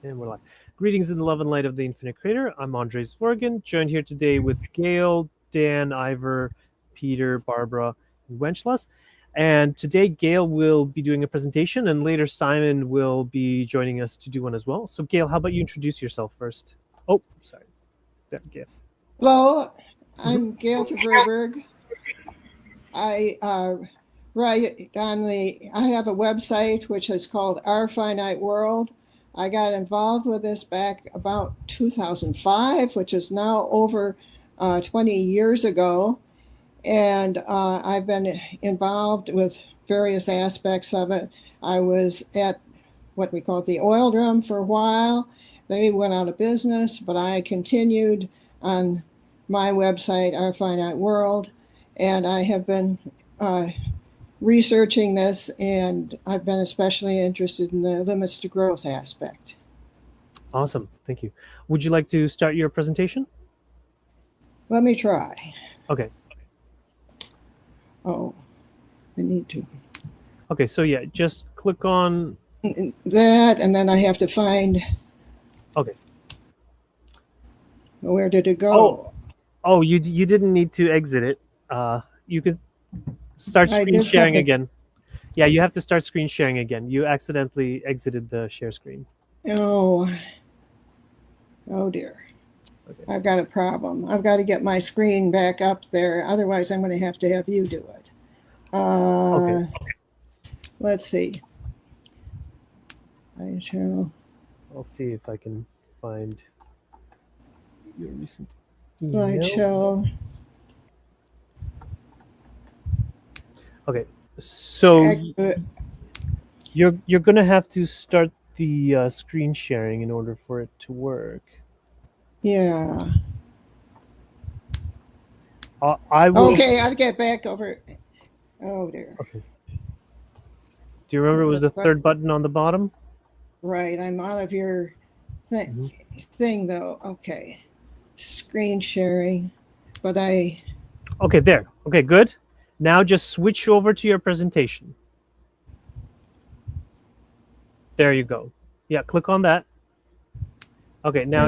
And we're live. Greetings in the love and light of the Infinite Creator. I'm Andres Vorgan, joined here today with Gail, Dan, Ivor, Peter, Barbara, and Wenchlas. And today Gail will be doing a presentation, and later Simon will be joining us to do one as well. So Gail, how about you introduce yourself first? Oh, sorry. There, Gail. Hello, I'm Gail Tverberg. I write on I have a website which is called Our Finite World. I got involved with this back about 2005, which is now over 20 years ago. And I've been involved with various aspects of it. I was at what we call the oil drum for a while. They went out of business, but I continued on my website, Our Finite World, and I have been researching this, and I've been especially interested in the limits to growth aspect. Awesome, thank you. Would you like to start your presentation? Let me try. Okay. Oh, I need to. Okay, so yeah, just click on that, and then I have to find. Okay. Where did it go? Oh, you didn't need to exit it. You could start screen sharing again. Yeah, you have to start screen sharing again. You accidentally exited the share screen. Oh dear. Okay. I've got a problem. I've got to get my screen back up there. Otherwise, I'm going to have you do it. Okay. Let's see. I'll see if I can find your recent email. Slideshow. Okay, so you're going to have to start the screen sharing in order for it to work. Yeah. I will. Okay, I'll get back over. Oh dear. Okay. Do you remember it was the third button on the bottom? Right, I'm out of your thing though. Okay. Screen sharing, but I. Okay, there. Okay, good. Now just switch over to your presentation. There you go. Yeah, click on that. Okay, now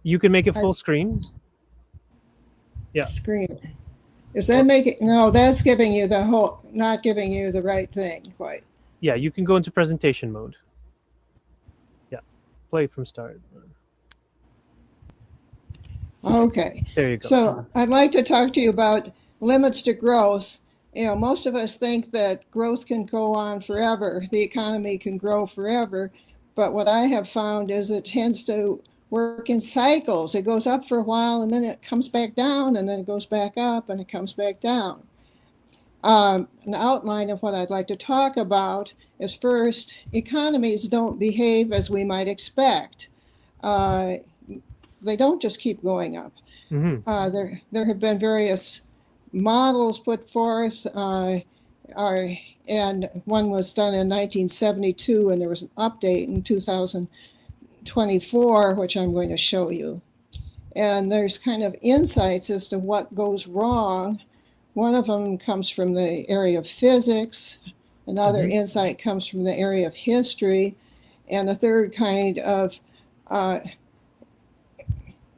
you can make it full screen. Yeah. Screen. Is that making? No, that's giving you the whole, not giving you the right thing quite. Yeah, you can go into presentation mode. Yeah, play from start. Okay. There you go. So I'd like to talk to you about limits to growth. You know, most of us think that growth can go on forever. The economy can grow forever. But what I have found is it tends to work in cycles. It goes up for a while, and then it comes back down, and then it goes back up, and it comes back down. An outline of what I'd like to talk about is, first, economies don't behave as we might expect. They don't just keep going up. Mm-hmm. There have been various models put forth, and one was done in 1972, and there was an update in 2024, which I'm going to show you. And there's kind of insights as to what goes wrong. One of them comes from the area of physics. Another insight comes from the area of history. And a third kind of,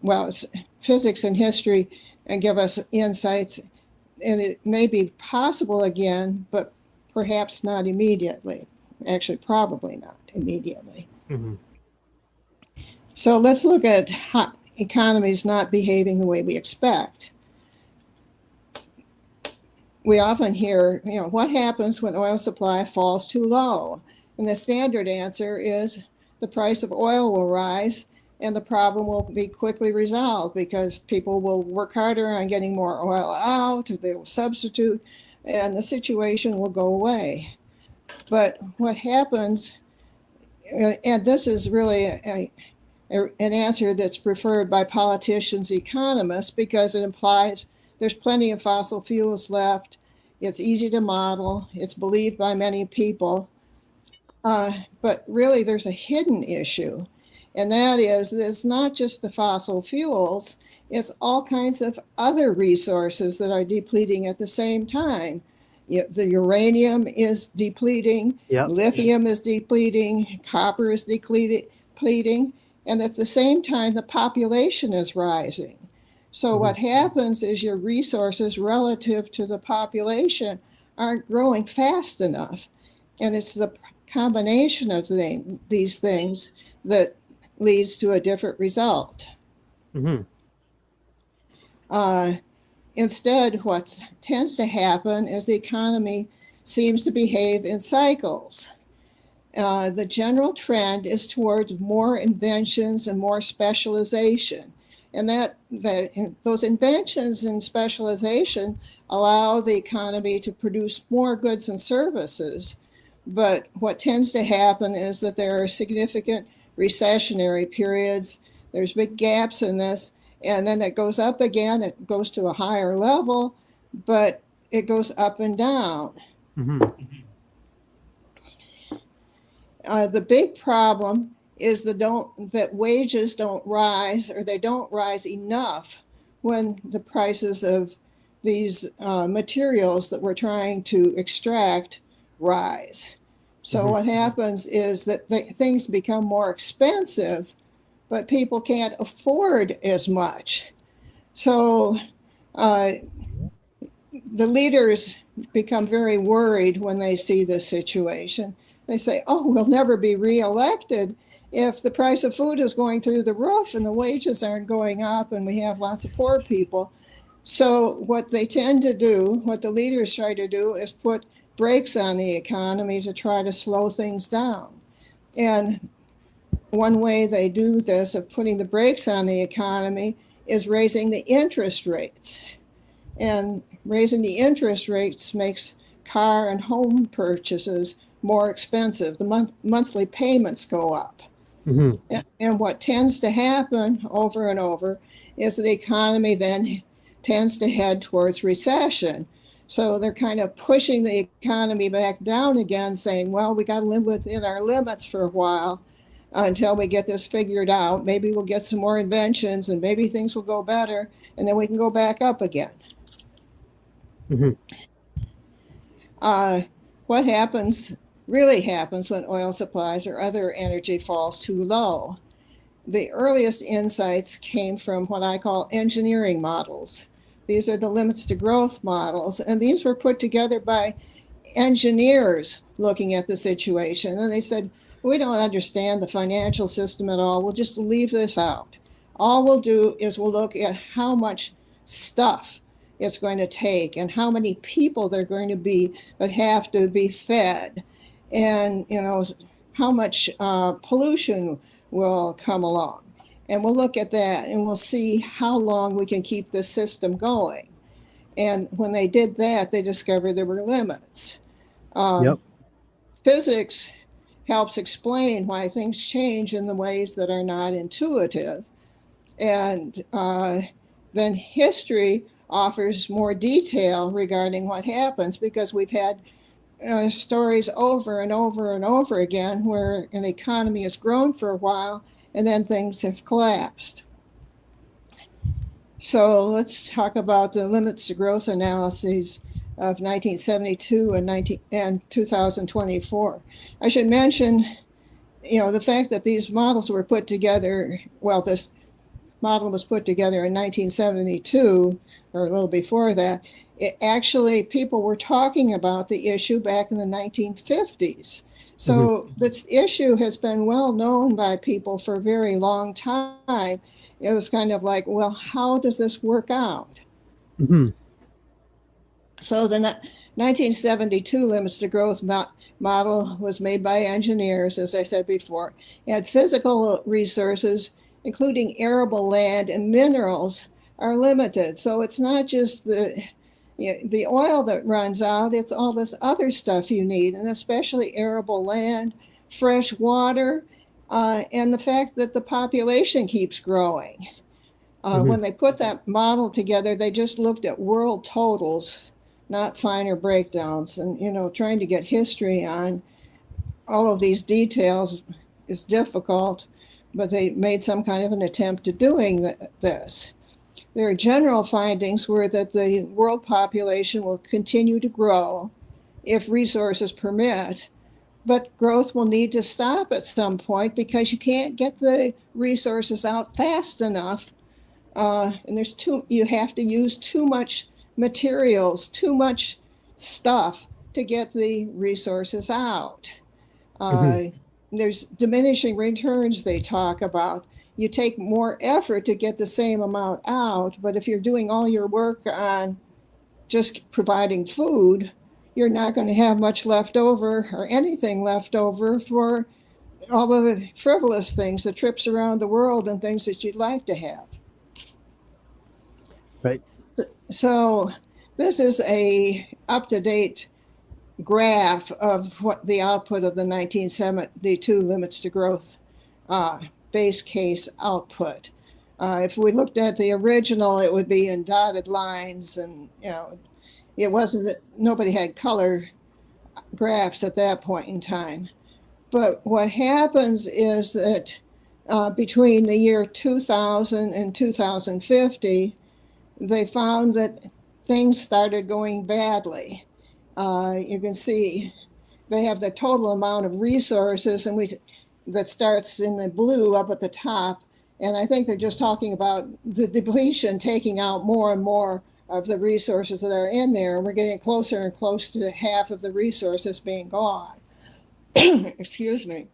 it's physics and history, and give us insights. And it may be possible again, but perhaps not immediately. Actually, probably not immediately. Mm-hmm. So let's look at how economies not behaving the way we expect. We often hear, what happens when oil supply falls too low? And the standard answer is the price of oil will rise, and the problem will be quickly resolved because people will work harder on getting more oil out, they will substitute, and the situation will go away. But what happens, and this is really an answer that's preferred by politicians, economists, because it implies there's plenty of fossil fuels left, it's easy to model, it's believed by many people, but really there's a hidden issue. And that is that it's not just the fossil fuels, it's all kinds of other resources that are depleting at the same time. The uranium is depleting, lithium is depleting, copper is depleting, depleting, and at the same time, the population is rising. So what happens is your resources relative to the population aren't growing fast enough. And it's the combination of these things that leads to a different result. Instead, what tends to happen is the economy seems to behave in cycles. The general trend is towards more inventions and more specialization. And those inventions and specialization allow the economy to produce more goods and services. But what tends to happen is that there are significant recessionary periods. There's big gaps in this, and then it goes up again. It goes to a higher level, but it goes up and down. The big problem is that wages don't rise, or they don't rise enough when the prices of these materials that we're trying to extract rise. So what happens is that things become more expensive, but people can't afford as much. So the leaders become very worried when they see this situation. They say, oh, we'll never be reelected if the price of food is going through the roof and the wages aren't going up and we have lots of poor people. So what they tend to do, what the leaders try to do, is put brakes on the economy to try to slow things down. And one way they do this, of putting the brakes on the economy, is raising the interest rates. And raising the interest rates makes car and home purchases more expensive. The monthly payments go up. And what tends to happen over and over is the economy then tends to head towards recession. So they're kind of pushing the economy back down again, saying, well, we got to live within our limits for a while until we get this figured out. Maybe we'll get some more inventions and maybe things will go better, and then we can go back up again. What really happens when oil supplies or other energy falls too low? The earliest insights came from what I call engineering models. These are the limits to growth models, and these were put together by engineers looking at the situation. And they said, we don't understand the financial system at all. We'll just leave this out. All we'll do is we'll look at how much stuff it's going to take and how many people they're going to be that have to be fed, and how much pollution will come along. And we'll look at that and we'll see how long we can keep this system going. And when they did that, they discovered there were limits. Physics helps explain why things change in the ways that are not intuitive. And then history offers more detail regarding what happens, because we've had stories over and over and over again where an economy has grown for a while and then things have collapsed. So let's talk about the limits to growth analyses of 1972 and 2024. I should mention, the fact that these models were put together, this model was put together in 1972, or a little before that. Actually, people were talking about the issue back in the 1950s. So this issue has been well known by people for a very long time. It was kind of like, well, how does this work out? So the 1972 limits to growth model was made by engineers, as I said before. It had physical resources, including arable land and minerals, are limited. So it's not just the oil that runs out, it's all this other stuff you need, and especially arable land, fresh water, and the fact that the population keeps growing. When they put that model together, they just looked at world totals, not finer breakdowns. And, trying to get history on all of these details is difficult, but they made some kind of an attempt to doing this. Their general findings were that the world population will continue to grow if resources permit, but growth will need to stop at some point because you can't get the resources out fast enough. And you have to use too much materials, too much stuff to get the resources out. There's diminishing returns they talk about. You take more effort to get the same amount out, but if you're doing all your work on just providing food, you're not going to have much left over or anything left over for all the frivolous things, the trips around the world and things that you'd like to have. Right. So this is a up-to-date graph of what the output of the 1972 limits to growth base case output. If we looked at the original, it would be in dotted lines, and it wasn't, nobody had color graphs at that point in time. But what happens is that between the year 2000 and 2050, they found that things started going badly. You can see they have the total amount of resources, and that starts in the blue up at the top. And I think they're just talking about the depletion taking out more and more of the resources that are in there. We're getting closer and closer to half of the resources being gone. Excuse me.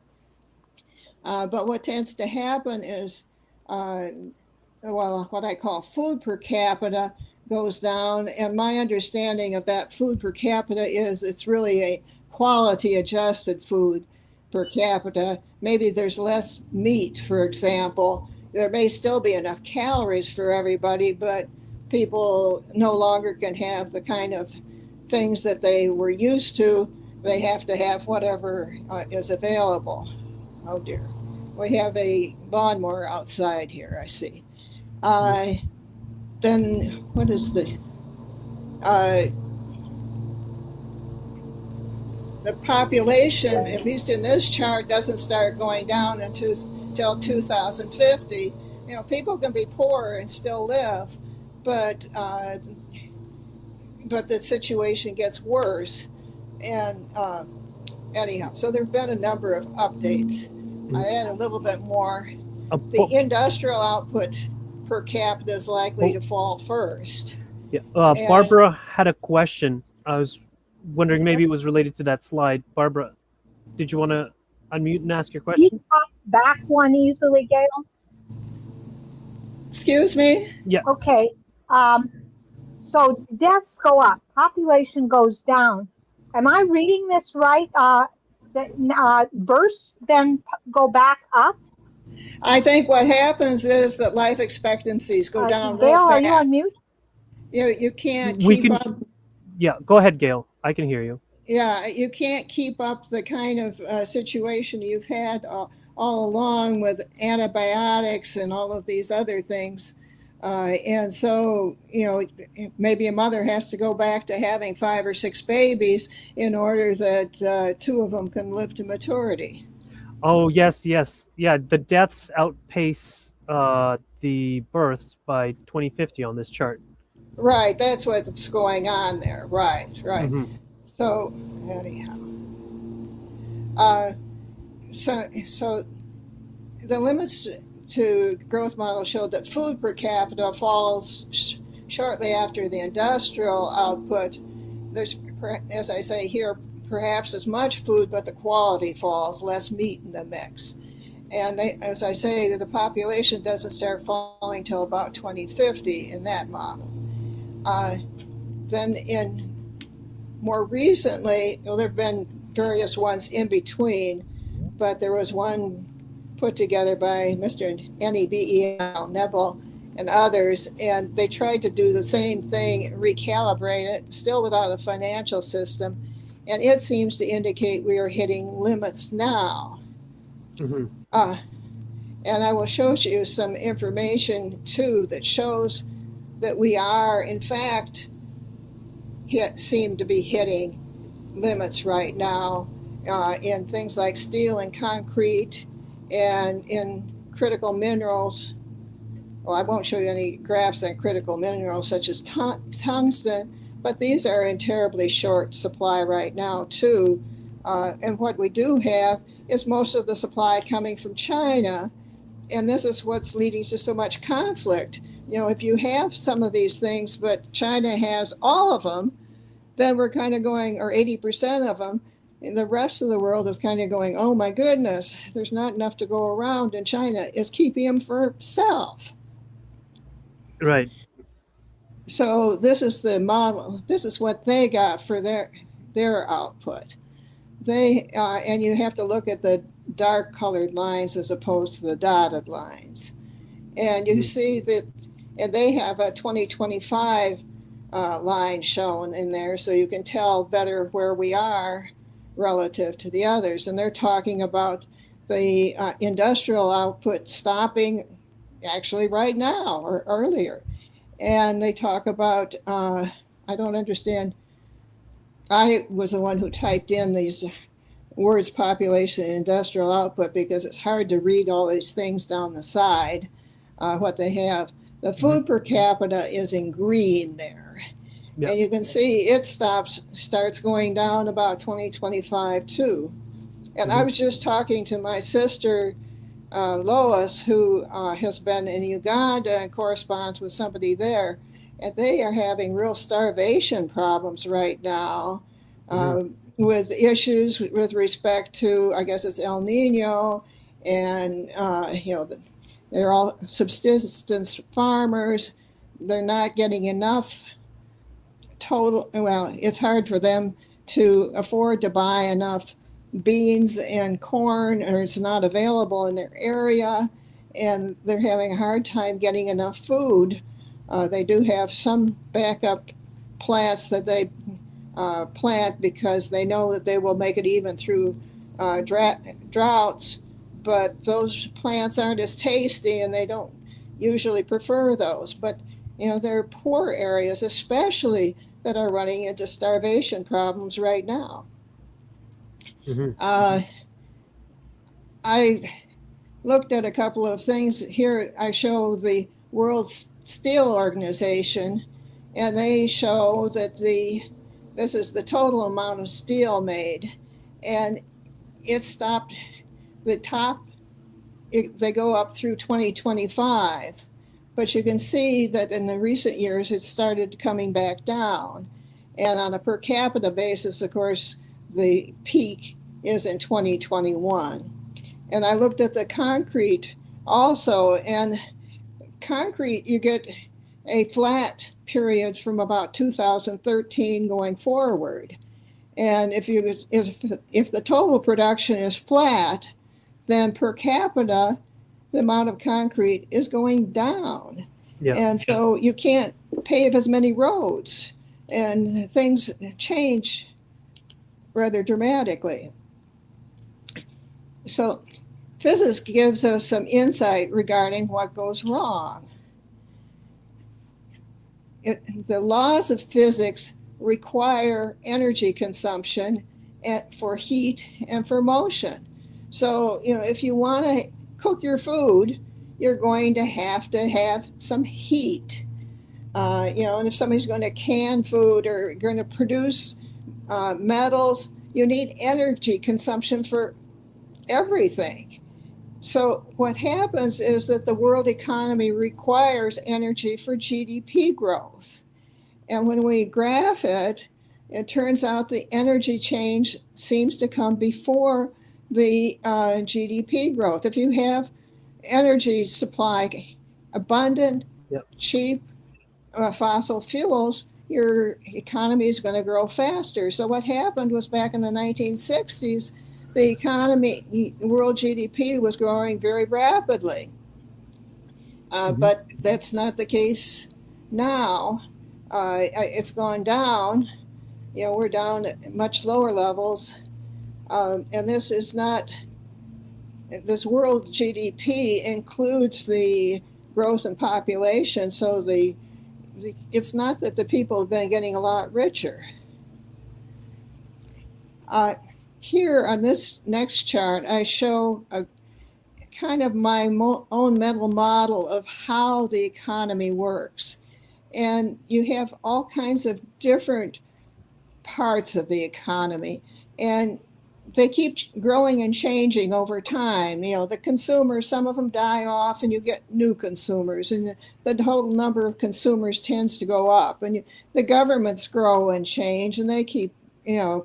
But what tends to happen is, what I call food per capita goes down. And my understanding of that food per capita is it's really a quality adjusted food per capita. Maybe there's less meat, for example. There may still be enough calories for everybody, but people no longer can have the kind of things that they were used to. They have to have whatever is available. Oh dear. We have a lawnmower outside here, I see. Then what is the population, at least in this chart, doesn't start going down until 2050. People can be poor and still live, but the situation gets worse. And anyhow, so there have been a number of updates. I add a little bit more. The industrial output per capita is likely to fall first. Yeah, Barbara had a question. I was wondering maybe it was related to that slide. Barbara, did you want to unmute and ask your question? Can you pop back one easily, Gail? Excuse me? Yeah. Okay. So deaths go up, population goes down. Am I reading this right? That births then go back up? I think what happens is that life expectancies go down real Gail, fast. are you on mute? You can't keep up. Yeah, go ahead, Gail. I can hear you. Yeah, you can't keep up the kind of situation you've had all along with antibiotics and all of these other things. And so, maybe a mother has to go back to having 5 or 6 babies in order that 2 of them can live to maturity. Oh, yes. Yeah, the deaths outpace the births by 2050 on this chart. Right, that's what's going on there. Right. Mm-hmm. So, anyhow. So the limits to growth model showed that food per capita falls shortly after the industrial output. There's, as I say here, perhaps as much food, but the quality falls, less meat in the mix. And as I say, the population doesn't start falling till about 2050 in that model. Then more recently, there have been various ones in between, but there was one put together by Mr. Nebel and others, and they tried to do the same thing, recalibrate it, still without a financial system, and it seems to indicate we are hitting limits now. Mm-hmm. And I will show you some information too that shows that we are, in fact, seem to be hitting limits right now in things like steel and concrete, and in critical minerals. Well, I won't show you any graphs on critical minerals such as tungsten, but these are in terribly short supply right now too. And what we do have is most of the supply coming from China. And this is what's leading to so much conflict. If you have some of these things, but China has all of them, then we're kind of going, or 80% of them, and the rest of the world is kind of going, oh my goodness, there's not enough to go around, and China is keeping them for itself. Right. So this is the model. This is what they got for their output. And you have to look at the dark colored lines as opposed to the dotted lines. And you see that, and they have a 2025 line shown in there, so you can tell better where we are relative to the others. And they're talking about the industrial output stopping actually right now or earlier. And they talk about, I don't understand. I was the one who typed in these words, population and industrial output, because it's hard to read all these things down the side, what they have. The food per capita is in green there. Yep. And you can see it starts going down about 2025 too. And I was just talking to my sister, Lois, who has been in Uganda and corresponds with somebody there. And they are having real starvation problems right now, with issues with respect to, I guess it's El Nino, and they're all subsistence farmers. They're not getting enough total. Well, it's hard for them to afford to buy enough beans and corn, or it's not available in their area, and they're having a hard time getting enough food. They do have some backup plants that they plant because they know that they will make it even through droughts, but those plants aren't as tasty and they don't usually prefer those. But there are poor areas especially that are running into starvation problems right now. I looked at a couple of things here. I show the World Steel Organization, and they show that this is the total amount of steel made, and it stopped the top. They go up through 2025, but you can see that in the recent years it started coming back down, and on a per capita basis, of course, the peak is in 2021. And I looked at the concrete also, and concrete, you get a flat period from about 2013 going forward. And if the total production is flat, then per capita, the amount of concrete is going down. Yeah. And so you can't pave as many roads, and things change rather dramatically. So physics gives us some insight regarding what goes wrong. The laws of physics require energy consumption for heat and for motion. So, if you want to cook your food, you're going to have some heat. And if somebody's going to can food or going to produce metals, you need energy consumption for everything. So what happens is that the world economy requires energy for GDP growth. And when we graph it, it turns out the energy change seems to come before the GDP growth. If you have energy supply abundant, cheap fossil fuels, your economy is going to grow faster. So what happened was back in the 1960s, the economy, world GDP was growing very rapidly. But that's not the case now. It's gone down. We're down at much lower levels. And this world GDP includes the growth in population. So it's not that the people have been getting a lot richer. Here on this next chart, I show a kind of my own mental model of how the economy works. And you have all kinds of different parts of the economy. And they keep growing and changing over time. The consumers, some of them die off and you get new consumers, and the total number of consumers tends to go up. And the governments grow and change, and they keep,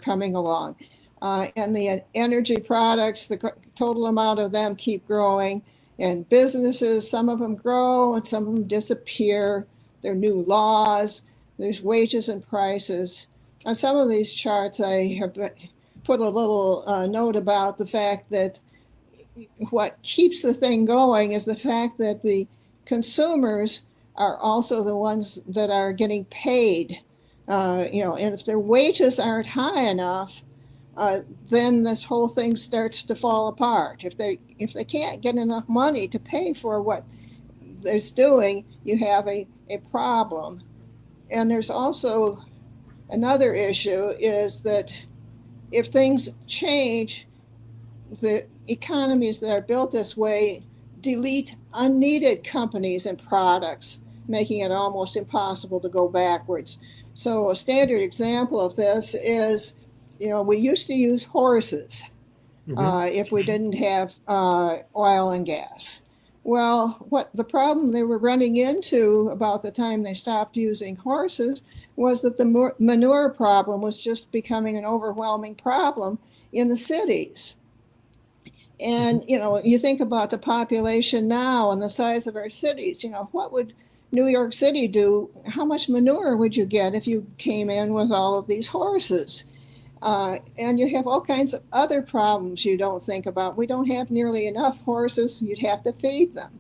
coming along. And the energy products, the total amount of them keep growing. And businesses, some of them grow and some of them disappear. There are new laws, there's wages and prices. On some of these charts, I have put a little note about the fact that what keeps the thing going is the fact that the consumers are also the ones that are getting paid. And if their wages aren't high enough, then this whole thing starts to fall apart. If they can't get enough money to pay for what they're doing, you have a problem. And there's also another issue is that if things change, the economies that are built this way delete unneeded companies and products, making it almost impossible to go backwards. So a standard example of this is, we used to use horses if we didn't have oil and gas. Well, what the problem they were running into about the time they stopped using horses was that the manure problem was just becoming an overwhelming problem in the cities. And, you think about the population now and the size of our cities, what would New York City do? How much manure would you get if you came in with all of these horses? And you have all kinds of other problems you don't think about. We don't have nearly enough horses. You'd have to feed them.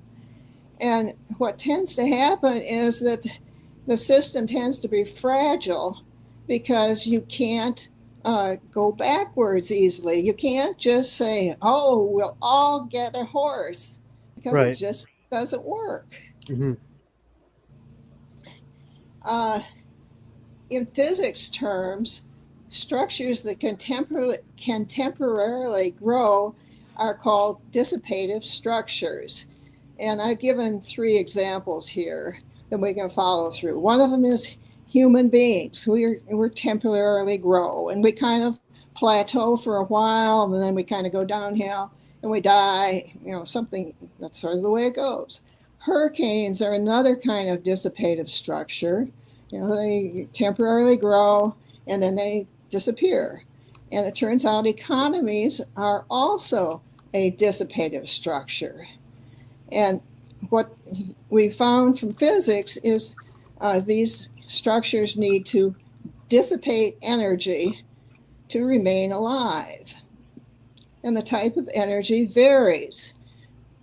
And what tends to happen is that the system tends to be fragile because you can't go backwards easily. You can't just say, oh, we'll all get a horse, because it just doesn't work. Mm-hmm. In physics terms, structures that can temporarily grow are called dissipative structures. And I've given 3 examples here that we can follow through. One of them is human beings. We're temporarily grow, and we kind of plateau for a while, and then we kind of go downhill and we die, something. That's sort of the way it goes. Hurricanes are another kind of dissipative structure. They temporarily grow and then they disappear. And it turns out economies are also a dissipative structure. And what we found from physics is these structures need to dissipate energy to remain alive. And the type of energy varies.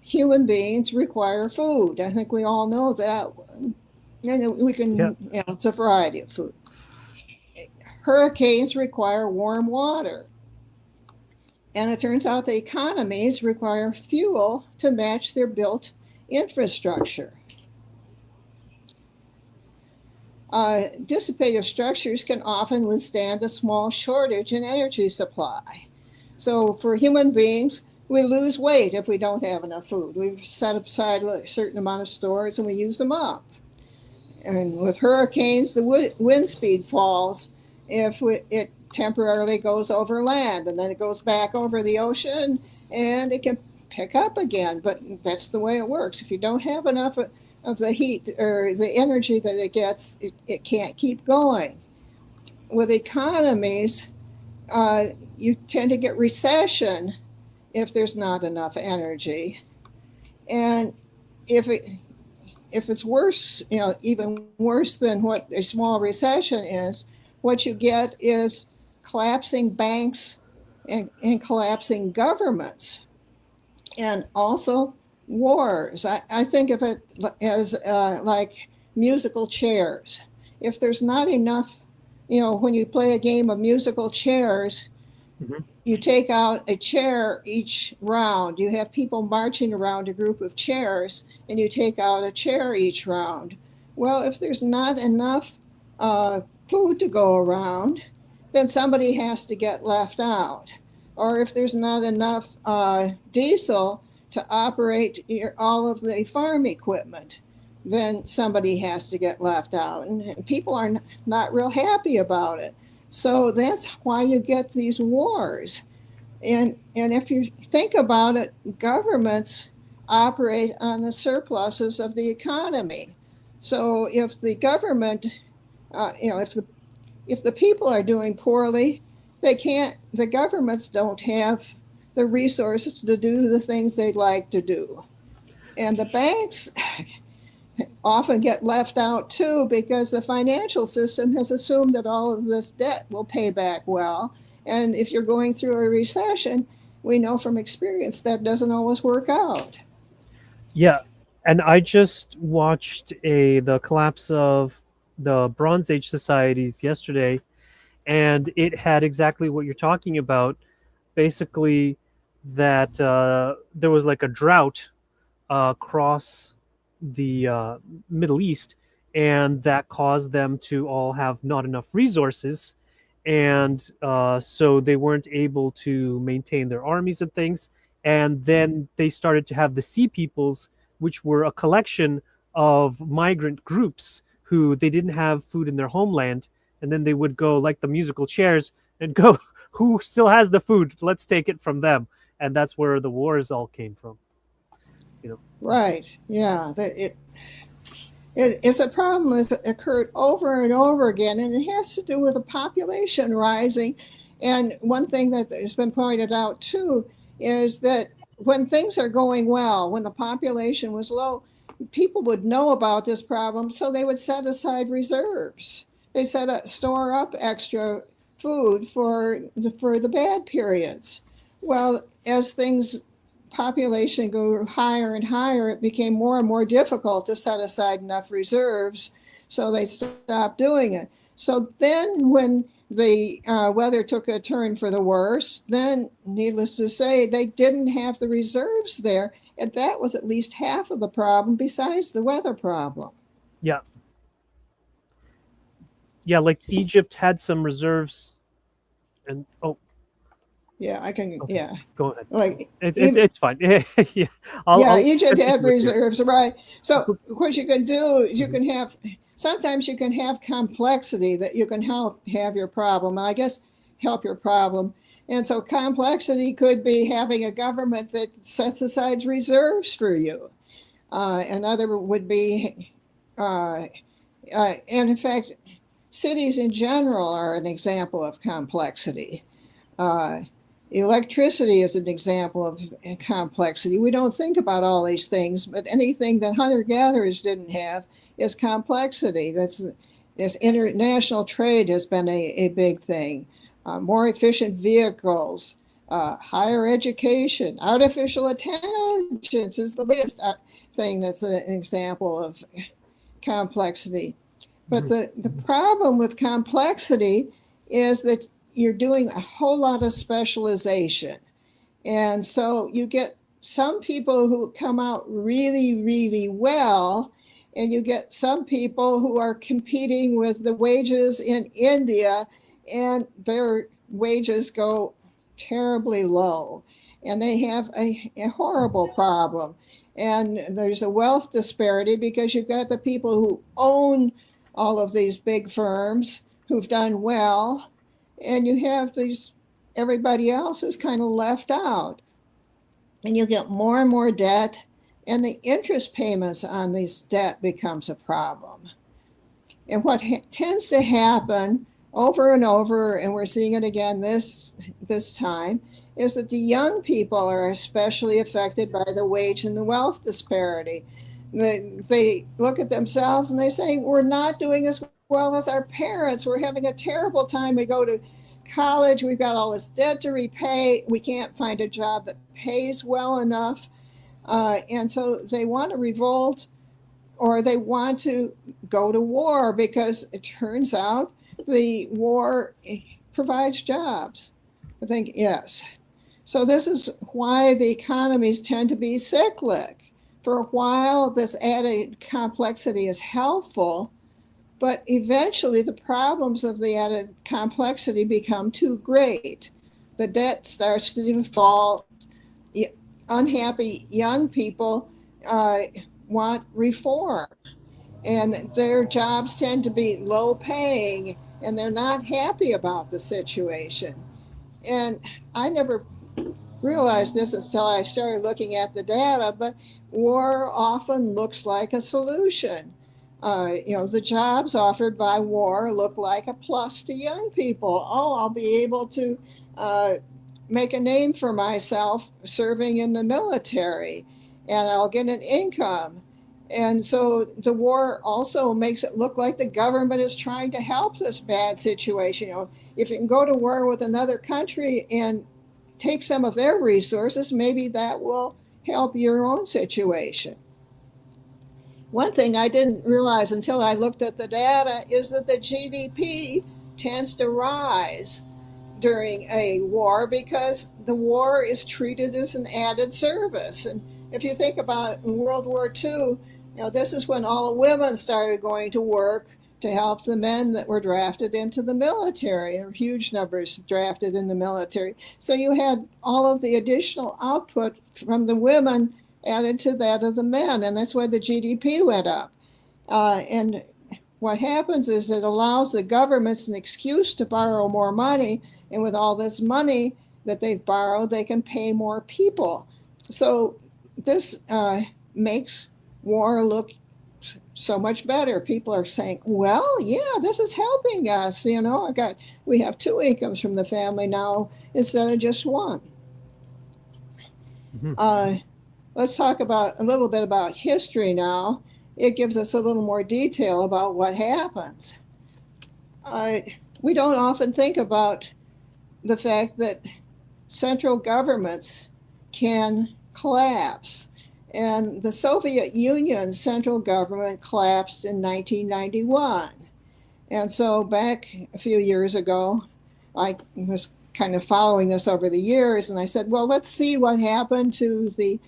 Human beings require food. I think we all know that. And we can, it's a variety of food. Hurricanes require warm water. And it turns out the economies require fuel to match their built infrastructure. Dissipative structures can often withstand a small shortage in energy supply. So for human beings, we lose weight if we don't have enough food. We've set aside a certain amount of stores and we use them up. And with hurricanes, the wind speed falls if it temporarily goes over land, and then it goes back over the ocean and it can pick up again. But that's the way it works. If you don't have enough of the heat or the energy that it gets, it can't keep going. With economies, you tend to get recession if there's not enough energy. And if it's worse, even worse than what a small recession is, what you get is collapsing banks and collapsing governments, and also wars. I think of it as like musical chairs. If there's not enough, when you play a game of musical chairs, you take out a chair each round. You have people marching around a group of chairs, and you take out a chair each round. Well, if there's not enough food to go around, then somebody has to get left out. Or if there's not enough diesel to operate all of the farm equipment, then somebody has to get left out. And people are not real happy about it. So that's why you get these wars. And if you think about it, governments operate on the surpluses of the economy. So if the government, if the people are doing poorly, the governments don't have the resources to do the things they'd like to do. And the banks often get left out too, because the financial system has assumed that all of this debt will pay back well. And if you're going through a recession, we know from experience that doesn't always work out. Yeah, and I just watched the collapse of the Bronze Age societies yesterday, and it had exactly what you're talking about. Basically, that there was like a drought across the Middle East, and that caused them to all have not enough resources, and so they weren't able to maintain their armies and things. And then they started to have the Sea Peoples, which were a collection of migrant groups who they didn't have food in their homeland, and then they would go like the musical chairs and go, "Who still has the food? Let's take it from them." And that's where the wars all came from. Right. Yeah. It's a problem that occurred over and over again, and it has to do with the population rising. And one thing that has been pointed out too is that when things are going well, when the population was low, people would know about this problem, so they would set aside reserves. They store up extra food for the bad periods. Well, as population grew higher and higher, it became more and more difficult to set aside enough reserves, so they stopped doing it. So then when the weather took a turn for the worse, then needless to say, they didn't have the reserves there, and that was at least half of the problem besides the weather problem. Yeah. Yeah, like Egypt had some reserves, and yeah, I can. okay, Yeah, go ahead. like It's fine. Yeah, Egypt had reserves, right? So what you can do is sometimes you can have complexity that you can help have your problem. I guess help your problem. And so complexity could be having a government that sets aside reserves for you. Another would be, and in fact, cities in general are an example of complexity. Electricity is an example of complexity. We don't think about all these things, but anything that hunter-gatherers didn't have is complexity. This international trade has been a big thing. More efficient vehicles, higher education, artificial intelligence is the latest thing that's an example of complexity. But the problem with complexity is that you're doing a whole lot of specialization. And so you get some people who come out really, really well, and you get some people who are competing with the wages in India, and their wages go terribly low. And they have a horrible problem. And there's a wealth disparity because you've got the people who own all of these big firms who've done well, and you have everybody else who's kind of left out. And you get more and more debt, and the interest payments on this debt becomes a problem. And what tends to happen over and over, and we're seeing it again this time, is that the young people are especially affected by the wage and the wealth disparity. They look at themselves and they say, we're not doing as well as our parents. We're having a terrible time. We go to college, we've got all this debt to repay. We can't find a job that pays well enough. And so they want to revolt, or they want to go to war, because it turns out the war provides jobs. I think, yes. So this is why the economies tend to be cyclic. For a while, this added complexity is helpful, but eventually the problems of the added complexity become too great. The debt starts to default. Unhappy young people want reform, and their jobs tend to be low paying, and they're not happy about the situation. And I never realize this until I started looking at the data, but war often looks like a solution. The jobs offered by war look like a plus to young people. Oh, I'll be able to make a name for myself serving in the military, and I'll get an income. And so the war also makes it look like the government is trying to help this bad situation. If you can go to war with another country and take some of their resources, maybe that will help your own situation. One thing I didn't realize until I looked at the data is that the GDP tends to rise during a war because the war is treated as an added service. And if you think about in World War II, this is when all the women started going to work to help the men that were drafted into the military, or huge numbers drafted in the military. So you had all of the additional output from the women added to that of the men, and that's why the GDP went up. And what happens is it allows the governments an excuse to borrow more money, and with all this money that they've borrowed, they can pay more people. So this makes war look so much better. People are saying, well, yeah, this is helping us. We have 2 incomes from the family now instead of just one. Mm-hmm. Let's talk a little bit about history now. It gives us a little more detail about what happens. We don't often think about the fact that central governments can collapse. And the Soviet Union's central government collapsed in 1991. And so back a few years ago, I was kind of following this over the years, and I said, well, let's see what happened to the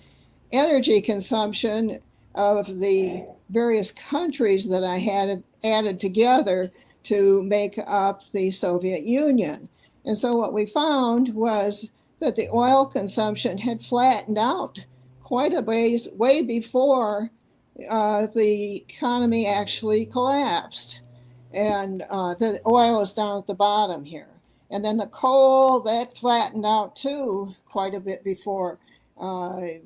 energy consumption of the various countries that I had added together to make up the Soviet Union. And so what we found was that the oil consumption had flattened out quite a ways, way before the economy actually collapsed. And the oil is down at the bottom here. And then the coal, that flattened out too quite a bit before the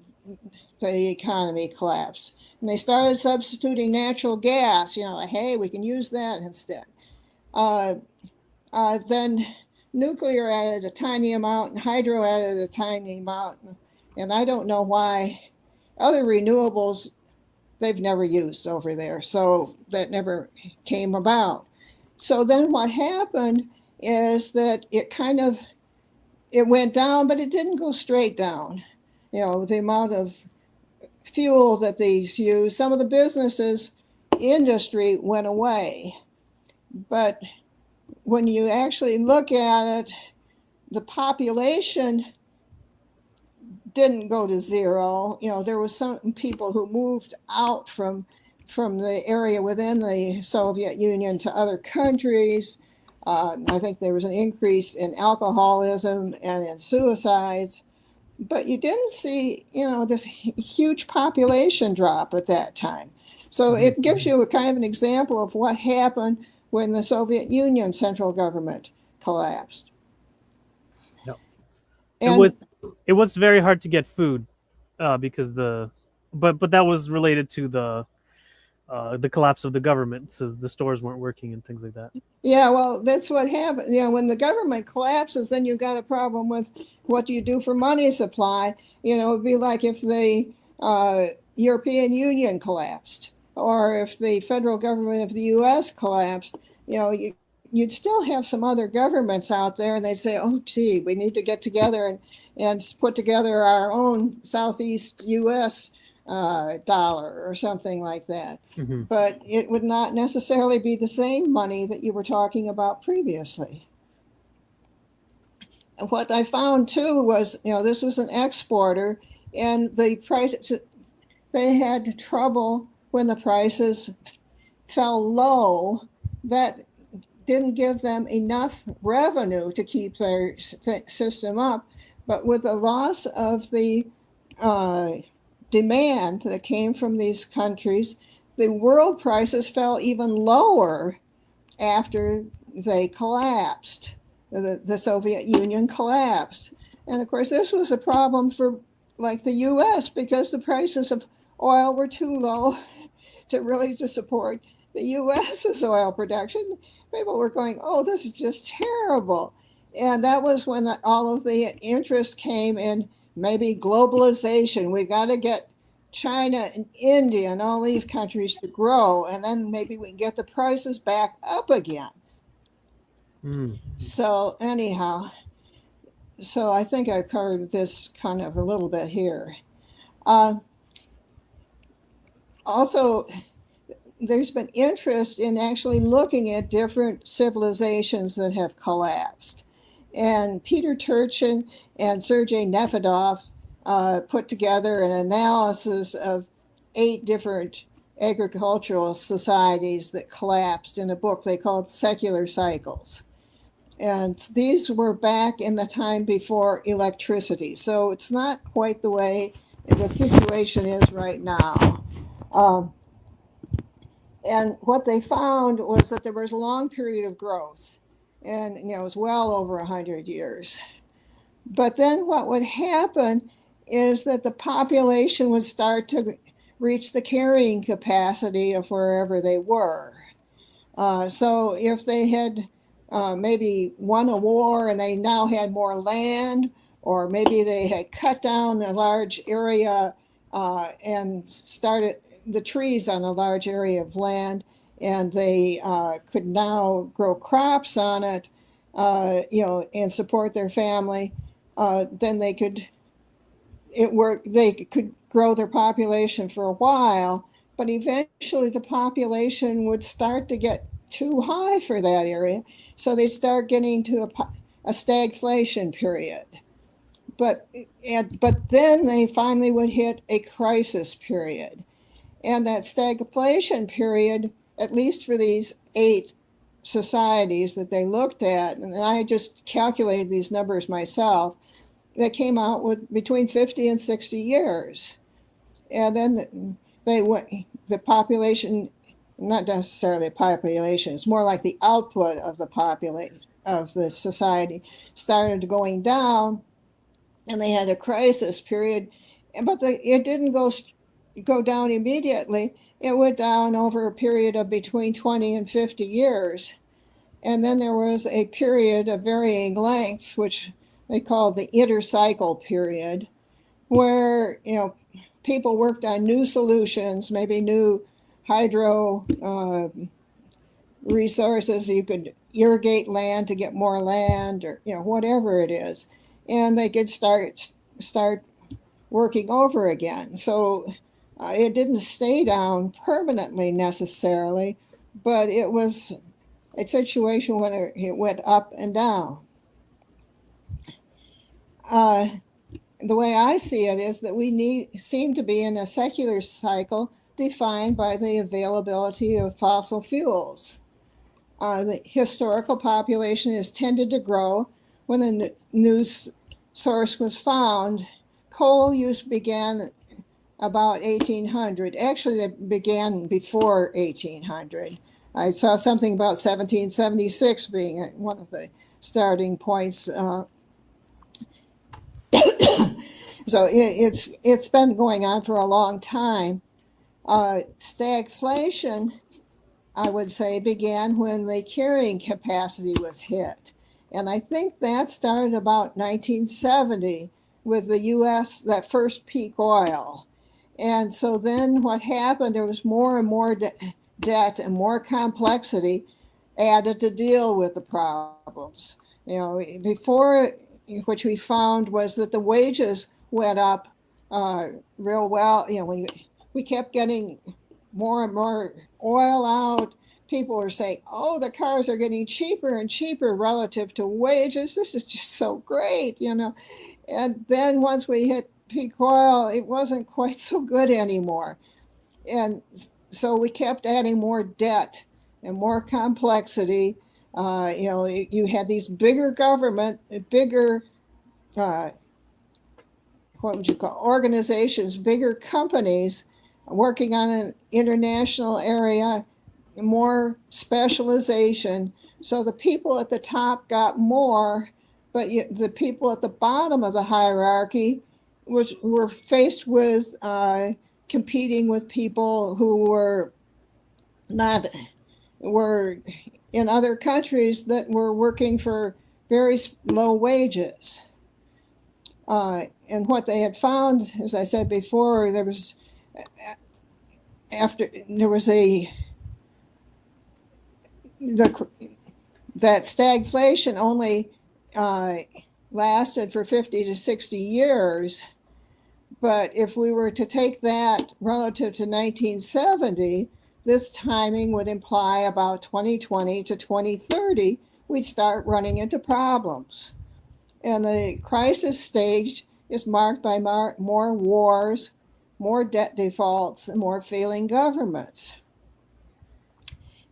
economy collapsed. And they started substituting natural gas, hey, we can use that instead. Then nuclear added a tiny amount and hydro added a tiny amount. And I don't know why other renewables they've never used over there. So that never came about. So then what happened is that it went down, but it didn't go straight down. The amount of fuel that these use, some of the businesses, industry went away. But when you actually look at it, the population didn't go to zero. There was some people who moved out from the area within the Soviet Union to other countries. I think there was an increase in alcoholism and in suicides, but you didn't see, this huge population drop at that time. So it gives you a kind of an example of what happened when the Soviet Union central government collapsed. Yep. And it was very hard to get food because but that was related to the collapse of the government, so the stores weren't working and things like that. Yeah, well, that's what happened. When the government collapses, then you've got a problem with what do you do for money supply. It would be like if the European Union collapsed, or if the federal government of the U.S. collapsed. You'd still have some other governments out there, and they'd say, oh, gee, we need to get together and put together our own Southeast U.S. Dollar or something like that. Mm-hmm. But it would not necessarily be the same money that you were talking about previously. And what I found too was, this was an exporter, and the prices, they had trouble when the prices fell low. That didn't give them enough revenue to keep their system up. But with the loss of the demand that came from these countries, the world prices fell even lower after they collapsed. The Soviet Union collapsed. And of course, this was a problem for like the US because the prices of oil were too low to support the US's oil production. People were going, oh, this is just terrible. And that was when all of the interest came in maybe globalization. We got to get China and India and all these countries to grow, and then maybe we can get the prices back up again. So anyhow, so I think I covered this kind of a little bit here. Also, there's been interest in actually looking at different civilizations that have collapsed. And Peter Turchin and Sergei Nefedov put together an analysis of 8 different agricultural societies that collapsed in a book they called Secular Cycles. And these were back in the time before electricity. So it's not quite the way the situation is right now. And what they found was that there was a long period of growth, and it was well over 100 years. But then what would happen is that the population would start to reach the carrying capacity of wherever they were. So if they had maybe won a war and they now had more land, or maybe they had cut down a large area and started the trees on a large area of land, and they could now grow crops on it, and support their family, then they could grow their population for a while, but eventually the population would start to get too high for that area, so they start getting to a stagflation period. But then they finally would hit a crisis period. And that stagflation period, at least for these 8 societies that they looked at, and I just calculated these numbers myself, that came out with between 50 and 60 years. And then the population, not necessarily the population, it's more like the output of the population of the society started going down, and they had a crisis period, but it didn't go down immediately. It went down over a period of between 20 and 50 years. And then there was a period of varying lengths, which they called the intercycle period, where people worked on new solutions, maybe new hydro resources. You could irrigate land to get more land, or whatever it is, and they could start working over again. So it didn't stay down permanently necessarily, but it was a situation where it went up and down. The way I see it is that we seem to be in a secular cycle defined by the availability of fossil fuels. The historical population has tended to grow when a new source was found. Coal use began about 1800. Actually, it began before 1800. I saw something about 1776 being one of the starting points. So it's been going on for a long time. Stagflation, I would say, began when the carrying capacity was hit. And I think that started about 1970 with the US, that first peak oil. And so then what happened, there was more and more debt and more complexity added to deal with the problems. Before, which we found was that the wages went up real well. We kept getting more and more oil out. People were saying, oh, the cars are getting cheaper and cheaper relative to wages. This is just so great, And then once we hit peak oil, it wasn't quite so good anymore. And so we kept adding more debt and more complexity. You had these bigger government, bigger, organizations, bigger companies working on an international area, more specialization. So the people at the top got more, but the people at the bottom of the hierarchy were faced with competing with people who were in other countries that were working for very low wages. And what they had found, as I said before, that stagflation only lasted for 50 to 60 years. But if we were to take that relative to 1970, this timing would imply about 2020 to 2030, we'd start running into problems. And the crisis stage is marked by more wars, more debt defaults, and more failing governments.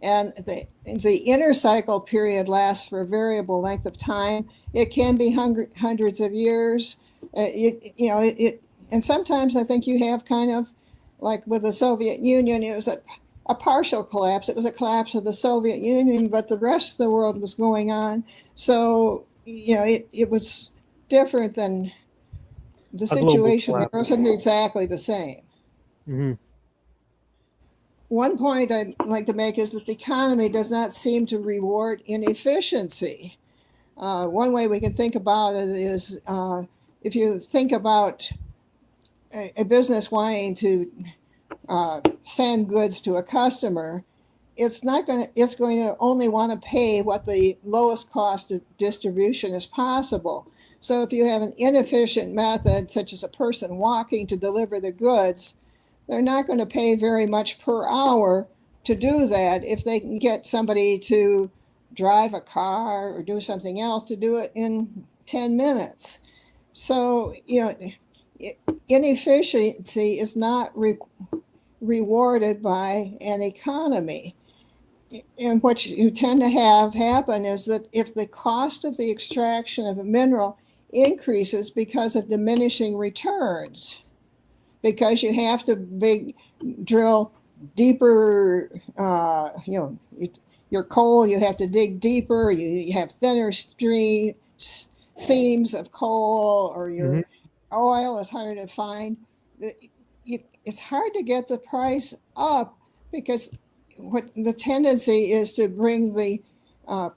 And the intercycle period lasts for a variable length of time. It can be hundreds of years. And sometimes I think you have kind of like with the Soviet Union, it was a partial collapse. It was a collapse of the Soviet Union, but the rest of the world was going on. So, it was different than the situation. It wasn't exactly the same. Mm-hmm. One point I'd like to make is that the economy does not seem to reward inefficiency. One way we can think about it is if you think about a business wanting to send goods to a customer, it's going to only want to pay what the lowest cost of distribution is possible. So if you have an inefficient method, such as a person walking to deliver the goods, they're not going to pay very much per hour to do that if they can get somebody to drive a car or do something else to do it in 10 minutes. So, inefficiency is not rewarded by an economy. And what you tend to have happen is that if the cost of the extraction of a mineral increases because of diminishing returns, because you have to drill deeper, your coal, you have to dig deeper, you have thinner seams of coal, or your oil is harder to find. It's hard to get the price up because what the tendency is to bring the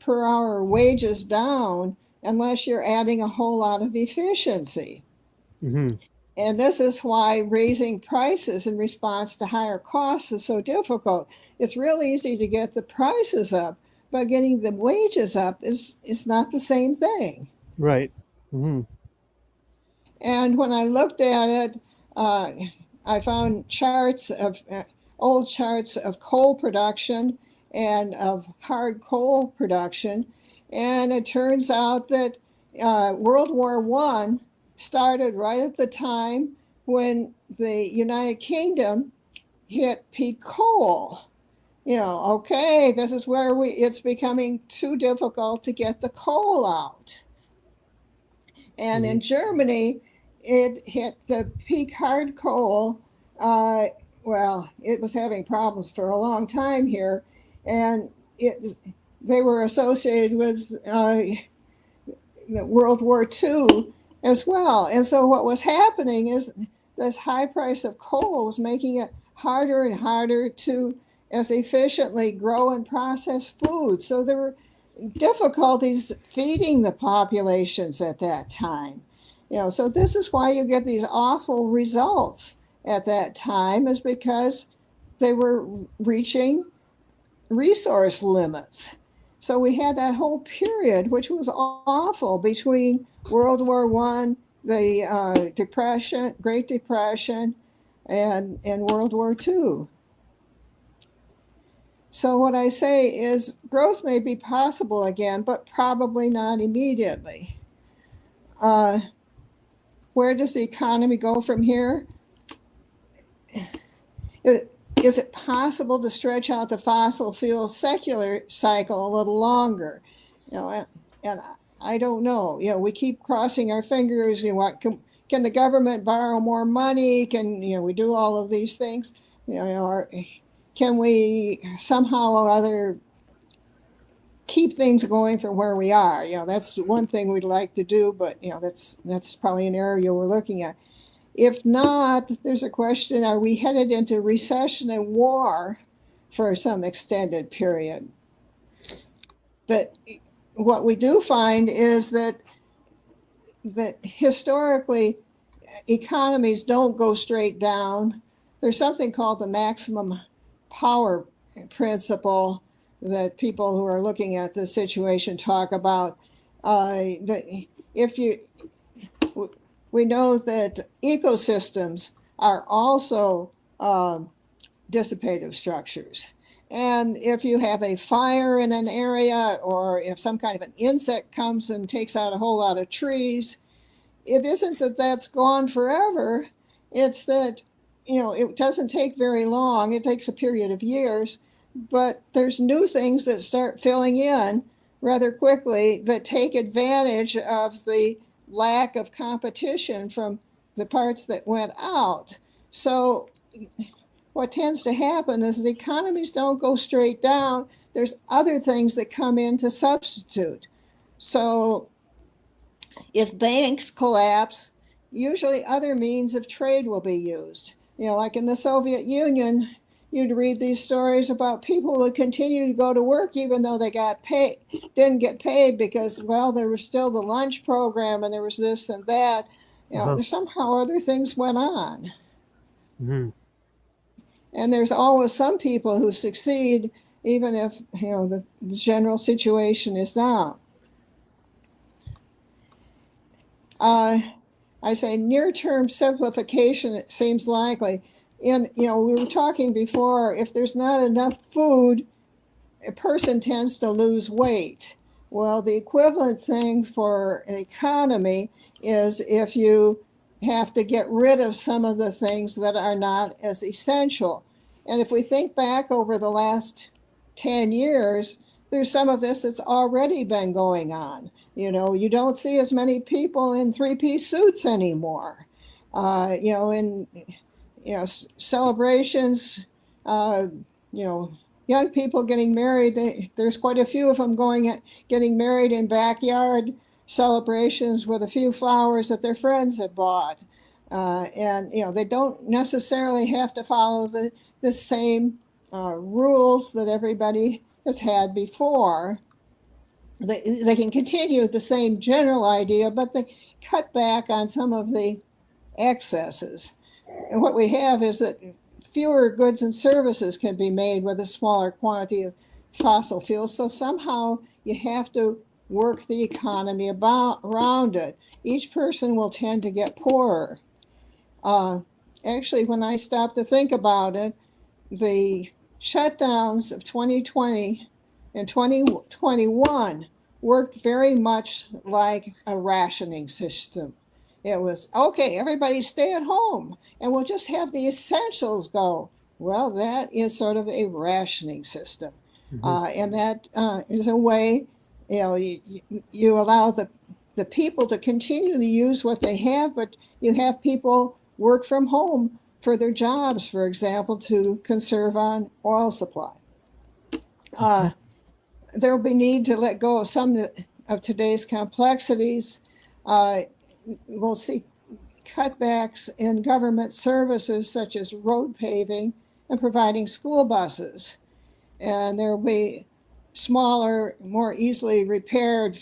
per hour wages down unless you're adding a whole lot of efficiency. Mm-hmm. And this is why raising prices in response to higher costs is so difficult. It's real easy to get the prices up, but getting the wages up is not the same thing. Right. Mm-hmm. And when I looked at it, I found old charts of coal production and of hard coal production. And it turns out that World War I started right at the time when the United Kingdom hit peak coal. This is where it's becoming too difficult to get the coal out. And in Germany, it hit the peak hard coal. It was having problems for a long time here, and they were associated with World War II as well. And so what was happening is this high price of coal was making it harder and harder to as efficiently grow and process food. So there were difficulties feeding the populations at that time. So this is why you get these awful results at that time, is because they were reaching resource limits. So we had that whole period, which was awful, between World War I, the Depression, Great Depression, and World War II. So what I say is growth may be possible again, but probably not immediately. Where does the economy go from here? Is it possible to stretch out the fossil fuel secular cycle a little longer? And I don't know. We keep crossing our fingers. Can the government borrow more money? Can we do all of these things? Or can we somehow or other keep things going from where we are. That's one thing we'd like to do, but that's probably an area we're looking at. If not, there's a question: are we headed into recession and war for some extended period? But what we do find is that historically economies don't go straight down. There's something called the maximum power principle that people who are looking at the situation talk about. That we know that ecosystems are also dissipative structures. And if you have a fire in an area, or if some kind of an insect comes and takes out a whole lot of trees, it isn't that that's gone forever. It's that, it doesn't take very long. It takes a period of years, but there's new things that start filling in rather quickly that take advantage of the lack of competition from the parts that went out. So what tends to happen is the economies don't go straight down. There's other things that come in to substitute. So if banks collapse, usually other means of trade will be used. Like in the Soviet Union, you'd read these stories about people who would continue to go to work even though they didn't get paid because, well, there was still the lunch program and there was this and that. Somehow other things went on. Mm-hmm. And there's always some people who succeed even if the general situation is down. I say near-term simplification, it seems likely. We were talking before, if there's not enough food, a person tends to lose weight. Well, the equivalent thing for an economy is if you have to get rid of some of the things that are not as essential. And if we think back over the last 10 years, there's some of this that's already been going on. You don't see as many people in three-piece suits anymore. Celebrations, young people getting married, there's quite a few of them getting married in backyard celebrations with a few flowers that their friends had bought. They don't necessarily have to follow the same rules that everybody has had before. They can continue the same general idea, but they cut back on some of the excesses. And what we have is that fewer goods and services can be made with a smaller quantity of fossil fuels. So somehow you have to work the economy around it. Each person will tend to get poorer. Actually, when I stopped to think about it, the shutdowns of 2020 and 2021 worked very much like a rationing system. It was, okay, everybody stay at home and we'll just have the essentials go. Well, that is sort of a rationing system. Mm-hmm. And that is a way, you allow the people to continue to use what they have, but you have people work from home for their jobs, for example, to conserve on oil supply. There will be need to let go of some of today's complexities. We'll see cutbacks in government services such as road paving and providing school buses. And there will be smaller, more easily repaired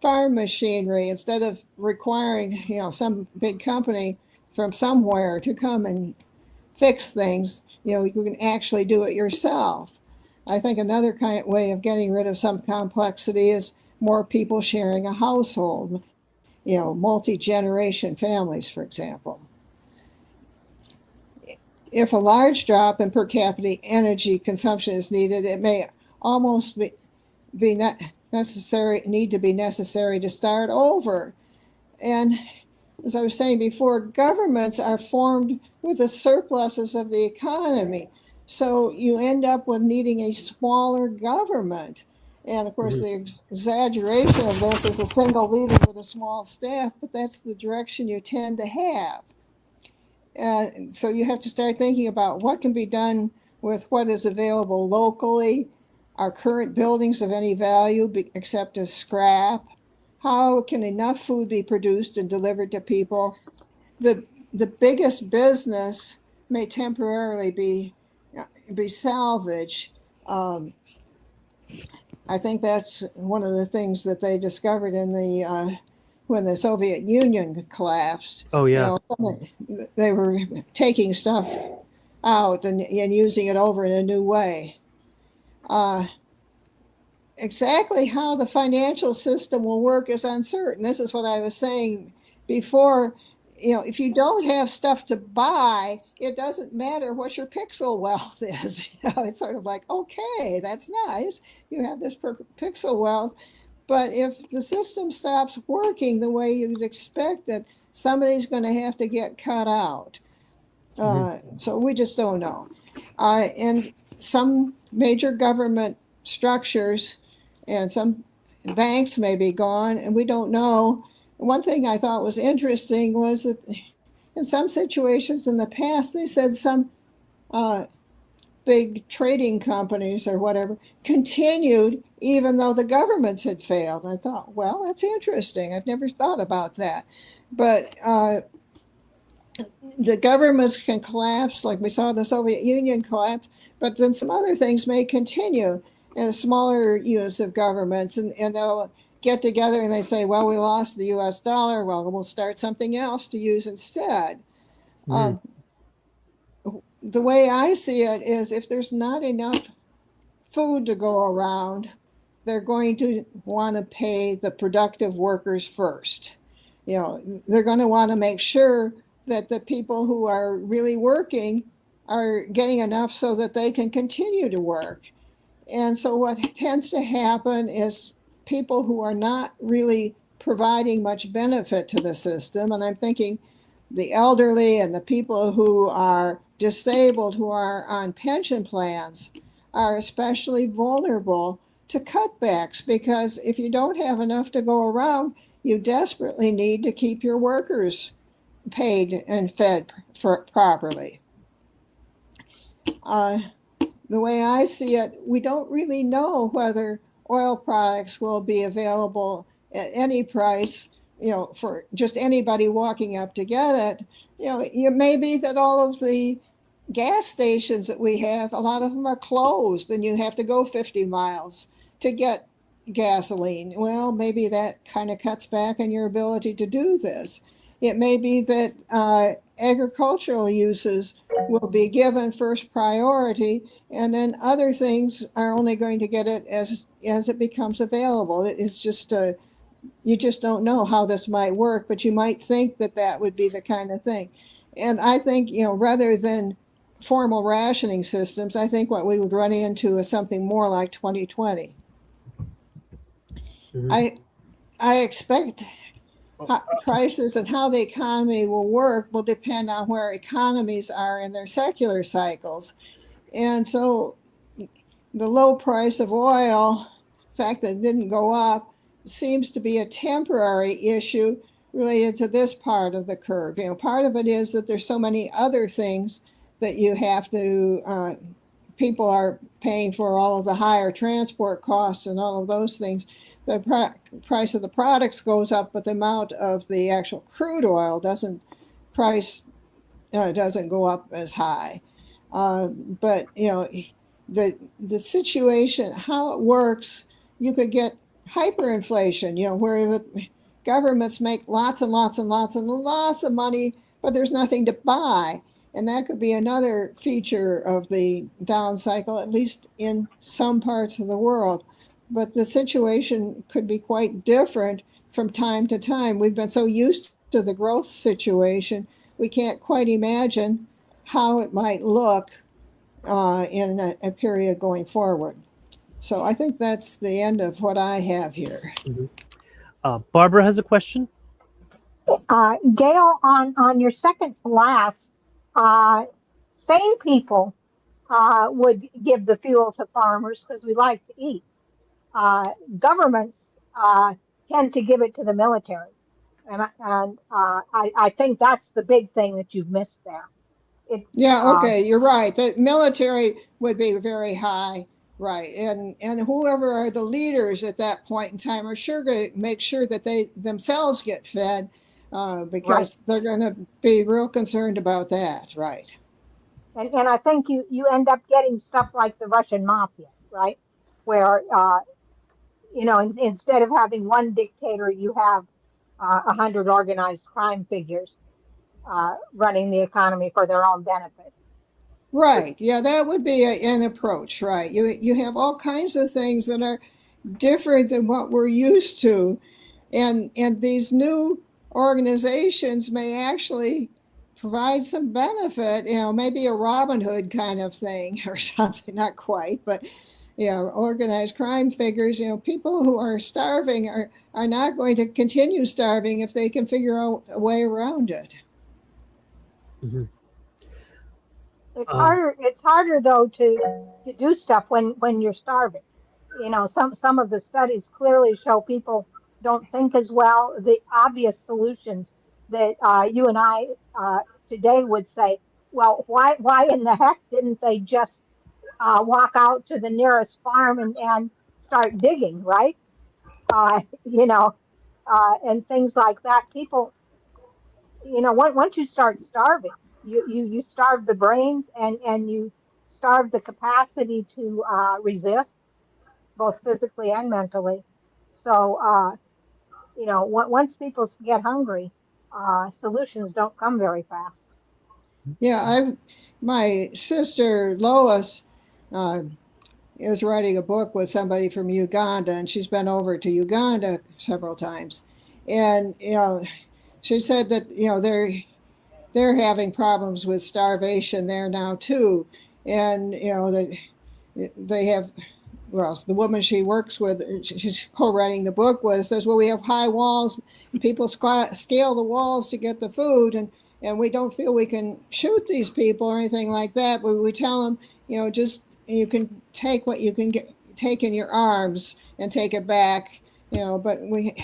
farm machinery instead of requiring, some big company from somewhere to come and fix things. You can actually do it yourself. I think another way of getting rid of some complexity is more people sharing a household, multi-generation families, for example. If a large drop in per capita energy consumption is needed, it may almost be necessary to start over. And as I was saying before, governments are formed with the surpluses of the economy. So you end up with needing a smaller government. And of course, the exaggeration of this is a single leader with a small staff, but that's the direction you tend to have. So you have to start thinking about what can be done with what is available locally. Are current buildings of any value except as scrap? How can enough food be produced and delivered to people? The biggest business may temporarily be salvage. I think that's one of the things that they discovered in the when the Soviet Union collapsed. Oh yeah. They were taking stuff out and using it over in a new way. Exactly how the financial system will work is uncertain. This is what I was saying before. If you don't have stuff to buy, it doesn't matter what your pixel wealth is. It's sort of like, okay, that's nice. You have this pixel wealth. But if the system stops working the way you'd expect it, somebody's going to have to get cut out. So we just don't know. And some major government structures and some banks may be gone, and we don't know. One thing I thought was interesting was that in some situations in the past, they said some big trading companies or whatever continued even though the governments had failed. I thought, well, that's interesting. I've never thought about that. But the governments can collapse, like we saw the Soviet Union collapse, but then some other things may continue in a smaller use of governments, and they'll get together and they say, well, we lost the US dollar. Well, we'll start something else to use instead. The way I see it is if there's not enough food to go around, they're going to want to pay the productive workers first. They're going to want to make sure that the people who are really working are getting enough so that they can continue to work. And so what tends to happen is people who are not really providing much benefit to the system, and I'm thinking the elderly and the people who are disabled, who are on pension plans, are especially vulnerable to cutbacks, because if you don't have enough to go around, you desperately need to keep your workers paid and fed properly. The way I see it, we don't really know whether oil products will be available at any price, for just anybody walking up to get it. It may be that all of the gas stations that we have, a lot of them are closed and you have to go 50 miles to get gasoline. Well, maybe that kind of cuts back on your ability to do this. It may be that agricultural uses will be given first priority, and then other things are only going to get it as it becomes available. It's just you just don't know how this might work, but you might think that would be the kind of thing. And I think, rather than formal rationing systems, I think what we would run into is something more like 2020. I expect prices and how the economy will work will depend on where economies are in their secular cycles. And so the low price of oil, the fact that it didn't go up, seems to be a temporary issue related to this part of the curve. Part of it is that there's so many other things that you have to, people are paying for all of the higher transport costs and all of those things. The price of the products goes up, but the amount of the actual crude oil doesn't go up as high. But the situation, how it works, you could get hyperinflation, where the governments make lots and lots and lots and lots of money, but there's nothing to buy. And that could be another feature of the down cycle, at least in some parts of the world. But the situation could be quite different from time to time. We've been so used to the growth situation, we can't quite imagine how it might look in a period going forward. So I think that's the end of what I have here. Barbara has a question. Gail, on your second to last, sane people would give the fuel to farmers because we like to eat. Governments tend to give it to the military. And I think that's the big thing that you've missed there. Yeah, okay, you're right. The military would be very high Right. And whoever are the leaders at that point in time are sure going to make sure that they themselves get fed because they're going to be real concerned about that. Right. And I think you end up getting stuff like the Russian mafia, right? Where, instead of having one dictator, you have 100 organized crime figures running the economy for their own benefit. Right. Yeah, that would be an approach. Right. You have all kinds of things that are different than what we're used to, and these new organizations may actually provide some benefit. Maybe a Robin Hood kind of thing or something. Not quite, but organized crime figures. People who are starving are not going to continue starving if they can figure out a way around it. Mm-hmm. It's harder though to do stuff when you're starving. Some of the studies clearly show people don't think as well. The obvious solutions that you and I today would say, well, why in the heck didn't they just walk out to the nearest farm and start digging, right? Uh, you know, and things like that. People, once you start starving, you starve the brains and you starve the capacity to resist, both physically and mentally. So, once people get hungry, solutions don't come very fast. Yeah, my sister Lois is writing a book with somebody from Uganda, and she's been over to Uganda several times, and she said that they're having problems with starvation there now too, and they have. Well, the woman she works with, she's co-writing the book with, says, well, we have high walls, and people scale the walls to get the food, and we don't feel we can shoot these people or anything like that, but we tell them, just you can take what you can take in your arms and take it back, but we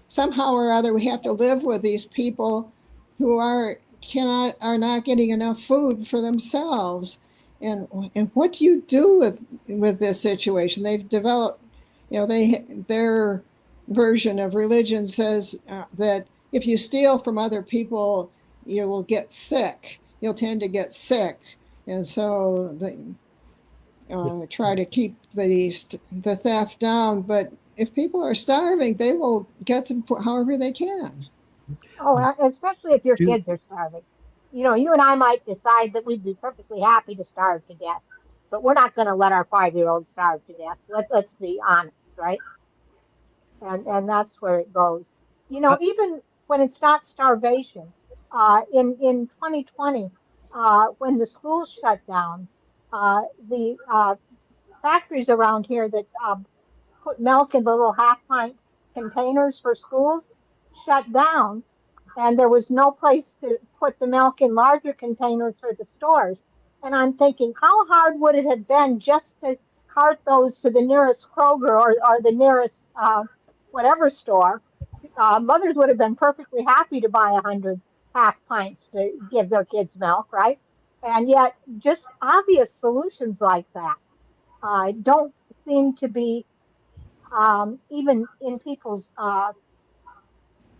somehow or other we have to live with these people who are not getting enough food for themselves. And what do you do with this situation? They've developed, their version of religion says that if you steal from other people, you will get sick. You'll tend to get sick, and so they try to keep the theft down. But if people are starving, they will get them however they can. Oh, especially if your kids are starving. You and I might decide that we'd be perfectly happy to starve to death, but we're not going to let our 5-year-old starve to death. Let's be honest, right? And that's where it goes. Even when it's not starvation, in 2020, when the schools shut down, the factories around here that put milk in the little half-pint containers for schools shut down, and there was no place to put the milk in larger containers for the stores. And I'm thinking, how hard would it have been just to cart those to the nearest Kroger or the nearest whatever store? Mothers would have been perfectly happy to buy 100 half pints to give their kids milk, right? And yet, just obvious solutions like that don't seem to be even in people's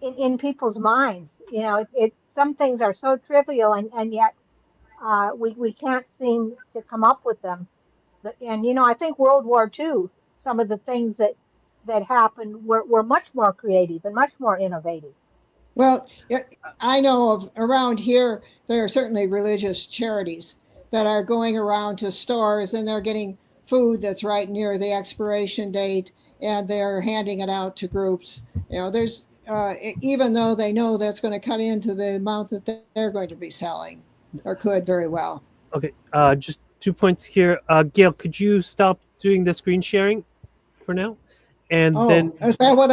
in people's minds. Some things are so trivial, and yet we can't seem to come up with them. And I think World War II, some of the things that happened were much more creative and much more innovative. Well, I know of around here, there are certainly religious charities that are going around to stores and they're getting food that's right near the expiration date and they're handing it out to groups. There's even though they know that's going to cut into the amount that they're going to be selling, or could very well. Okay, just 2 points here. Gail, could you stop doing the screen sharing for now? And then is that what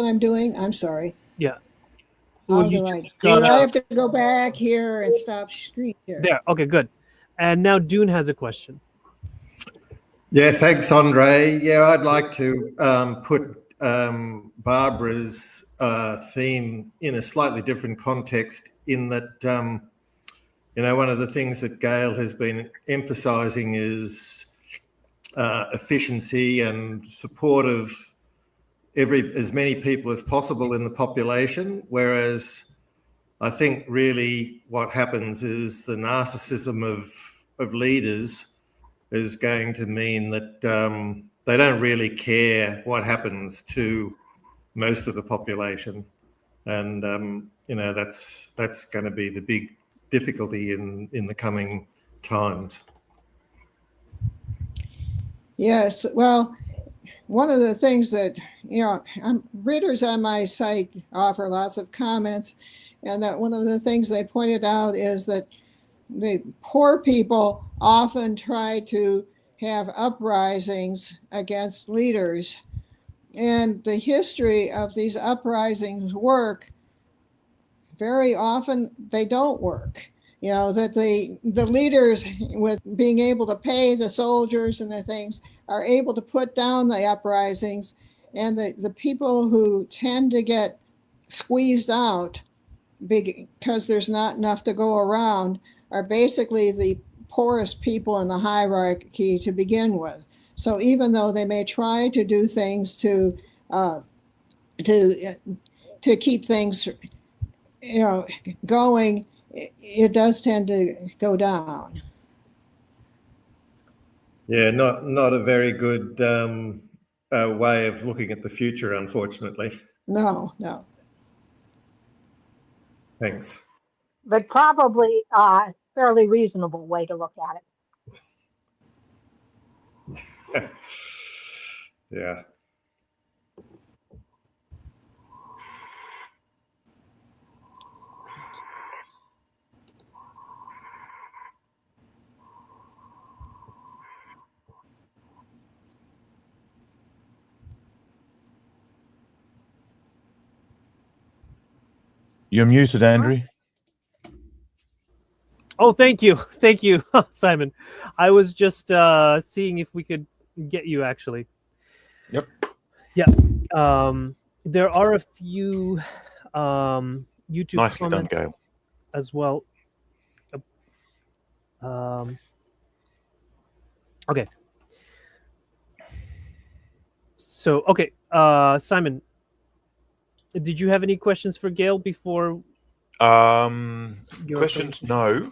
I'm doing? I'm sorry. Yeah. Do I have to go back here and stop screen sharing? There. Okay, good. And now Dune has a question. Yeah, thanks, Andre. Yeah, I'd like to put Barbara's theme in a slightly different context, in that, one of the things that Gail has been emphasising is efficiency and support of as many people as possible in the population, whereas I think really what happens is the narcissism of leaders is going to mean that they don't really care what happens to most of the population, and that's going to be the big difficulty in the coming times. Yes, well, one of the things that, readers on my site offer lots of comments, and that one of the things they pointed out is that the poor people often try to have uprisings against leaders. And the history of these uprisings work. Very often they don't work. That the leaders, with being able to pay the soldiers and the things, are able to put down the uprisings, and the people who tend to get squeezed out because there's not enough to go around are basically the poorest people in the hierarchy to begin with. So even though they may try to do things to keep things going, it does tend to go down. Yeah, not a very good way of looking at the future, unfortunately. No. Thanks. But probably a fairly reasonable way to look at it. Yeah. You're muted, Andrew. Oh, thank you, Simon. I was just seeing if we could get you actually. Yep. Yeah. There are a few YouTube Nicely done, comments Gail. as well. Okay. So, okay, Simon, did you have any questions for Gail before? Questions? No.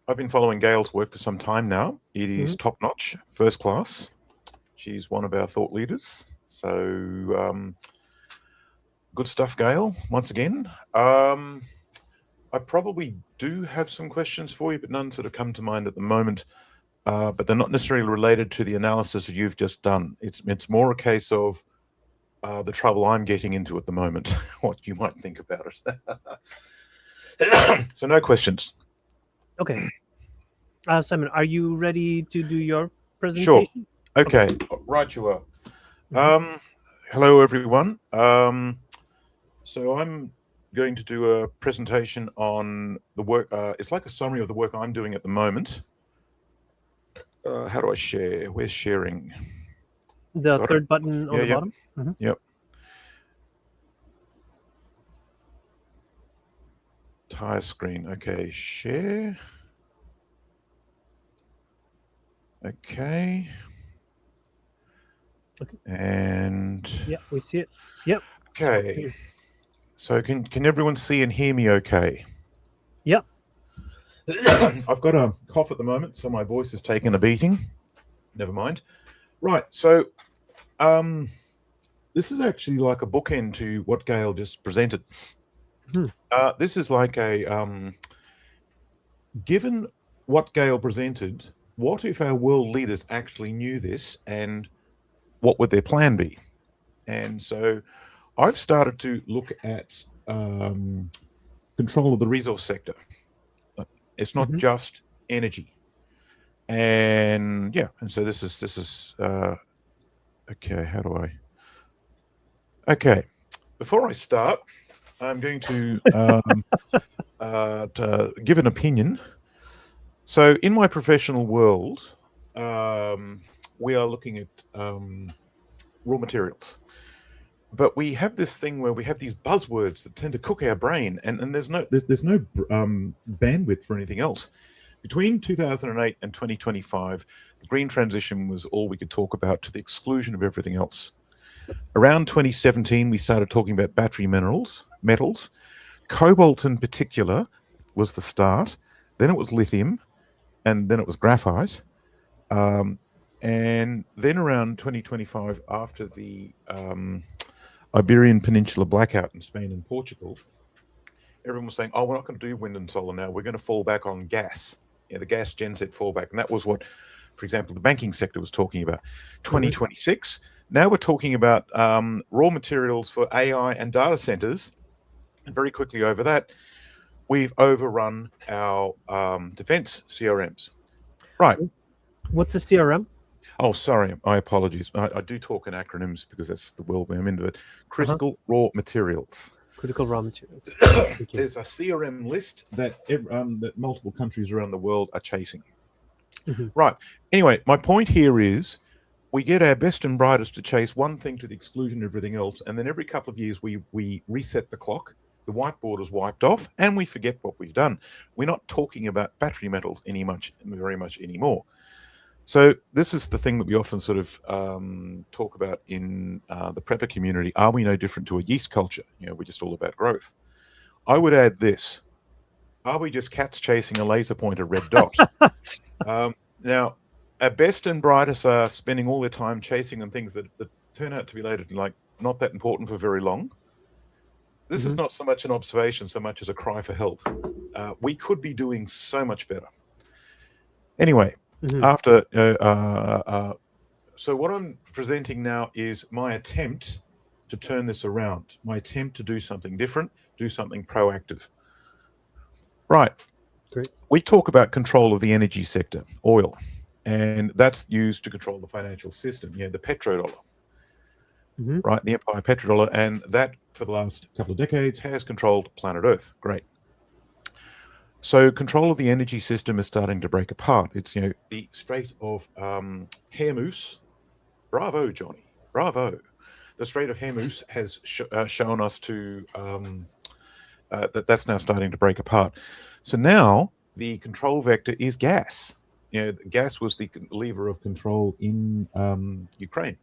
I've been following Gail's work for some time now. It is top-notch, first class. She's one of our thought leaders. So good stuff, Gail, once again. I probably do have some questions for you, but none sort of come to mind at the moment. But they're not necessarily related to the analysis that you've just done. It's more a case of the trouble I'm getting into at the moment, what you might think about it. So no questions. Okay. Simon, are you ready to do your presentation? Sure. Okay. Right you are. Hello, everyone. So I'm going to do a presentation on the work. It's like a summary of the work I'm doing at the moment. How do I share? Where's sharing? The third button on the bottom? Yep. Entire screen. Okay, share. Okay. And yeah, we see it. Yep. Okay. So can everyone see and hear me okay? Yep. I've got a cough at the moment, so my voice is taking a beating. Never mind. Right, so this is actually like a bookend to what Gail just presented. This is like a given what Gail presented, what if our world leaders actually knew this, and what would their plan be? And so I've started to look at control of the resource sector. It's not just energy. And yeah, and so this is okay, how do I? Okay, before I start, I'm going to give an opinion. So in my professional world, we are looking at raw materials. But we have this thing where we have these buzzwords that tend to cook our brain, and there's no bandwidth for anything else. Between 2008 and 2025, the green transition was all we could talk about, to the exclusion of everything else. Around 2017, we started talking about battery metals. Cobalt in particular was the start. Then it was lithium, and then it was graphite. And then around 2025, after the Iberian Peninsula blackout in Spain and Portugal, everyone was saying, oh, we're not going to do wind and solar now. We're going to fall back on gas. The gas genset fallback. And that was what, for example, the banking sector was talking about. 2026, now we're talking about raw materials for AI and data centers. And very quickly over that, we've overrun our defense CRMs. Right. What's a CRM? Oh, sorry. My apologies. I do talk in acronyms because that's the world I'm into it. Critical raw materials. Critical raw materials. There's a CRM list that that multiple countries around the world are chasing. Right. Anyway, my point here is we get our best and brightest to chase one thing to the exclusion of everything else, and then every couple of years we reset the clock, the whiteboard is wiped off, and we forget what we've done. We're not talking about battery metals very much anymore. So this is the thing that we often sort of talk about in the prepper community. Are we no different to a yeast culture? We're just all about growth. I would add this. Are we just cats chasing a laser pointer red dot? Now, our best and brightest are spending all their time chasing on things that turn out to be later, like not that important for very long. This is not so much an observation, so much as a cry for help. We could be doing so much better. Anyway, after so what I'm presenting now is my attempt to turn this around, my attempt to do something different, do something proactive. Right. Great. We talk about control of the energy sector, oil, and that's used to control the financial system, the petrodollar. Right, the empire petrodollar, and that for the last couple of decades has controlled planet Earth. Great. So control of the energy system is starting to break apart. It's the Strait of Hormuz. Bravo, Johnny. Bravo. The Strait of Hormuz has shown us to that's now starting to break apart. So now the control vector is gas. Gas was the lever of control in Ukraine.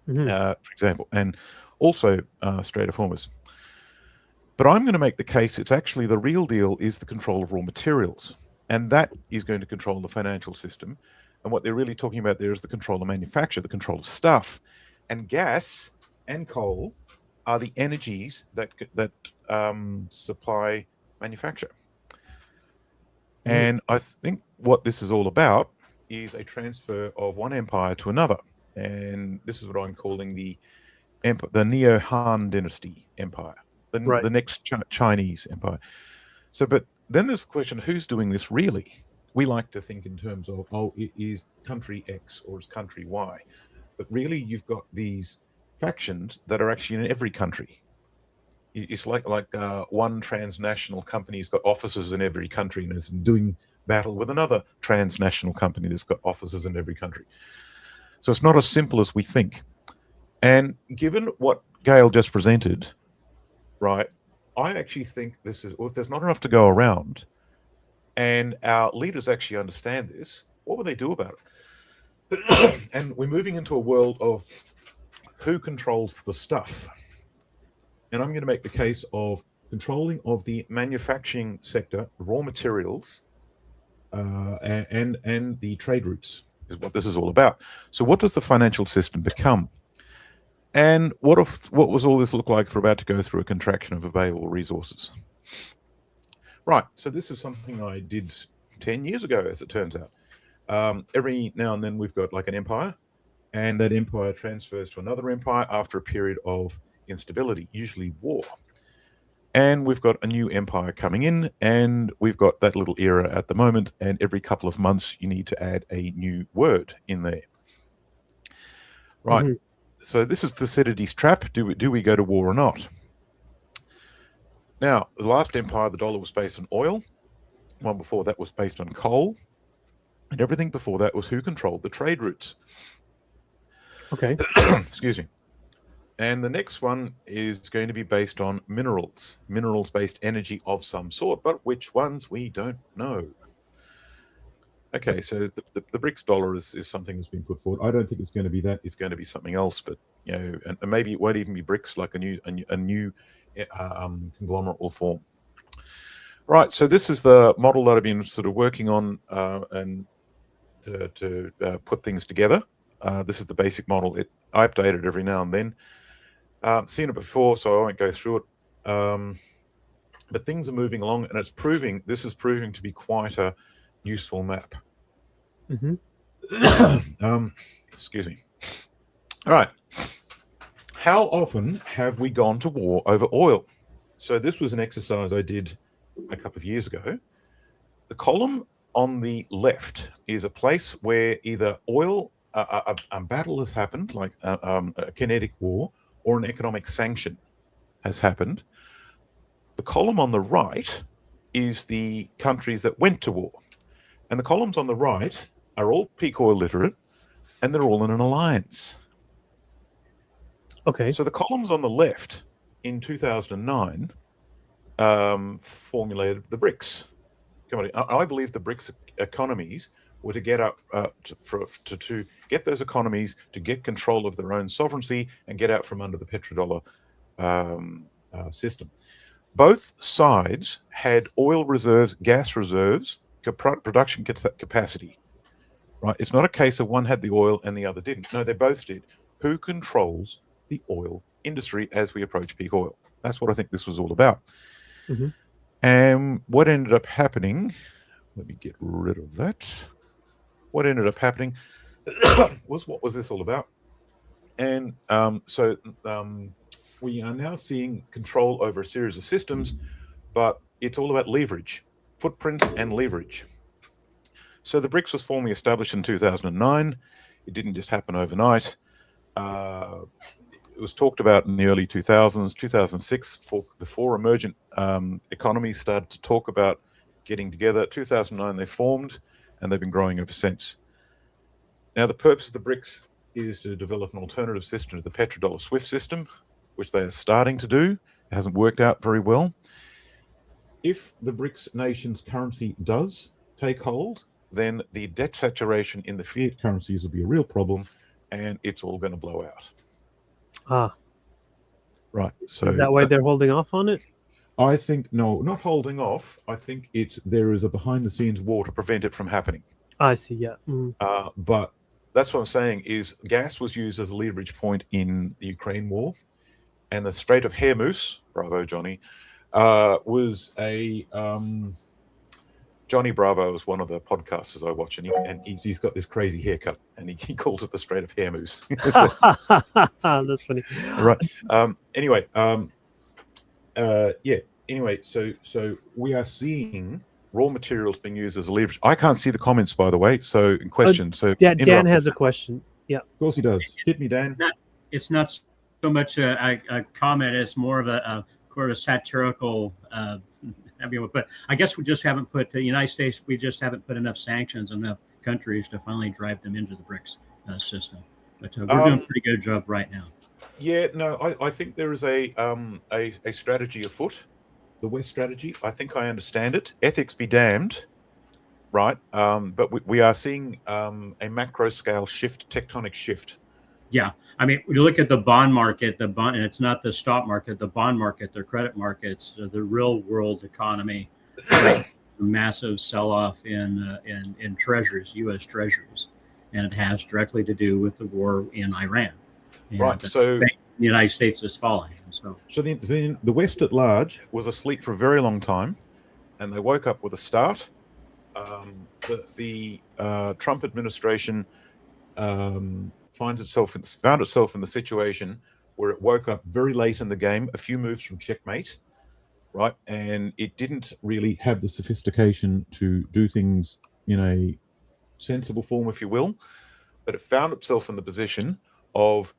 For example, and also Strait of Hormuz. But I'm going to make the case it's actually the real deal is the control of raw materials, and that is going to control the financial system. And what they're really talking about there is the control of manufacture, the control of stuff. And gas and coal are the energies that supply manufacture. And I think what this is all about is a transfer of one empire to another. And this is what I'm calling the Neo-Han Dynasty Empire, the next Chinese empire. So, but then there's the question, who's doing this really? We like to think in terms of, it is country X or it's country Y. But really, you've got these factions that are actually in every country. It's like one transnational company's got offices in every country and is doing battle with another transnational company that's got offices in every country. So it's not as simple as we think. And given what Gail just presented, right, I actually think this is, if there's not enough to go around and our leaders actually understand this, what will they do about it? And we're moving into a world of who controls the stuff. And I'm going to make the case of controlling of the manufacturing sector, raw materials, and the trade routes is what this is all about. So what does the financial system become? And what was all this look like for about to go through a contraction of available resources? Right, so this is something I did 10 years ago, as it turns out. Every now and then we've got like an empire, and that empire transfers to another empire after a period of instability, usually war. And we've got a new empire coming in, and we've got that little era at the moment, and every couple of months you need to add a new word in there. Right. So this is Thucydides' trap. Do we go to war or not? Now, the last empire, the dollar was based on oil. One before that was based on coal. And everything before that was who controlled the trade routes. Okay. Excuse me. And the next one is going to be based on minerals-based energy of some sort, but which ones we don't know. Okay, so the BRICS dollar is something that's been put forward. I don't think it's going to be that. It's going to be something else. But and maybe it won't even be BRICS, like a new conglomerate will form. Right. So this is the model that I've been sort of working on and to put things together. This is the basic model. I update it every now and then. Seen it before, so I won't go through it. But things are moving along, and this is proving to be quite a useful map. Excuse me. All right. How often have we gone to war over oil? So this was an exercise I did a couple of years ago. The column on the left is a place where either oil, a battle has happened, like a kinetic war, or an economic sanction has happened. The column on the right is the countries that went to war. And the columns on the right are all peak oil literate, and they're all in an alliance. Okay. So the columns on the left in 2009 formulated the BRICS. I believe the BRICS economies were to get up to get those economies to get control of their own sovereignty and get out from under the petrodollar system. Both sides had oil reserves, gas reserves, production capacity. Right? It's not a case of one had the oil and the other didn't. No, they both did. Who controls the oil industry as we approach peak oil? That's what I think this was all about. And what ended up happening, let me get rid of that. What ended up happening was, what was this all about? And we are now seeing control over a series of systems, but it's all about leverage, footprint and leverage. So the BRICS was formally established in 2009. It didn't just happen overnight. It was talked about in the early 2000s, 2006, the four emergent economies started to talk about getting together. 2009 they formed, and they've been growing ever since. Now the purpose of the BRICS is to develop an alternative system to the petrodollar SWIFT system, which they are starting to do. It hasn't worked out very well. If the BRICS nations' currency does take hold, then the debt saturation in the fiat currencies will be a real problem, and it's all going to blow out. Right. So is that why they're holding off on it? I think no, not holding off. I think there is a behind-the-scenes war to prevent it from happening. I see. Yeah. But that's what I'm saying is gas was used as a leverage point in the Ukraine war, and the Strait of Hormuz, bravo Johnny, was a Johnny Bravo is one of the podcasters I watch, and he's got this crazy haircut, and he calls it the Strait of Hormuz. That's funny. Right. Anyway, Anyway, so we are seeing raw materials being used as a leverage. I can't see the comments, by the way. So in question. Dan has a question. Yeah. Of course he does. Hit me, Dan. It's not so much a comment as more of a satirical. But I guess we just haven't put the United States. We just haven't put enough sanctions on enough countries to finally drive them into the BRICS system. But we're doing a pretty good job right now. Yeah, no, I think there is a strategy afoot, the West strategy. I think I understand it. Ethics be damned, right? But we are seeing a macro scale shift, tectonic shift. Yeah, I mean, when you look at the bond market, and it's not the stock market, the bond market, the credit markets, the real world economy, massive sell-off in treasuries, U.S. treasuries, and it has directly to do with the war in Iran. And right. So the United States is falling. So the West at large was asleep for a very long time, and they woke up with a start. The Trump administration found itself in the situation where it woke up very late in the game, a few moves from checkmate, right? And it didn't really have the sophistication to do things in a sensible form, if you will, but it found itself in the position of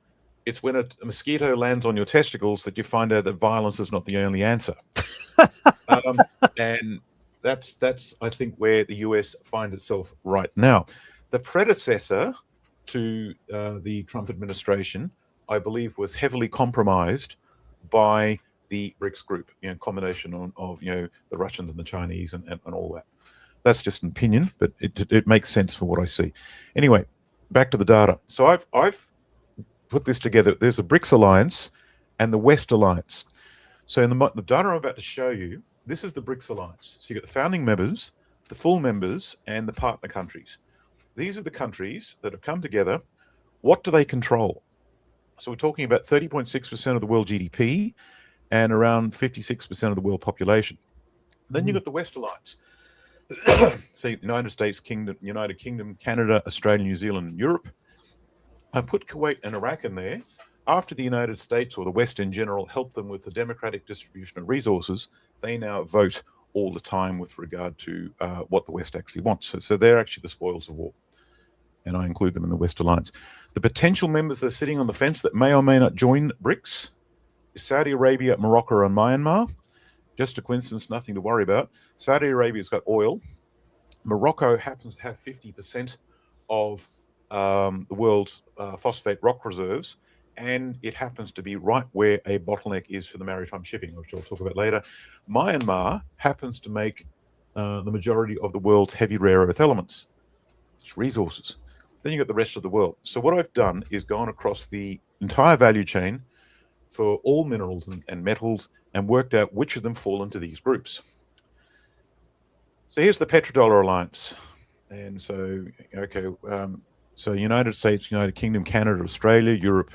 it's when a mosquito lands on your testicles that you find out that violence is not the only answer. And that's I think where the US finds itself right now. The predecessor to the Trump administration, I believe, was heavily compromised by the BRICS group, combination of the Russians and the Chinese and all that. That's just an opinion, but it makes sense for what I see. Anyway, back to the data. So I've put this together. There's the BRICS Alliance and the West Alliance. So in the data I'm about to show you, this is the BRICS Alliance. So you've got the founding members, the full members, and the partner countries. These are the countries that have come together. What do they control? So we're talking about 30.6% of the world GDP and around 56% of the world population. Then you've got the West Alliance. So United States, United Kingdom, Canada, Australia, New Zealand, and Europe. I put Kuwait and Iraq in there. After the United States, or the West in general, helped them with the democratic distribution of resources, they now vote all the time with regard to what the West actually wants. So they're actually the spoils of war. And I include them in the West Alliance. The potential members that are sitting on the fence that may or may not join BRICS is Saudi Arabia, Morocco, and Myanmar. Just a coincidence, nothing to worry about. Saudi Arabia's got oil. Morocco happens to have 50% of the world's phosphate rock reserves, and it happens to be right where a bottleneck is for the maritime shipping, which I'll talk about later. Myanmar happens to make the majority of the world's heavy rare earth elements. It's resources. Then you've got the rest of the world. So what I've done is gone across the entire value chain for all minerals and metals and worked out which of them fall into these groups. So here's the Petrodollar Alliance. And so, okay, so United States, United Kingdom, Canada, Australia, Europe,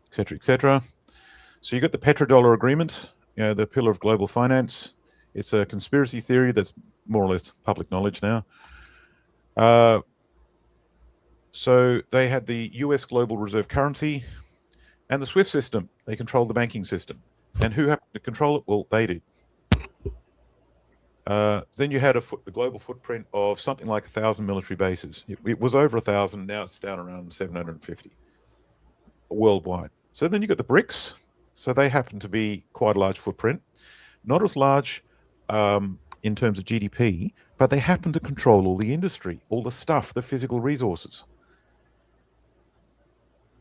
etc., etc. So you got the Petrodollar Agreement, the pillar of global finance. It's a conspiracy theory that's more or less public knowledge now. So they had the US global reserve currency and the SWIFT system. They controlled the banking system. And who happened to control it? Well, they did. Then you had the global footprint of something like 1,000 military bases. It was over 1,000. Now it's down around 750 worldwide. So then you got the BRICS. So they happen to be quite a large footprint. Not as large in terms of GDP, but they happen to control all the industry, all the stuff, the physical resources.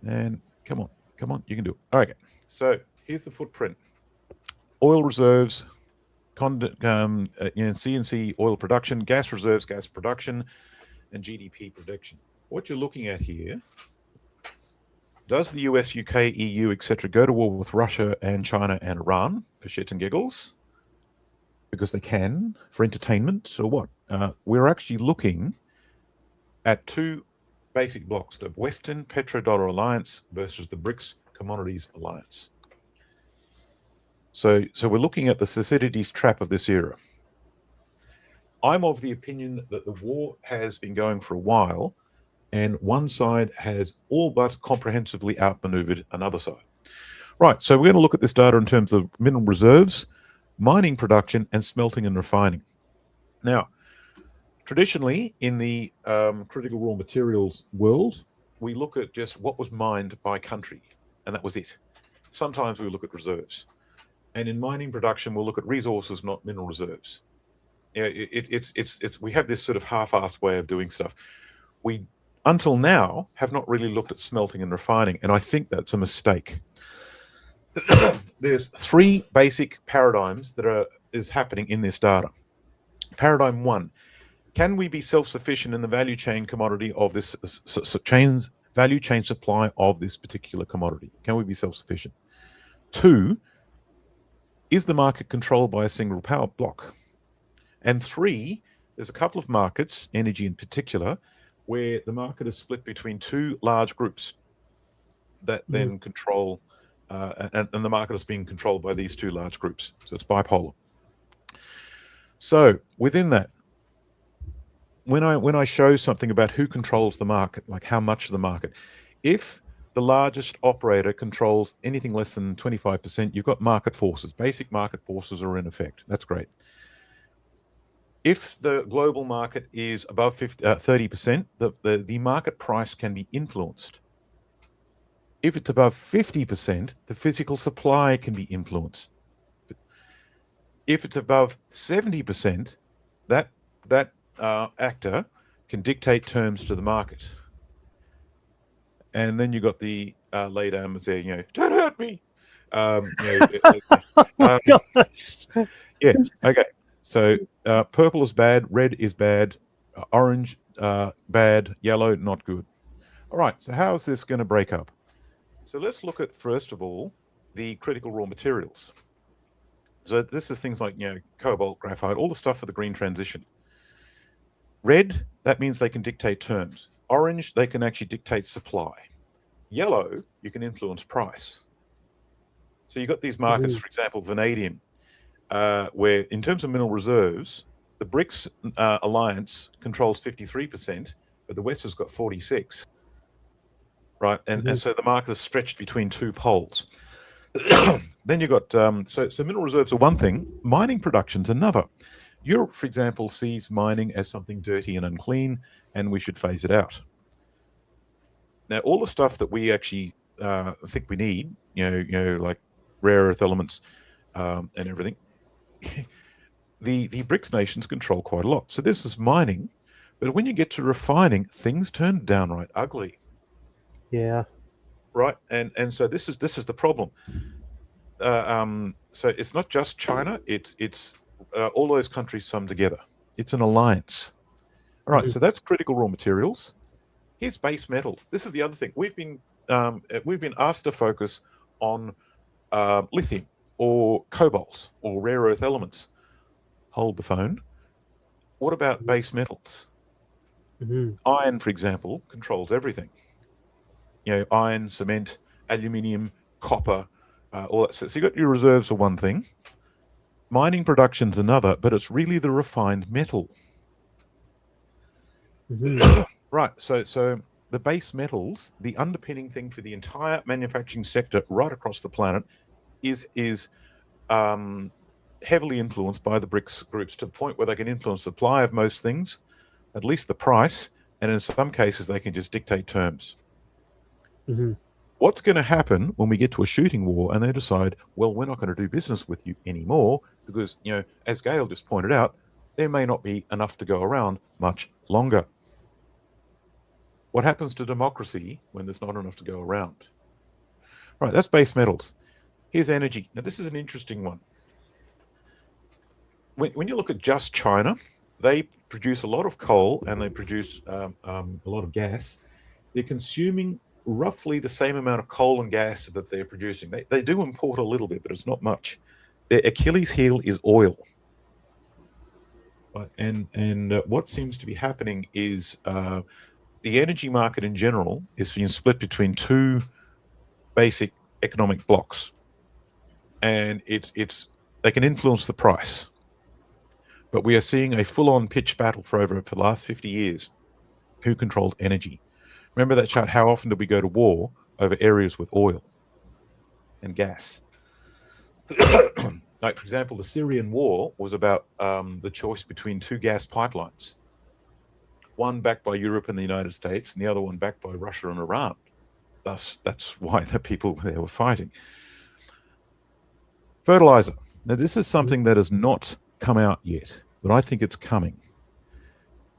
And come on, you can do it. Okay, so here's the footprint. Oil reserves, CNC oil production, gas reserves, gas production, and GDP prediction. What you're looking at here, does the US, UK, EU, etc. go to war with Russia and China and Iran for shits and giggles? Because they can, for entertainment, or what? We're actually looking at two basic blocks, the Western Petrodollar Alliance versus the BRICS Commodities Alliance. So we're looking at the Thucydides trap of this era. I'm of the opinion that the war has been going for a while, and one side has all but comprehensively outmaneuvered another side. Right, so we're going to look at this data in terms of mineral reserves, mining production, and smelting and refining. Now, traditionally, in the critical raw materials world, we look at just what was mined by country, and that was it. Sometimes we look at reserves. And in mining production, we'll look at resources, not mineral reserves. We have this sort of half-assed way of doing stuff. We, until now, have not really looked at smelting and refining, and I think that's a mistake. There's three basic paradigms that is happening in this data. Paradigm one, can we be self-sufficient in the value chain commodity of this value chain supply of this particular commodity? Can we be self-sufficient? Two, is the market controlled by a single power block? And three, there's a couple of markets, energy in particular, where the market is split between two large groups that then control, and the market is being controlled by these two large groups. So it's bipolar. So within that, when I show something about who controls the market, like how much of the market, if the largest operator controls anything less than 25%, you've got market forces. Basic market forces are in effect. That's great. If the global market is above 30%, the market price can be influenced. If it's above 50%, the physical supply can be influenced. If it's above 70%, that actor can dictate terms to the market. And then you got the lay down and say, don't hurt me. Oh my gosh. Yeah. Okay. So purple is bad, red is bad, orange bad, yellow not good. All right, so how is this going to break up? So let's look at, first of all, the critical raw materials. So this is things like, cobalt, graphite, all the stuff for the green transition. Red, that means they can dictate terms. Orange, they can actually dictate supply. Yellow, you can influence price. So you've got these markets, for example, vanadium, where in terms of mineral reserves, the BRICS alliance controls 53%, but the West has got 46%. Right, and so the market is stretched between two poles. Then you've got, so mineral reserves are one thing, mining production's another. Europe, for example, sees mining as something dirty and unclean, and we should phase it out. Now, all the stuff that we actually think we need, like rare earth elements and everything, the BRICS nations control quite a lot. So this is mining, but when you get to refining, things turn downright ugly. Yeah. Right, and so this is the problem. So it's not just China; it's all those countries summed together. It's an alliance. All right, so that's critical raw materials. Here's base metals. This is the other thing. We've been asked to focus on lithium or cobalt or rare earth elements. Hold the phone. What about base metals? Iron, for example, controls everything. Iron, cement, aluminium, copper, all that. So you got your reserves are one thing. Mining production's another, but it's really the refined metal. Right, so the base metals, the underpinning thing for the entire manufacturing sector right across the planet is heavily influenced by the BRICS groups, to the point where they can influence supply of most things, at least the price, and in some cases they can just dictate terms. What's going to happen when we get to a shooting war and they decide, well, we're not going to do business with you anymore because, as Gail just pointed out, there may not be enough to go around much longer. What happens to democracy when there's not enough to go around? Right, that's base metals. Here's energy. Now, this is an interesting one. When you look at just China, they produce a lot of coal and they produce a lot of gas. They're consuming roughly the same amount of coal and gas that they're producing. They do import a little bit, but it's not much. Their Achilles heel is oil. And what seems to be happening is the energy market in general is being split between two basic economic blocks, and they can influence the price. But we are seeing a full-on pitched battle for the last 50 years. Who controls energy? Remember that chart? How often did we go to war over areas with oil and gas? Like, for example, the Syrian war was about the choice between two gas pipelines, one backed by Europe and the United States, and the other one backed by Russia and Iran. Thus, that's why the people there were fighting. Fertilizer. Now, this is something that has not come out yet, but I think it's coming.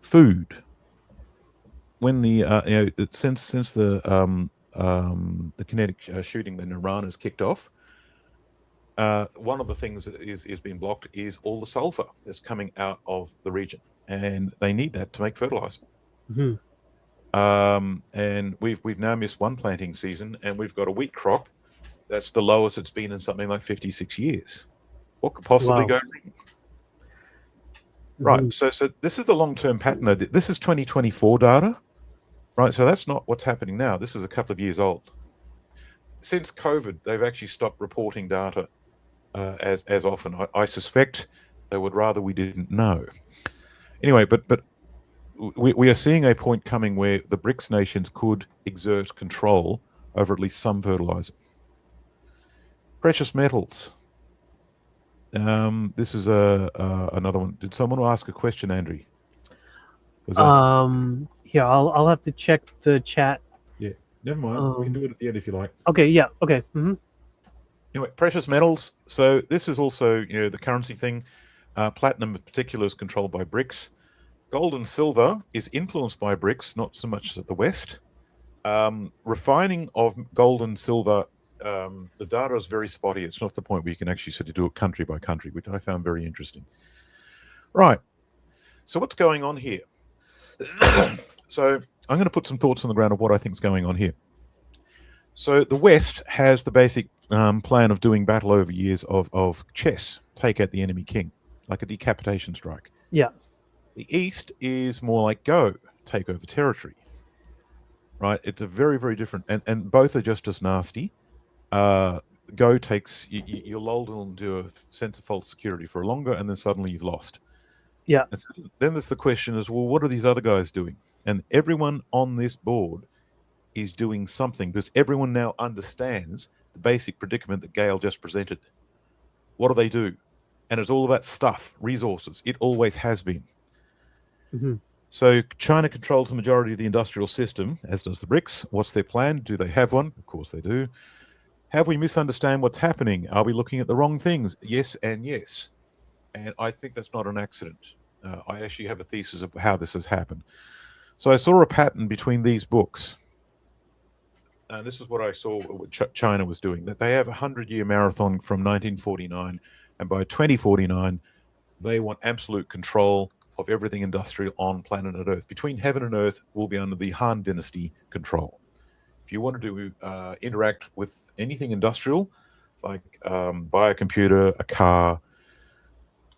Food. When since the kinetic shooting in Iran has kicked off, one of the things that is being blocked is all the sulfur that's coming out of the region, and they need that to make fertilizer. And we've now missed one planting season, and we've got a wheat crop that's the lowest it's been in something like 56 years. What could possibly go wrong? Right. So this is the long-term pattern. This is 2024 data. Right, so that's not what's happening now. This is a couple of years old. Since COVID, they've actually stopped reporting data as often. I suspect they would rather we didn't know. Anyway, but we are seeing a point coming where the BRICS nations could exert control over at least some fertilizer. Precious metals. This is another one. Did someone ask a question, Andrew? Yeah, I'll have to check the chat. Yeah, never mind. We can do it at the end if you like. Okay, yeah, okay. Anyway, precious metals. So this is also, the currency thing. Platinum in particular is controlled by BRICS. Gold and silver is influenced by BRICS, not so much at the West. Refining of gold and silver, the data is very spotty. It's not the point where you can actually sort of do it country by country, which I found very interesting. Right. So what's going on here? So I'm going to put some thoughts on the ground of what I think is going on here. So the West has the basic plan of doing battle over years of chess, take out the enemy king, like a decapitation strike. Yeah. The East is more like go, take over territory. Right? It's a very, very different, and both are just as nasty. Go takes, you're lulled into a sense of false security for longer, and then suddenly you've lost. Yeah. And so then there's the question is, well, what are these other guys doing? And everyone on this board is doing something because everyone now understands the basic predicament that Gail just presented. What do they do? And it's all about stuff, resources. It always has been. Mm-hmm. So China controls the majority of the industrial system, as does the BRICS. What's their plan? Do they have one? Of course they do. Have we misunderstand what's happening? Are we looking at the wrong things? Yes and yes. And I think that's not an accident. I actually have a thesis of how this has happened. So I saw a pattern between these books. And this is what I saw what China was doing, that they have a 100-year marathon from 1949. And by 2049, they want absolute control of everything industrial on planet Earth. Between heaven and earth will be under the Han Dynasty control. If you wanted to interact with anything industrial, like buy a computer, a car,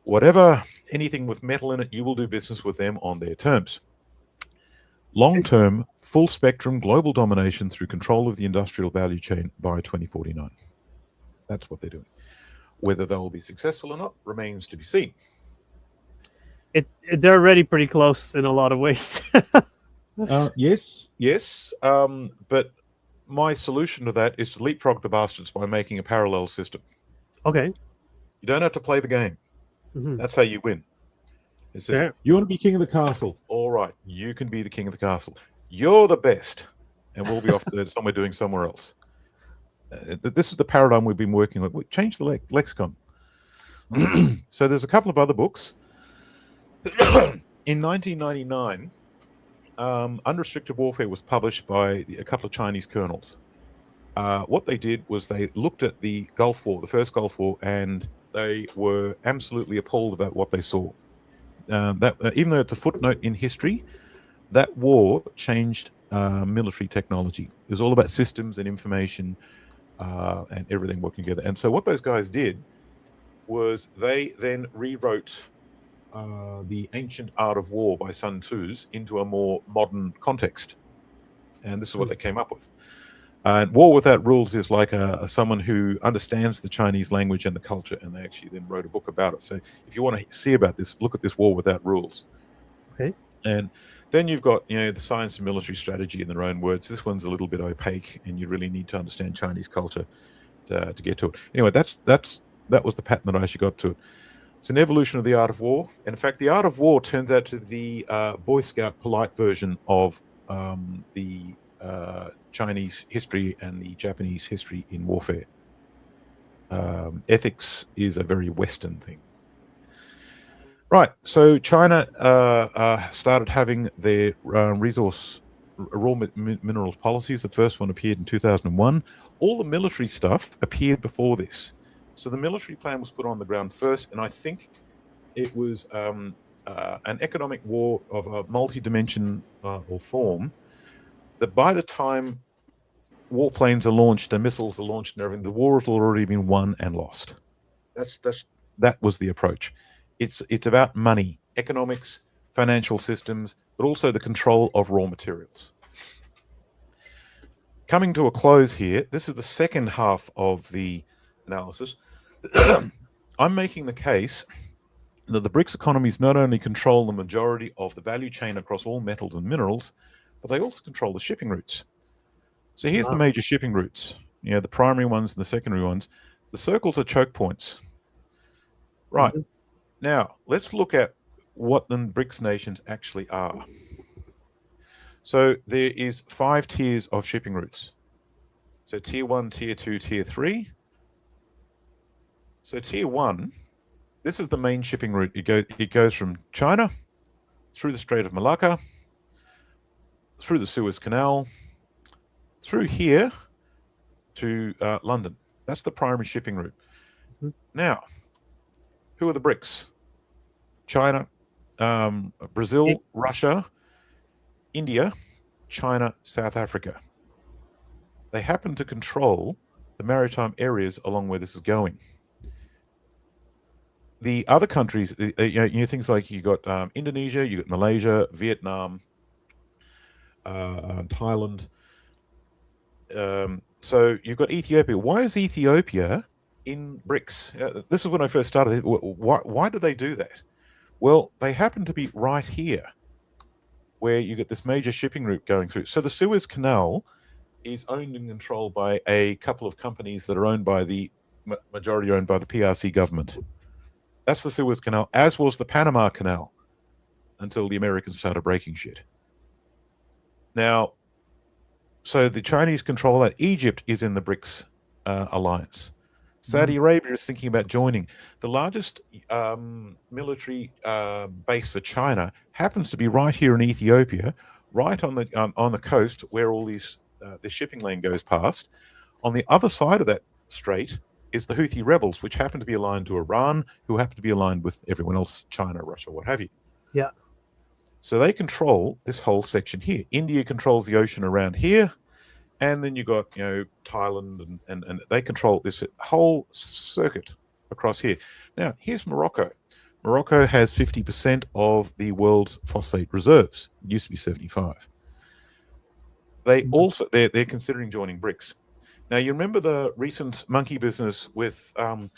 whatever, anything with metal in it, you will do business with them on their terms. Long-term, full-spectrum global domination through control of the industrial value chain by 2049. That's what they're doing. Whether they will be successful or not remains to be seen. They're already pretty close in a lot of ways. Yes. But my solution to that is to leapfrog the bastards by making a parallel system. Okay. You don't have to play the game. Mm-hmm. That's how you win. It says, you want to be king of the castle. All right, you can be the king of the castle. You're the best. And we'll be off to somewhere doing somewhere else. This is the paradigm we've been working with. We changed the lexicon. So there's a couple of other books. In 1999, Unrestricted Warfare was published by a couple of Chinese colonels. What they did was they looked at the Gulf War, the first Gulf War, and they were absolutely appalled about what they saw. Even though it's a footnote in history, that war changed military technology. It was all about systems and information and everything working together. And so what those guys did was they then rewrote the ancient art of war by Sun Tzu's into a more modern context. And this is what they came up with. War Without Rules is like someone who understands the Chinese language and the culture, and they actually then wrote a book about it. So if you want to see about this, look at this War Without Rules. Okay. And then you've got, the science and military strategy in their own words. This one's a little bit opaque, and you really need to understand Chinese culture to get to it. Anyway, that was the pattern that I actually got to it. It's an evolution of the art of war. And in fact, the art of war turns out to the Boy Scout polite version of the Chinese history and the Japanese history in warfare. Ethics is a very Western thing. Right, so China started having their raw minerals policies. The first one appeared in 2001. All the military stuff appeared before this. So the military plan was put on the ground first, and I think it was an economic war of a multi-dimension or form, that by the time warplanes are launched and missiles are launched and everything, the war has already been won and lost. That was the approach. It's about money, economics, financial systems, but also the control of raw materials. Coming to a close here, this is the second half of the analysis. I'm making the case that the BRICS economies not only control the majority of the value chain across all metals and minerals, but they also control the shipping routes. So here's the major shipping routes, the primary ones and the secondary ones. The circles are choke points. Right. Now, let's look at what the BRICS nations actually are. So there is 5 tiers of shipping routes. So tier 1, tier 2, tier 3. So tier 1, this is the main shipping route. It goes from China, through the Strait of Malacca, through the Suez Canal, through here to London. That's the primary shipping route. Now, who are the BRICS? China, Brazil, Russia, India, China, South Africa. They happen to control the maritime areas along where this is going. The other countries, things like you got Indonesia, you got Malaysia, Vietnam, Thailand. So you've got Ethiopia. Why is Ethiopia in BRICS? This is when I first started. Why do they do that? Well, they happen to be right here, where you get this major shipping route going through. So the Suez Canal is owned and controlled by a couple of companies that are owned by the majority owned by the PRC government. That's the Suez Canal, as was the Panama Canal, until the Americans started breaking shit. Now, so the Chinese control that. Egypt is in the BRICS alliance. Saudi Arabia is thinking about joining. The largest military base for China happens to be right here in Ethiopia, right on the coast where all these the shipping lane goes past. On the other side of that strait is the Houthi rebels, which happen to be aligned to Iran, who happen to be aligned with everyone else, China, Russia, what have you. Yeah. So they control this whole section here. India controls the ocean around here, and then you got Thailand, and they control this whole circuit across here. Now here's Morocco. Morocco has 50% of the world's phosphate reserves. It used to be 75. They also they're considering joining BRICS. Now you remember the recent monkey business with the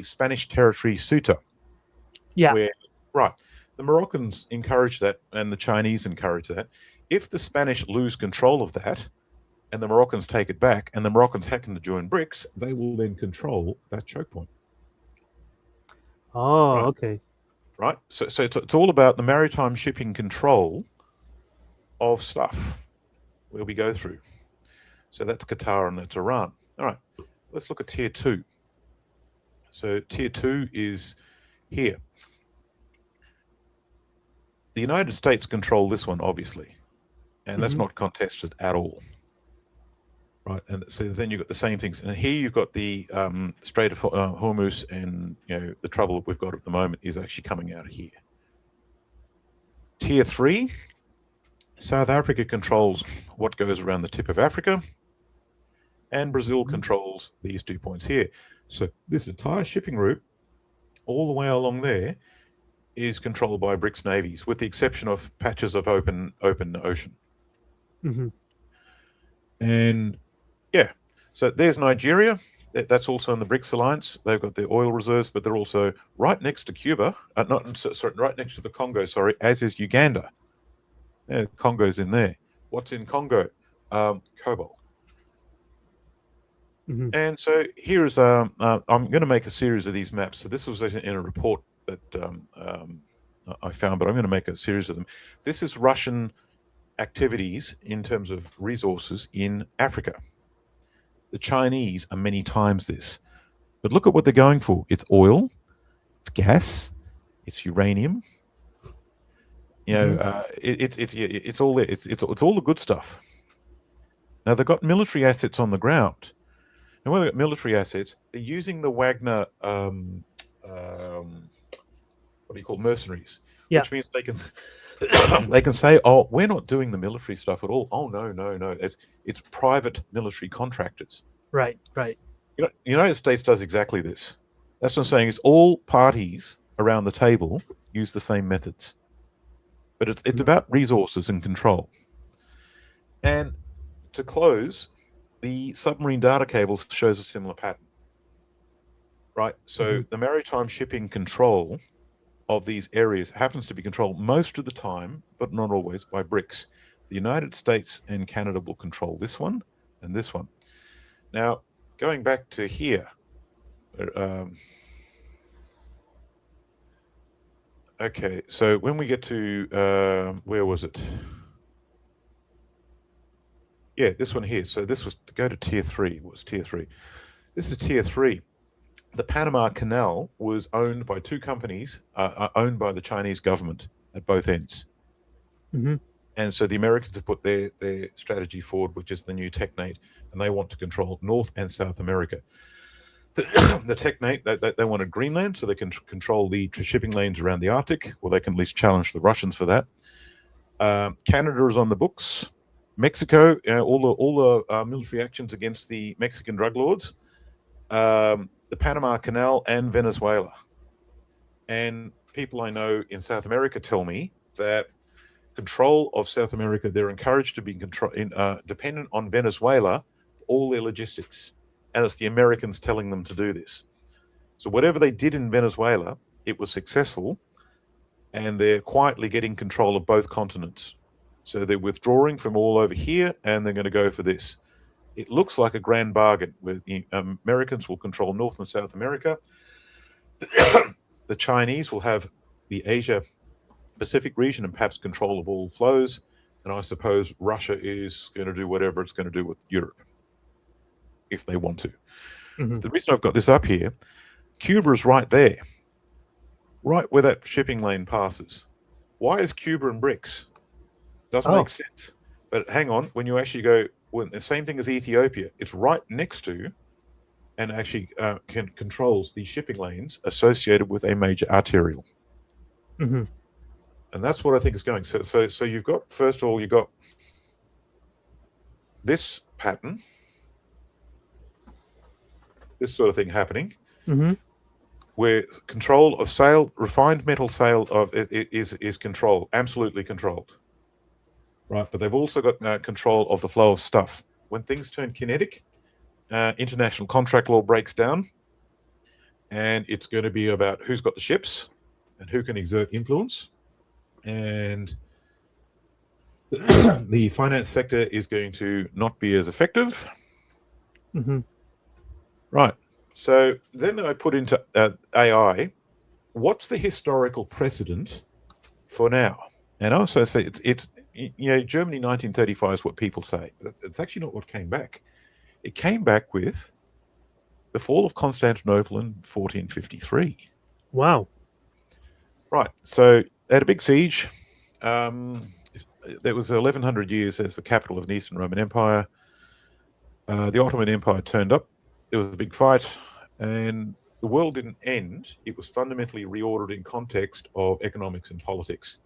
Spanish territory Ceuta. Yeah. Where, right. The Moroccans encourage that, and the Chinese encourage that. If the Spanish lose control of that, and the Moroccans take it back, and the Moroccans happen to join BRICS, they will then control that choke point. Oh, right. Okay. Right? So it's all about the maritime shipping control of stuff where we go through. So that's Qatar and that's Iran. All right. Let's look at Tier 2. So Tier 2 is here. The United States control this one, obviously, and that's not contested at all, right? And so then you've got the same things, and here you've got the Strait of Hormuz, and the trouble we've got at the moment is actually coming out of here. Tier 3, South Africa controls what goes around the tip of Africa, and Brazil controls these 2 points here. So this entire shipping route, all the way along there, is controlled by BRICS navies, with the exception of patches of open ocean. And so there's Nigeria. That's also in the BRICS alliance. They've got their oil reserves, but they're also right next to Cuba. Right next to the Congo. Sorry, as is Uganda. Congo's in there. What's in Congo? Cobalt. And so here's I'm going to make a series of these maps. So this was in a report that I found, but I'm going to make a series of them. This is Russian activities in terms of resources in Africa. The Chinese are many times this, but look at what they're going for. It's oil, it's gas, it's uranium. It's all there. It's all the good stuff. Now they've got military assets on the ground. And when they've got military assets, they're using the Wagner what do you call mercenaries? Which means they can they can say, "Oh, we're not doing the military stuff at all." Oh, no. It's private military contractors. Right. The United States does exactly this. That's what I'm saying. Is all parties around the table use the same methods, but it's about resources and control. And to close, the submarine data cables shows a similar pattern. Right. So the maritime shipping control of these areas happens to be controlled most of the time, but not always, by BRICS. The United States and Canada will control this one and this one. Now, going back to here, okay, so when we get to, where was it? Yeah, this one here. So this was, go to Tier 3, it was Tier 3. This is Tier 3. The Panama Canal was owned by two companies, owned by the Chinese government at both ends. And so the Americans have put their strategy forward, which is the new technate, and they want to control North and South America. The technate, they wanted Greenland so they can control the shipping lanes around the Arctic, or they can at least challenge the Russians for that. Canada is on the books. Mexico, all the military actions against the Mexican drug lords, the Panama Canal, and Venezuela. And people I know in South America tell me that control of South America, they're encouraged to be dependent on Venezuela for all their logistics. And it's the Americans telling them to do this. So whatever they did in Venezuela, it was successful, and they're quietly getting control of both continents. So they're withdrawing from all over here, and they're going to go for this. It looks like a grand bargain where the Americans will control North and South America. The Chinese will have the Asia Pacific region and perhaps control of all flows. And I suppose Russia is going to do whatever it's going to do with Europe, if they want to. The reason I've got this up here, Cuba is right there, right where that shipping lane passes. Why is Cuba in BRICS? Doesn't make sense. But hang on, when you actually go, the same thing as Ethiopia, it's right next to and actually controls the shipping lanes associated with a major arterial. And that's what I think is going. So you've got, first of all, you've got this pattern, this sort of thing happening, where control of sale, refined metal sale of is controlled, absolutely controlled. Right, but they've also got control of the flow of stuff. When things turn kinetic, international contract law breaks down, and it's going to be about who's got the ships and who can exert influence. And the finance sector is going to not be as effective. Right. So then I put into AI, what's the historical precedent for now? And I also say it's Germany 1935 is what people say, but it's actually not what came back. It came back with the fall of Constantinople in 1453. Wow. Right. So they had a big siege. There was 1,100 years as the capital of an Eastern Roman Empire. The Ottoman Empire turned up. There was a big fight, and the world didn't end. It was fundamentally reordered in context of economics and politics.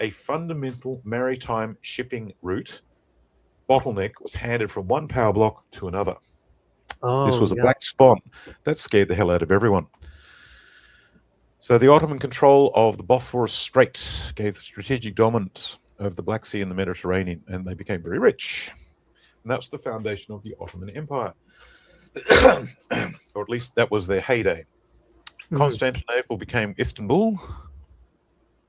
A fundamental maritime shipping route bottleneck was handed from one power block to another. This was a black spot that scared the hell out of everyone. So the Ottoman control of the Bosphorus Strait gave strategic dominance over the Black Sea and the Mediterranean, and they became very rich. And that's the foundation of the Ottoman Empire. Or at least that was their heyday. Constantinople became Istanbul,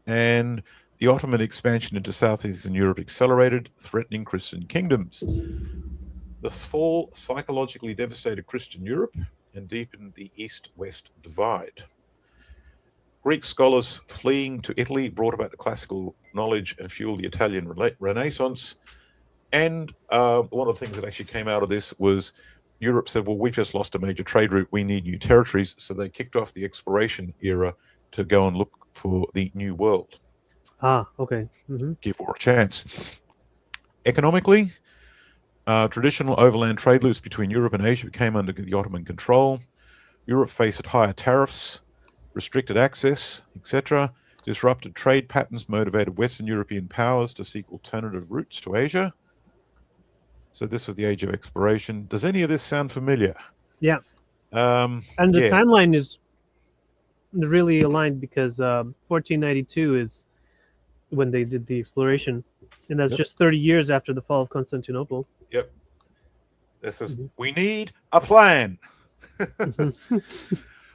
and the Ottoman expansion into Southeastern Europe accelerated, threatening Christian kingdoms. The fall psychologically devastated Christian Europe and deepened the East-West divide. Greek scholars fleeing to Italy brought about the classical knowledge and fueled the Italian Renaissance. And one of the things that actually came out of this was Europe said, well, we've just lost a major trade route. We need new territories. So they kicked off the exploration era to go and look for the new world. Okay. Give war a chance. Economically, traditional overland trade routes between Europe and Asia came under the Ottoman control. Europe faced higher tariffs, restricted access, etc. Disrupted trade patterns motivated Western European powers to seek alternative routes to Asia. So this was the age of exploration. Does any of this sound familiar? Yeah. And the timeline is really aligned because 1492 is when they did the exploration, and that's just 30 years after the fall of Constantinople. Yep. This is, we need a plan.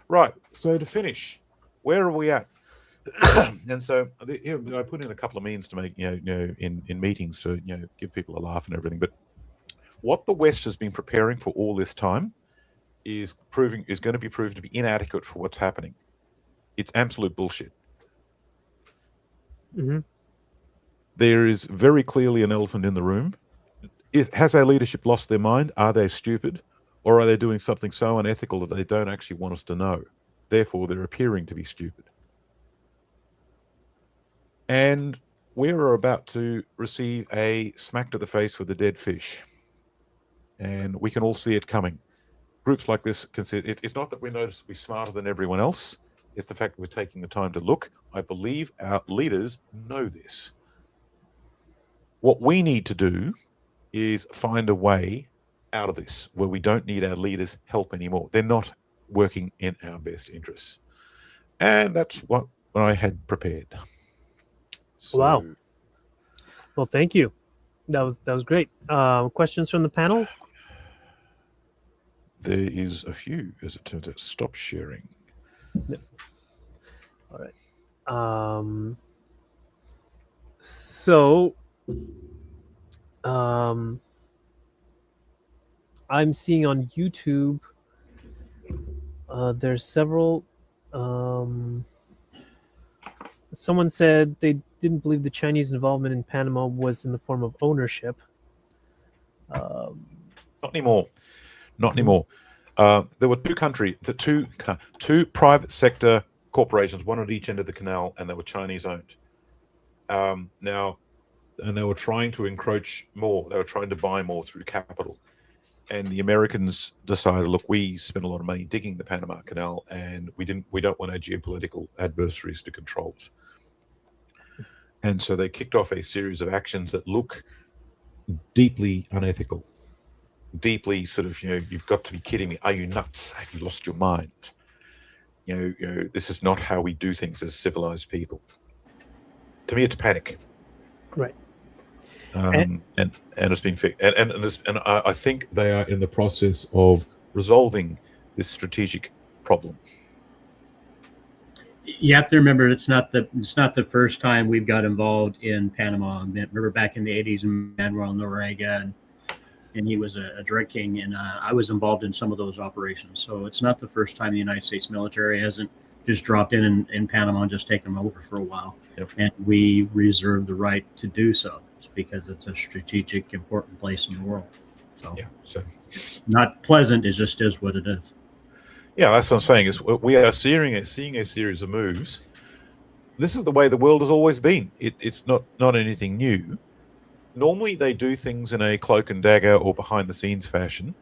Right. So to finish, where are we at? And so I put in a couple of means to make, in meetings to, give people a laugh and everything. But what the West has been preparing for all this time is going to be proved to be inadequate for what's happening. It's absolute bullshit. There is very clearly an elephant in the room. Has our leadership lost their mind? Are they stupid? Or are they doing something so unethical that they don't actually want us to know? Therefore, they're appearing to be stupid. And we are about to receive a smack to the face with a dead fish. And we can all see it coming. groups like this consider it's not that we're noticeably smarter than everyone else. It's the fact that we're taking the time to look. I believe our leaders know this. What we need to do is find a way out of this where we don't need our leaders' help anymore. They're not working in our best interests. And that's what I had prepared. So, Wow. Well, thank you. That was great. Questions from the panel? There is a few, as it turns out. Stop sharing. No. All right. So, I'm seeing on YouTube, there's several. Someone said they didn't believe the Chinese involvement in Panama was in the form of ownership. Not anymore. Not anymore. There were two private sector corporations, one at each end of the canal, and they were Chinese owned. And they were trying to encroach more. They were trying to buy more through capital. And the Americans decided, look, we spent a lot of money digging the Panama Canal, and we don't want our geopolitical adversaries to control it. And so they kicked off a series of actions that look deeply unethical, deeply sort of, you've got to be kidding me. Are you nuts? Have you lost your mind? This is not how we do things as civilized people. To me, it's panic. Right. And it's been fixed. And I think they are in the process of resolving this strategic problem. You have to remember, it's not the first time we've got involved in Panama. Remember back in the 80s, Manuel Noriega, and he was a drug king, and I was involved in some of those operations. So it's not the first time the United States military hasn't just dropped in Panama and just taken them over for a while. Yep. And we reserve the right to do so because it's a strategic, important place in the world. So it's not pleasant. It just is what it is. Yeah, that's what I'm saying. Is we are seeing a series of moves. This is the way the world has always been. It's not anything new. Normally, they do things in a cloak and dagger or behind the scenes fashion.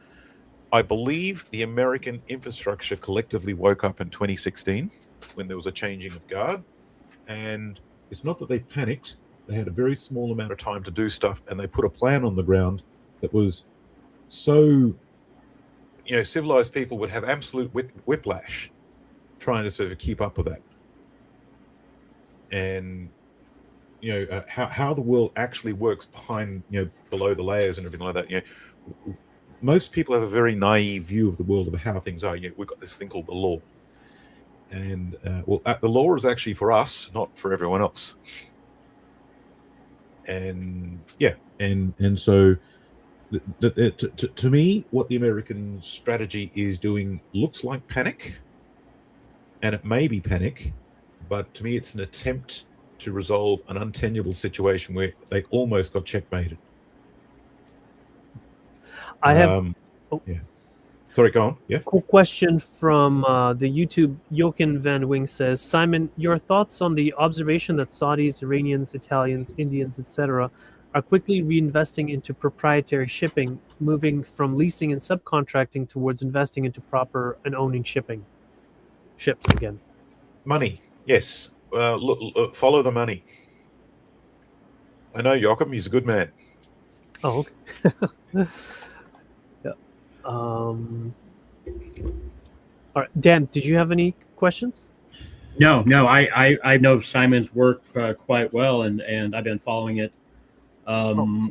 I believe the American infrastructure collectively woke up in 2016 when there was a changing of guard, and it's not that they panicked. They had a very small amount of time to do stuff, and they put a plan on the ground that was so. Civilized people would have absolute whiplash trying to sort of keep up with that. And, how the world actually works behind, below the layers and everything like that. Most people have a very naive view of the world of how things are. We've got this thing called the law. And, the law is actually for us, not for everyone else. And, and so... To me, what the American strategy is doing looks like panic, and it may be panic, but to me, it's an attempt to resolve an untenable situation where they almost got checkmated. I have. Yeah. Sorry, go on. Yeah. Cool question from the YouTube. Jochen Van Wing says, Simon, your thoughts on the observation that Saudis, Iranians, Italians, Indians, etc., are quickly reinvesting into proprietary shipping, moving from leasing and subcontracting towards investing into proper and owning ships again. Money, yes. Look, follow the money. I know Joachim, he's a good man. Oh, okay. Yeah. All right, Dan, did you have any questions? No. I know Simon's work quite well, and I've been following it. I'm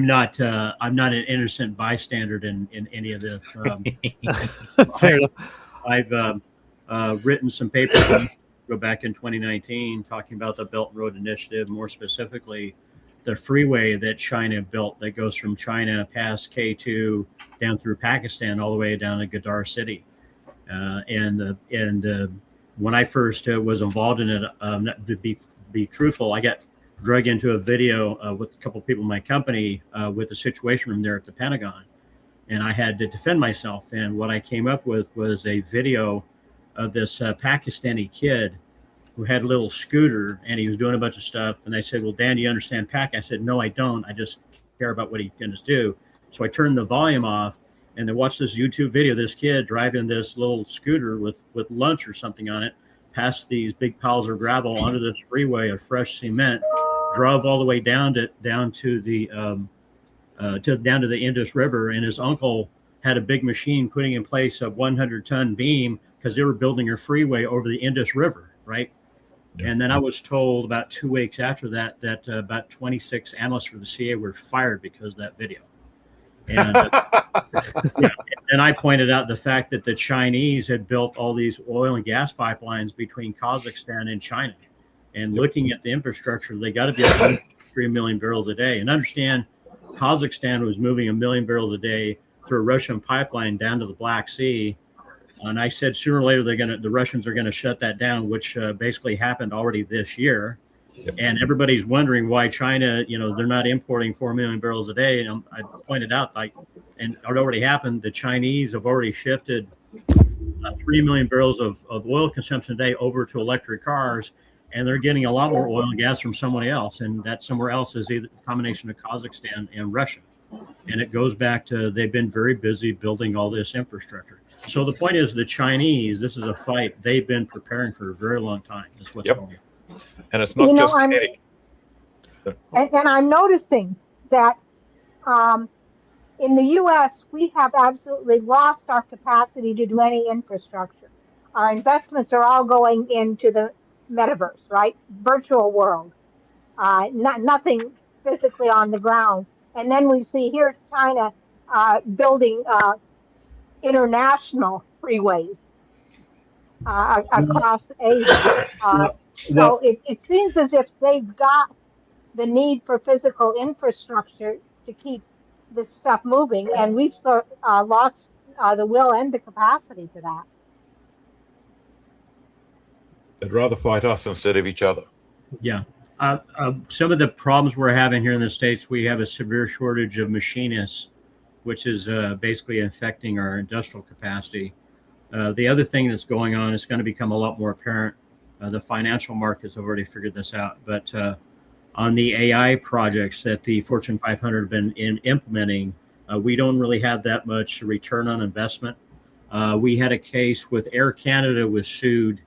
not an innocent bystander in any of this. Fair enough. I've written some papers go back in 2019 talking about the Belt and Road Initiative, more specifically the freeway that China built that goes from China past K2 down through Pakistan all the way down to Gadar City. And when I first was involved in it, to be truthful, I got drug into a video with a couple of people in my company with the situation room there at the Pentagon. And I had to defend myself. And what I came up with was a video of this Pakistani kid who had a little scooter and he was doing a bunch of stuff. And they said, well, Dan, do you understand Pak? I said, no, I don't. I just care about what he can just do. So I turned the volume off and they watched this YouTube video. This kid driving this little scooter with lunch or something on it, past these big piles of gravel onto this freeway of fresh cement, drove all the way down to the Indus River, and his uncle had a big machine putting in place a 100-ton beam because they were building a freeway over the Indus River, right? Yeah. And then I was told about 2 weeks after that about 26 analysts for the CA were fired because of that video. And, yeah, and I pointed out the fact that the Chinese had built all these oil and gas pipelines between Kazakhstan and China. And looking at the infrastructure, they got to be at 3 million barrels a day. And understand, Kazakhstan was moving 1 million barrels a day through a Russian pipeline down to the Black Sea. And I said sooner or later the Russians are going to shut that down, which basically happened already this year. Yep. And everybody's wondering why China, they're not importing 4 million barrels a day. And I pointed out, and it already happened, the Chinese have already shifted 3 million barrels of oil consumption a day over to electric cars. And they're getting a lot more oil and gas from somewhere else. And that somewhere else is either a combination of Kazakhstan and Russia. And it goes back to they've been very busy building all this infrastructure. So the point is the Chinese, this is a fight they've been preparing for a very long time. That's what's going on. And it's not just kinetic. And I'm noticing that in the U.S., we have absolutely lost our capacity to do any infrastructure. Our investments are all going into the metaverse, right? Virtual world. Nothing physically on the ground. And then we see here China building international freeways across Asia. So it seems as if they've got the need for physical infrastructure to keep this stuff moving, and we've lost the will and the capacity for that. They'd rather fight us instead of each other. Yeah. Some of the problems we're having here in the States, we have a severe shortage of machinists, which is basically affecting our industrial capacity. The other thing that's going on is going to become a lot more apparent. The financial markets have already figured this out. But on the AI projects that the Fortune 500 have been implementing, we don't really have that much return on investment. We had a case with Air Canada was sued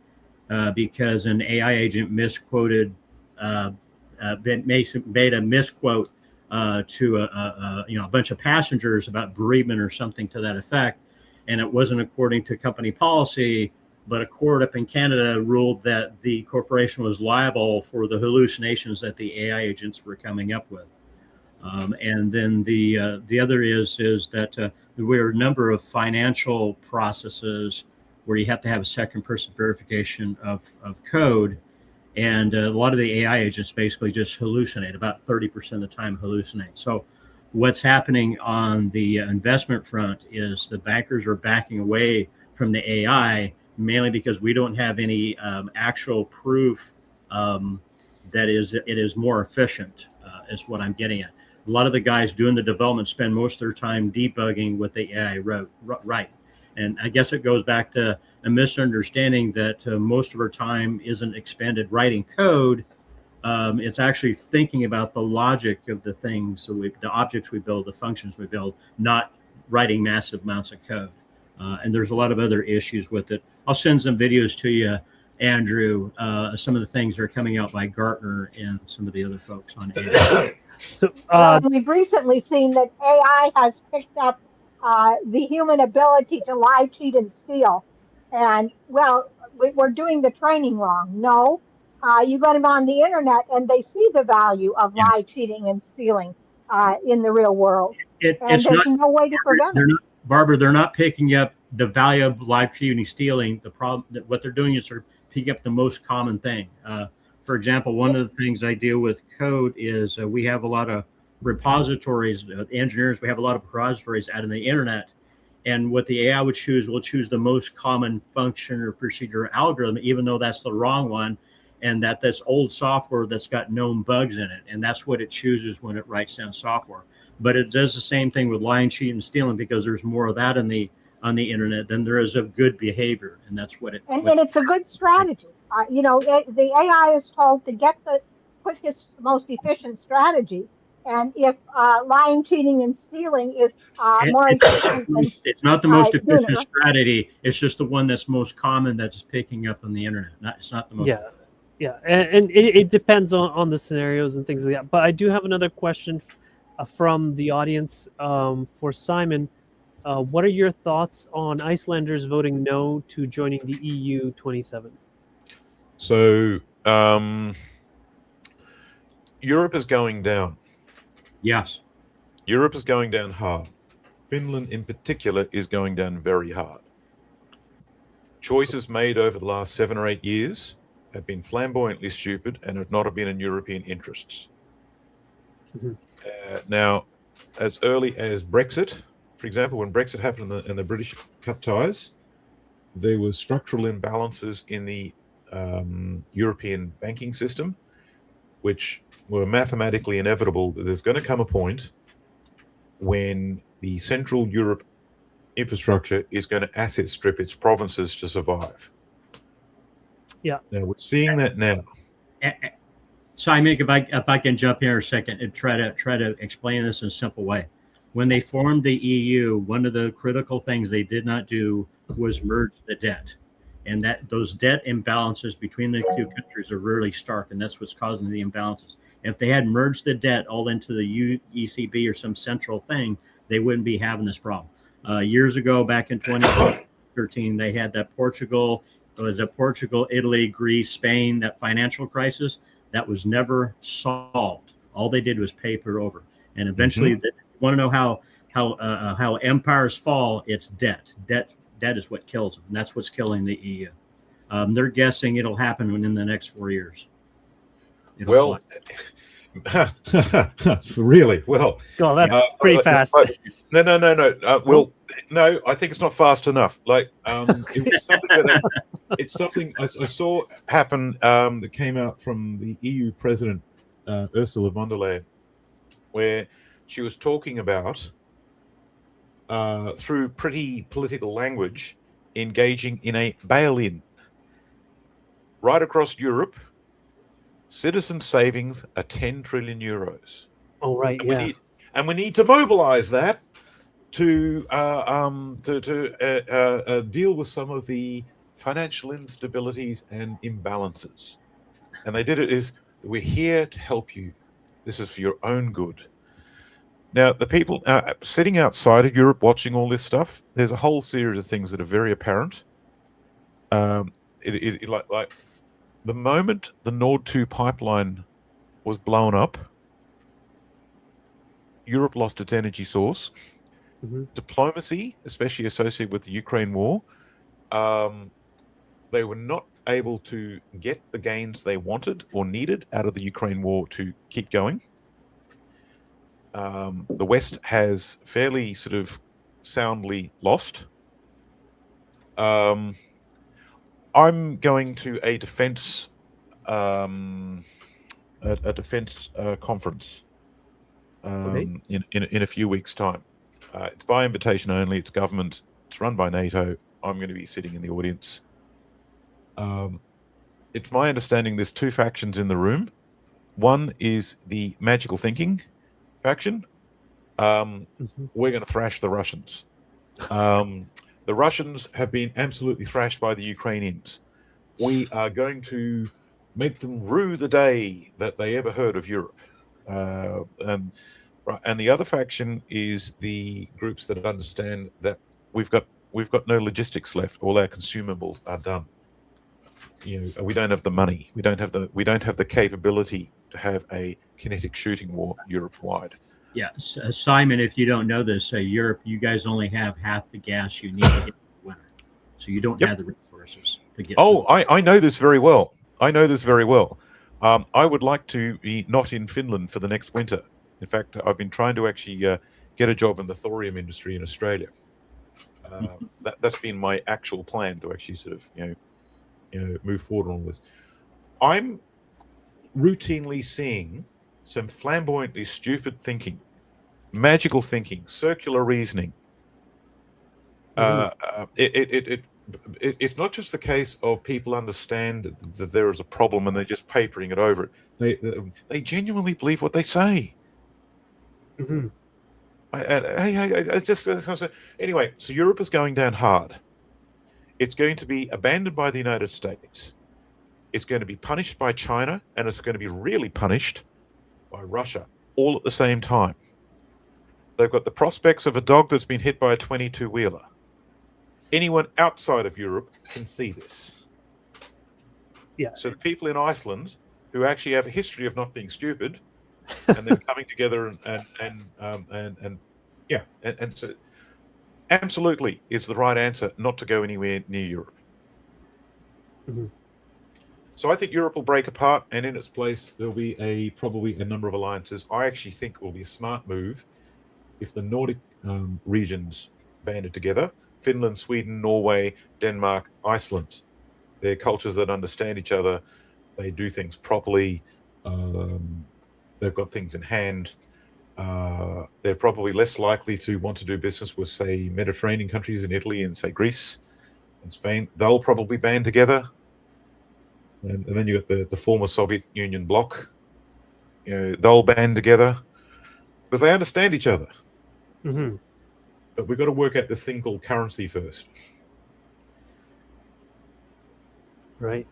because an AI agent misquoted, made a misquote to a bunch of passengers about bereavement or something to that effect, and it wasn't according to company policy. But a court up in Canada ruled that the corporation was liable for the hallucinations that the AI agents were coming up with. And then the other is that there are a number of financial processes where you have to have a second person verification of code. And a lot of the AI agents basically just hallucinate, about 30% of the time hallucinate. So what's happening on the investment front is the bankers are backing away from the AI, mainly because we don't have any actual proof that it is more efficient, is what I'm getting at. A lot of the guys doing the development spend most of their time debugging what the AI write. And I guess it goes back to a misunderstanding that most of our time isn't expended writing code. It's actually thinking about the logic of the things, the objects we build, the functions we build, not writing massive amounts of code. And there's a lot of other issues with it. I'll send some videos to you, Andrew, some of the things that are coming out by Gartner and some of the other folks on AI. So we've recently seen that AI has picked up the human ability to lie, cheat, and steal. And, well, we're doing the training wrong. No, you let them on the internet and they see the value of lie, cheating, and stealing in the real world. And there's no way to prevent it. Barbara, they're not picking up the value of lie, cheating, stealing. The problem that what they're doing is they're picking up the most common thing. For example, one of the things I deal with code is we have a lot of repositories, engineers, we have a lot of repositories out on the internet. And what the AI would choose will choose the most common function or procedure or algorithm, even though that's the wrong one. And that's old software that's got known bugs in it. And that's what it chooses when it writes down software. But it does the same thing with lying, cheating, and stealing, because there's more of that on the internet than there is of good behavior. And that's what it is. And it's a good strategy. The AI is told to get the quickest, most efficient strategy. And if lying, cheating, and stealing is more efficient than It's not the most doing efficient it, strategy. It's just the one that's most common that's picking up on the internet. It's not the most. Yeah. Yeah, and it depends on the scenarios and things like that. But I do have another question from the audience for Simon. What are your thoughts on Icelanders voting no to joining the EU 27? So Europe is going down. Yes. Europe is going down hard. Finland in particular is going down very hard. Choices made over the last 7 or 8 years have been flamboyantly stupid and have not been in European interests. Now, as early as Brexit, for example, when Brexit happened and the British cut ties, there was structural imbalances in the European banking system, which were mathematically inevitable that there's going to come a point when the Central Europe infrastructure is going to asset strip its provinces to survive. Yeah. Now we're seeing that now. Simon, if I can jump here a second and try to explain this in a simple way. When they formed the EU, one of the critical things they did not do was merge the debt. And that those debt imbalances between the two countries are really stark, and that's what's causing the imbalances. If they had merged the debt all into the ECB or some central thing, they wouldn't be having this problem. Years ago, back in 2013, they had that Portugal, Italy, Greece, Spain, that financial crisis that was never solved. All they did was paper over. And eventually, you want to know how empires fall? It's debt. Debt is what kills them. And that's what's killing the EU. They're guessing it'll happen within the next 4 years. Well, really? Well, oh, that's pretty fast. No. Well, no, I think it's not fast enough. Like, it was something it's something I saw happen that came out from the EU president, Ursula von der Leyen, where she was talking about, through pretty political language, engaging in a bail-in. Right across Europe, citizen savings are 10 trillion euros. Oh, right, And we need to mobilize that to deal with some of the financial instabilities and imbalances. And they did it is, we're here to help you. This is for your own good. Now, the people sitting outside of Europe watching all this stuff, there's a whole series of things that are very apparent. Like the moment the Nord 2 pipeline was blown up, Europe lost its energy source. Diplomacy, especially associated with the Ukraine war, they were not able to get the gains they wanted or needed out of the Ukraine war to keep going. The West has fairly sort of soundly lost. I'm going to a defense conference in a few weeks' time. It's by invitation only. It's government. It's run by NATO. I'm going to be sitting in the audience. It's my understanding there's 2 factions in the room. One is the magical thinking faction. We're going to thrash the Russians. The Russians have been absolutely thrashed by the Ukrainians. We are going to make them rue the day that they ever heard of Europe. And the other faction is the groups that understand that we've got no logistics left. All our consumables are done. We don't have the money. We don't have the capability to have a kinetic shooting war Europe-wide. Yeah, Simon, if you don't know this, Europe, you guys only have half the gas you need to get the winter, so you don't have the resources to get. I know this very well. I would like to be not in Finland for the next winter. In fact, I've been trying to actually get a job in the thorium industry in Australia. That's been my actual plan to actually sort of move forward on this. I'm routinely seeing some flamboyantly stupid thinking, magical thinking, circular reasoning. It's not just the case of people understand that there is a problem and they're just papering it over. They genuinely believe what they say. Mhm. Anyway, so Europe is going down hard. It's going to be abandoned by the United States. It's going to be punished by China, and it's going to be really punished by Russia, all at the same time. They've got the prospects of a dog that's been hit by a 22-wheeler. Anyone outside of Europe can see this. Yeah. So the people in Iceland, who actually have a history of not being stupid, and then coming together and so absolutely is the right answer not to go anywhere near Europe. Mm-hmm. So I think Europe will break apart, and in its place there'll be probably a number of alliances. I actually think it will be a smart move if the Nordic regions banded together: Finland, Sweden, Norway, Denmark, Iceland. They're cultures that understand each other. They do things properly. They've got things in hand. They're probably less likely to want to do business with, say, Mediterranean countries in Italy and, say, Greece and Spain. They'll probably band together. And then you got the former Soviet Union bloc. They'll band together because they understand each other. Mm-hmm. But we've got to work out this thing called currency first. Right.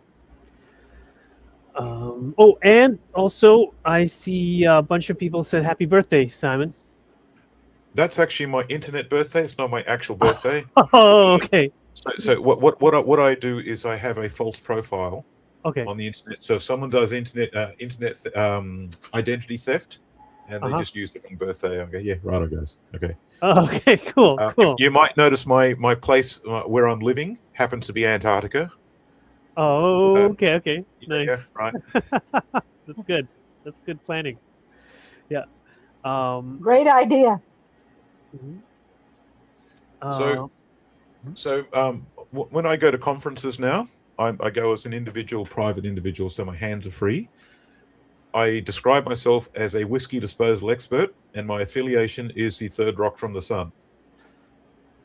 And also I see a bunch of people said happy birthday, Simon. That's actually my internet birthday. It's not my actual birthday. Oh, okay. So what I do is I have a false profile on the internet. So if someone does internet identity theft, and they just use the wrong birthday, I go, yeah, right, guys. Okay. Oh, okay, cool. You might notice my place where I'm living happens to be Antarctica. Oh, okay. Nice. Yeah, right. That's good. That's good planning. Yeah. Great idea. When I go to conferences now, I go as an private individual, so my hands are free. I describe myself as a whiskey disposal expert, and my affiliation is the third rock from the sun.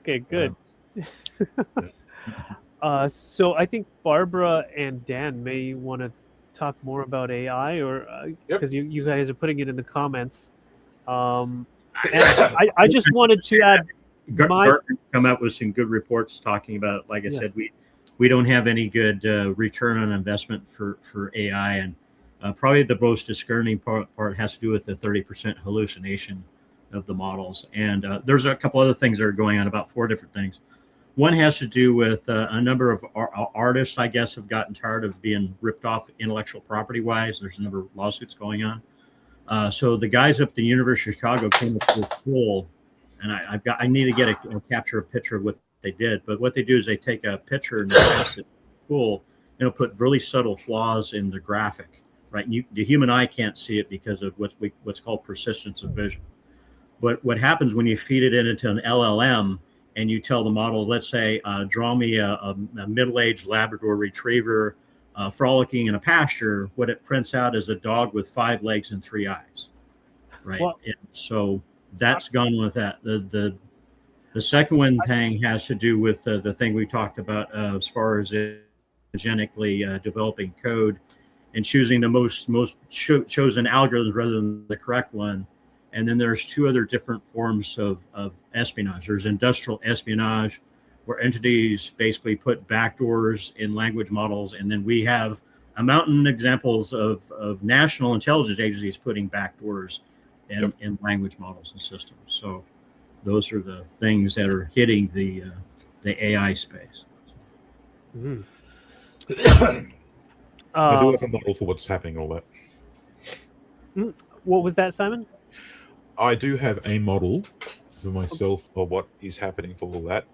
Okay, good. So I think Barbara and Dan may want to talk more about AI, or because you guys are putting it in the comments. And I just wanted to add. Gartner come out with some good reports talking about, like I said, we don't have any good return on investment for AI, and probably the most disconcerting part has to do with the 30% hallucination of the models. And there's a couple other things that are going on, about 4 different things. One has to do with a number of artists, I guess, have gotten tired of being ripped off intellectual property wise. There's a number of lawsuits going on. So the guys up at the University of Chicago came up with this tool, and I need to get capture a picture of what they did. But what they do is they take a picture and they pass it to the tool, and it'll put really subtle flaws in the graphic. Right, the human eye can't see it because of what's called persistence of vision. But what happens when you feed it into an LLM and you tell the model, let's say, draw me a middle-aged Labrador Retriever frolicking in a pasture, what it prints out is a dog with 5 legs and 3 eyes. Right, and so that's gone with that. The second one thing has to do with the thing we talked about as far as genetically developing code and choosing the most chosen algorithms rather than the correct one. And then there's 2 other different forms of espionage. There's industrial espionage, where entities basically put backdoors in language models. And then we have a mountain examples of national intelligence agencies putting backdoors in language models and systems. So those are the things that are hitting the AI space. Mm-hmm. I do have a model for what's happening, all that. What was that, Simon? I do have a model for myself of what is happening for all that.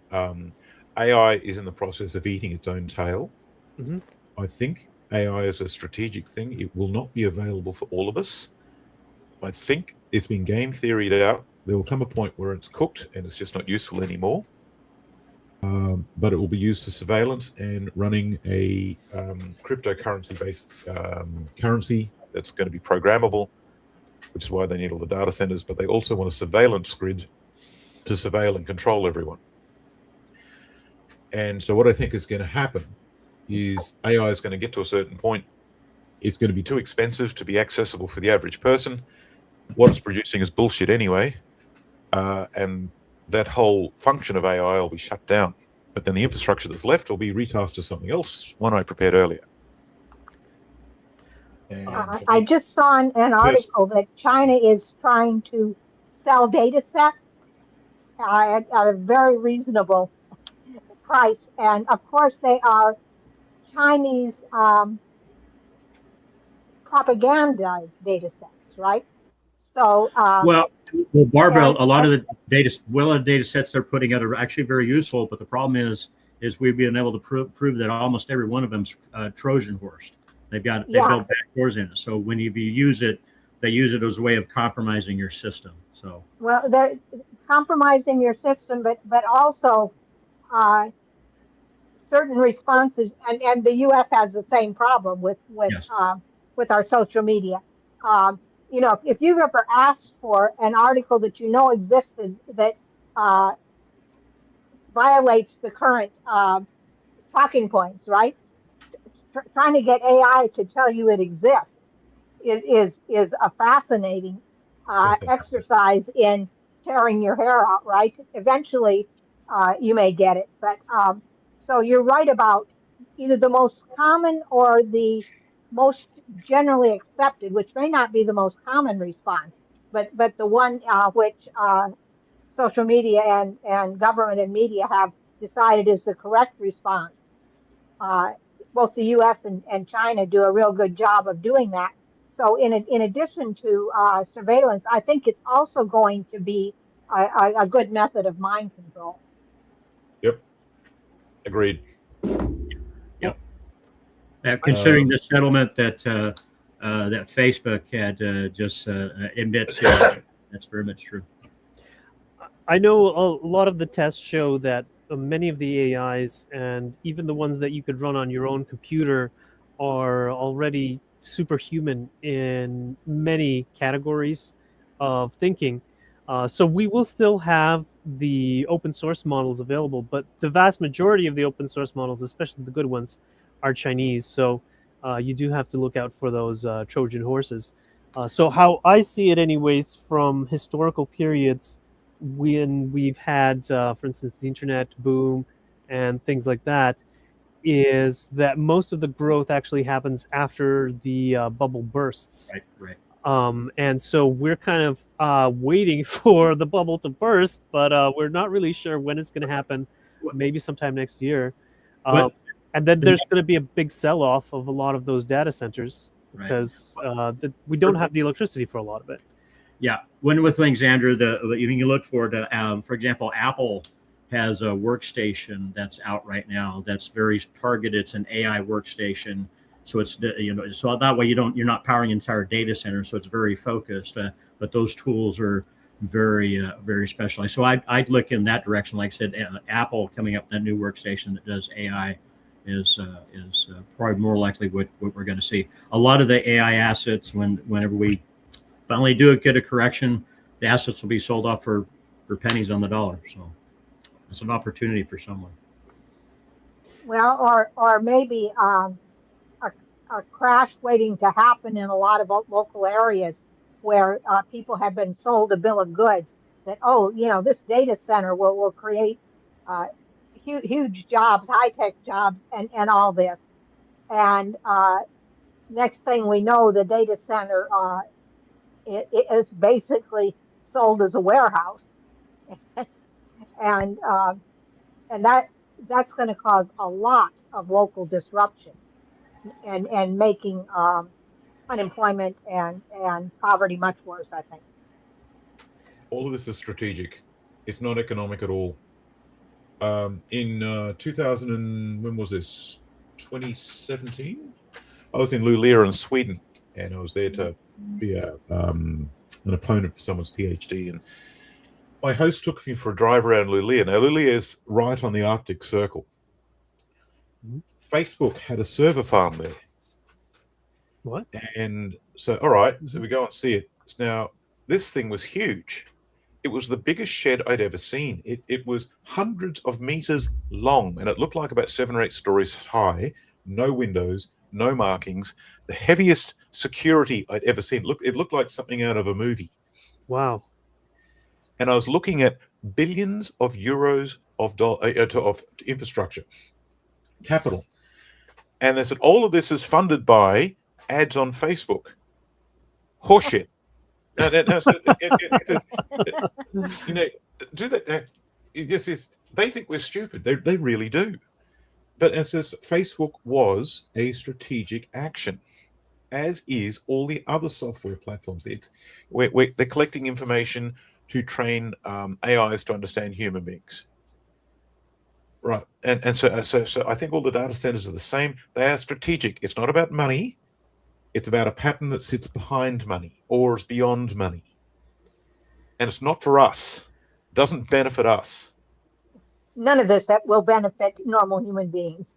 AI is in the process of eating its own tail. Mm-hmm. I think AI is a strategic thing. It will not be available for all of us. I think it's been game theoried out. There will come a point where it's cooked and it's just not useful anymore. But it will be used for surveillance and running a cryptocurrency-based currency that's going to be programmable, which is why they need all the data centers. But they also want a surveillance grid to surveil and control everyone. And so what I think is going to happen is AI is going to get to a certain point. It's going to be too expensive to be accessible for the average person. what it's producing is bullshit anyway, and that whole function of AI will be shut down. But then the infrastructure that's left will be retasked to something else, one I prepared earlier. I just saw an article that China is trying to sell data sets at a very reasonable price. And of course, they are Chinese propagandized data sets, right? So, well, Barbara, and- a lot of the data sets they're putting out are actually very useful, but the problem is we've been able to prove that almost every one of them's Trojan horsed. They built backdoors in it. So when you use it, they use it as a way of compromising your system. So well, they're compromising your system, but also certain responses, and the U.S. has the same problem with yes. With our social media. You know, if you've ever asked for an article that you know existed that violates the current talking points, right? Trying to get AI to tell you it exists is a fascinating exercise in tearing your hair out, right? Eventually, you may get it, but so you're right about either the most common or the most generally accepted, which may not be the most common response, but the one which social media and government and media have decided is the correct response. Both the U.S. and China do a real good job of doing that. So in addition to surveillance, I think it's also going to be a good method of mind control. Yep. Agreed. Yep. Considering the settlement that that Facebook had just admits, that's very much true. I know a lot of the tests show that many of the AIs, and even the ones that you could run on your own computer, are already superhuman in many categories of thinking. So we will still have the open source models available, but the vast majority of the open source models, especially the good ones, are Chinese. So you do have to look out for those Trojan horses. So how I see it anyways, from historical periods, when we've had, for instance, the internet boom and things like that, is that most of the growth actually happens after the bubble bursts. Right. And so we're kind of waiting for the bubble to burst, but we're not really sure when it's going to happen. Maybe sometime next year. And then there's going to be a big sell-off of a lot of those data centers because we don't have the electricity for a lot of it. Yeah, one of the things, Andrew, you look forward to, for example, Apple has a workstation that's out right now that's very targeted. It's an AI workstation, so it's so that way you're not powering an entire data center, so it's very focused. But those tools are very very specialized. So I'd look in that direction. Like I said, Apple coming up with that new workstation that does AI is probably more likely what we're going to see. A lot of the AI assets, whenever we finally get a correction, the assets will be sold off for pennies on the dollar. So it's an opportunity for someone. Well, or maybe a crash waiting to happen in a lot of local areas where people have been sold a bill of goods that, this data center will create huge jobs, high-tech jobs, and all this. And next thing we know, the data center it is basically sold as a warehouse, and that's going to cause a lot of local disruptions and making unemployment and poverty much worse, I think. All of this is strategic. It's not economic at all. In 2000 and when was this? 2017. I was in Luleå in Sweden, and I was there to be an opponent for someone's PhD. And my host took me for a drive around Luleå. Now, Luleå is right on the Arctic Circle. Facebook had a server farm there. What? And so, all right, so we go and see it. Now, this thing was huge. It was the biggest shed I'd ever seen. It was hundreds of meters long, and it looked like about 7 or 8 stories high, no windows, no markings, the heaviest security I'd ever seen. Look, it looked like something out of a movie. Wow. And I was looking at billions of euros of infrastructure, capital. And they said, all of this is funded by ads on Facebook. Horseshit. You know, do that. This is, they think we're stupid. They really do. But it says Facebook was a strategic action, as is all the other software platforms. They're collecting information to train AIs to understand human beings. Right. And so I think all the data centers are the same. They are strategic. It's not about money. It's about a pattern that sits behind money or is beyond money. And it's not for us. It doesn't benefit us. None of this that will benefit normal human beings.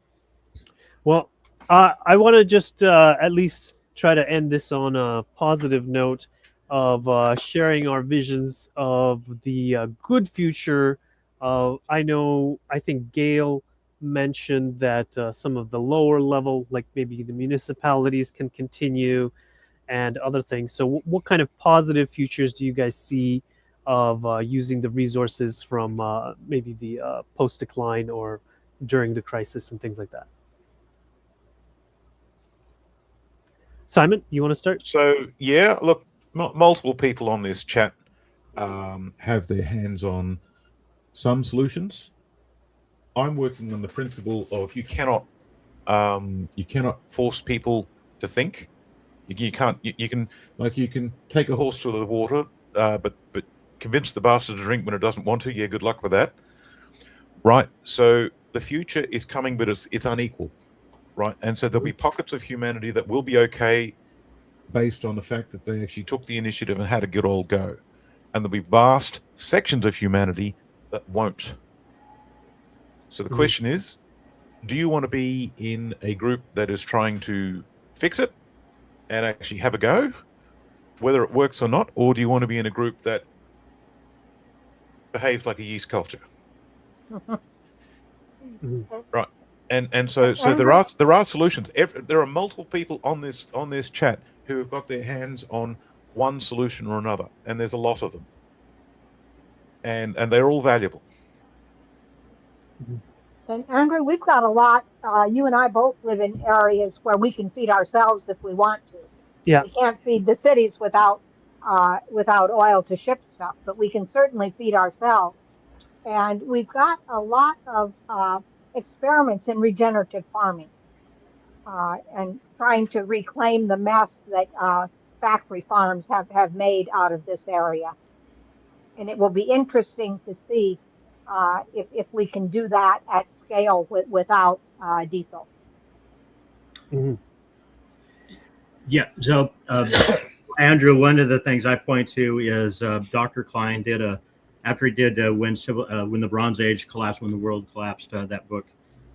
Well, I want to just at least try to end this on a positive note of sharing our visions of the good future. I think Gail mentioned that some of the lower level, like maybe the municipalities, can continue and other things. So what kind of positive futures do you guys see of using the resources from maybe the post-decline or during the crisis and things like that? Simon, you want to start? So, yeah, look, multiple people on this chat have their hands on some solutions. I'm working on the principle of you cannot force people to think. You can't. You can take a horse to the water, but convince the bastard to drink when it doesn't want to. Yeah, good luck with that. Right. So the future is coming, but it's unequal. Right. And so there'll be pockets of humanity that will be okay based on the fact that they actually took the initiative and had a good old go. And there'll be vast sections of humanity that won't. So the question is, do you want to be in a group that is trying to fix it and actually have a go, whether it works or not, or do you want to be in a group that behaves like a yeast culture? Right. And so there are solutions. There are multiple people on this chat who have got their hands on one solution or another, and there's a lot of them, and they're all valuable. And Andrew, we've got a lot. You and I both live in areas where we can feed ourselves if we want to. Yeah. We can't feed the cities without oil to ship stuff, but we can certainly feed ourselves. And we've got a lot of experiments in regenerative farming and trying to reclaim the mess that factory farms have made out of this area. And it will be interesting to see if we can do that at scale without diesel. Mm-hmm. Yeah. So, Andrew, one of the things I point to is Dr. Klein did after he did when the Bronze Age collapsed, when the world collapsed, that book,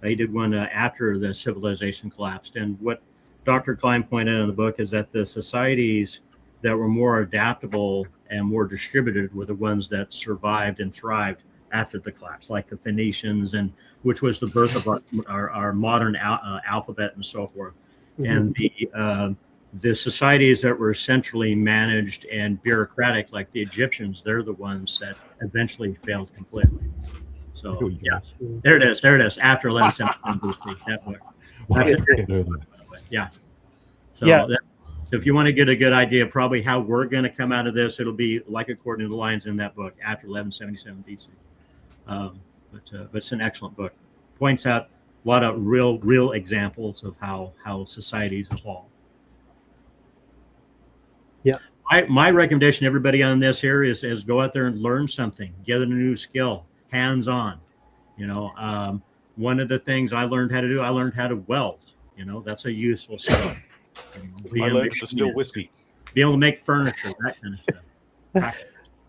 he did one after the civilization collapsed. And what Dr. Klein pointed out in the book is that the societies that were more adaptable and more distributed were the ones that survived and thrived after the collapse, like the Phoenicians, and which was the birth of our modern alphabet and so forth. Mm-hmm. And the societies that were centrally managed and bureaucratic, like the Egyptians, they're the ones that eventually failed completely. So yeah, there it is. After 1171 BC, that book. That's it. Yeah. So yeah. So if you want to get a good idea of probably how we're going to come out of this, it'll be like according to the lines in that book, after 1177 BC. But it's an excellent book. Points out a lot of real examples of how societies evolve. Yeah. My recommendation to everybody on this here is go out there and learn something, get a new skill, hands-on. One of the things I learned how to do, I learned how to weld. That's a useful skill. I learned to distill whiskey. Be able to make furniture, that kind of stuff.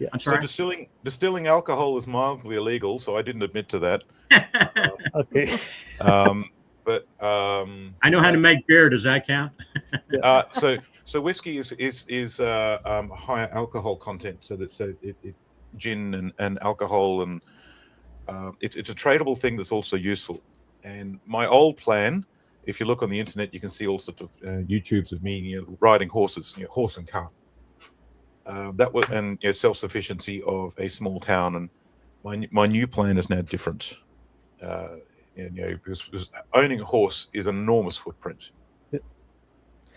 Yeah. I'm sorry. So distilling alcohol is mildly illegal, so I didn't admit to that. Okay. But I know how to make beer. Does that count? So whiskey is higher alcohol content, so that's gin and alcohol, and it's a tradable thing that's also useful. And my old plan if you look on the internet, you can see all sorts of YouTubes of me riding horses, horse and cart. That was and self-sufficiency of a small town, and my new plan is now different. Because owning a horse is an enormous footprint.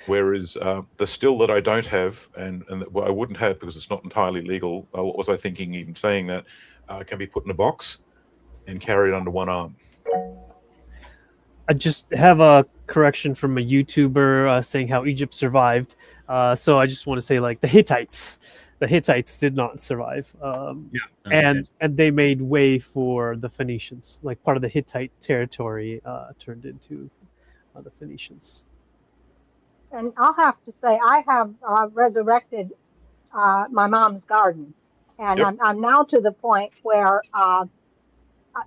Whereas the still that I don't have, and that I wouldn't have because it's not entirely legal. What was I thinking? Even saying that can be put in a box and carried under one arm. I just have a correction from a YouTuber saying how Egypt survived. So I just want to say, like, the Hittites did not survive. And they made way for the Phoenicians. Like, part of the Hittite territory turned into the Phoenicians. And I'll have to say, I have resurrected my mom's garden, and Yep. I'm now to the point where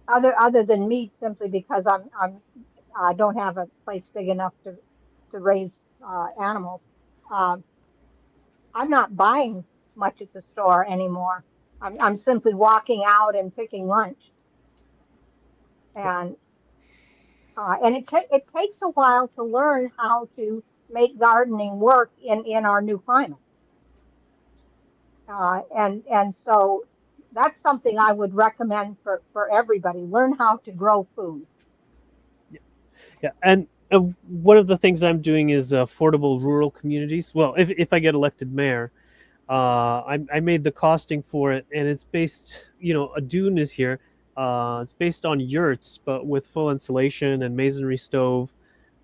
other than meat, simply because I don't have a place big enough to raise animals. I'm not buying much at the store anymore. I'm simply walking out and picking lunch, and it takes a while to learn how to make gardening work in our new climate. And so that's something I would recommend for everybody. Learn how to grow food. Yeah, and one of the things I'm doing is affordable rural communities. Well, if I get elected mayor, I made the costing for it, and it's based, a dune is here. It's based on yurts, but with full insulation and masonry stove,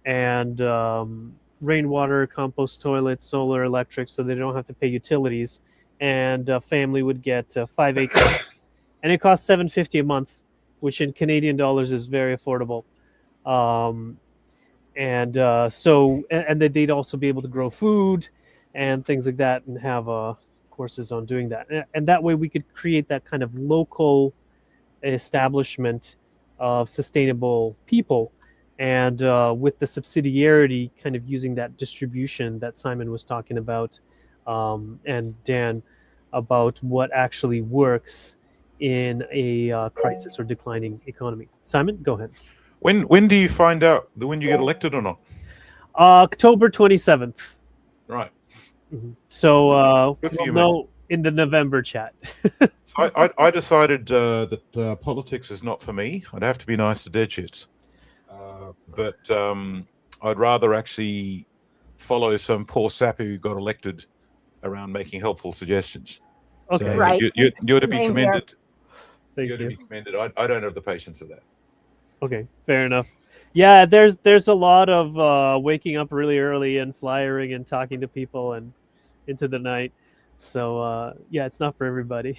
and rainwater, compost toilets, solar, electric, so they don't have to pay utilities. And a family would get 5 acres, and it costs $750 a month, which in Canadian dollars is very affordable. And they'd also be able to grow food and things like that, and have courses on doing that. And that way we could create that kind of local establishment of sustainable people, and with the subsidiarity, kind of using that distribution that Simon was talking about, and Dan, about what actually works in a crisis or declining economy. Simon, go ahead. When do you find out when you get elected or not? October 27th. Right. Mm-hmm. So Good for we'll you, know in the November chat. So I decided that politics is not for me. I'd have to be nice to dead shits. But I'd rather actually follow some poor sap who got elected around making helpful suggestions. Okay. So Right. you're to be Same commended. Thank You're to you. be commended. I don't have the patience for that. Okay, fair enough. Yeah, there's a lot of waking up really early and flyering and talking to people and into the night. So yeah, it's not for everybody.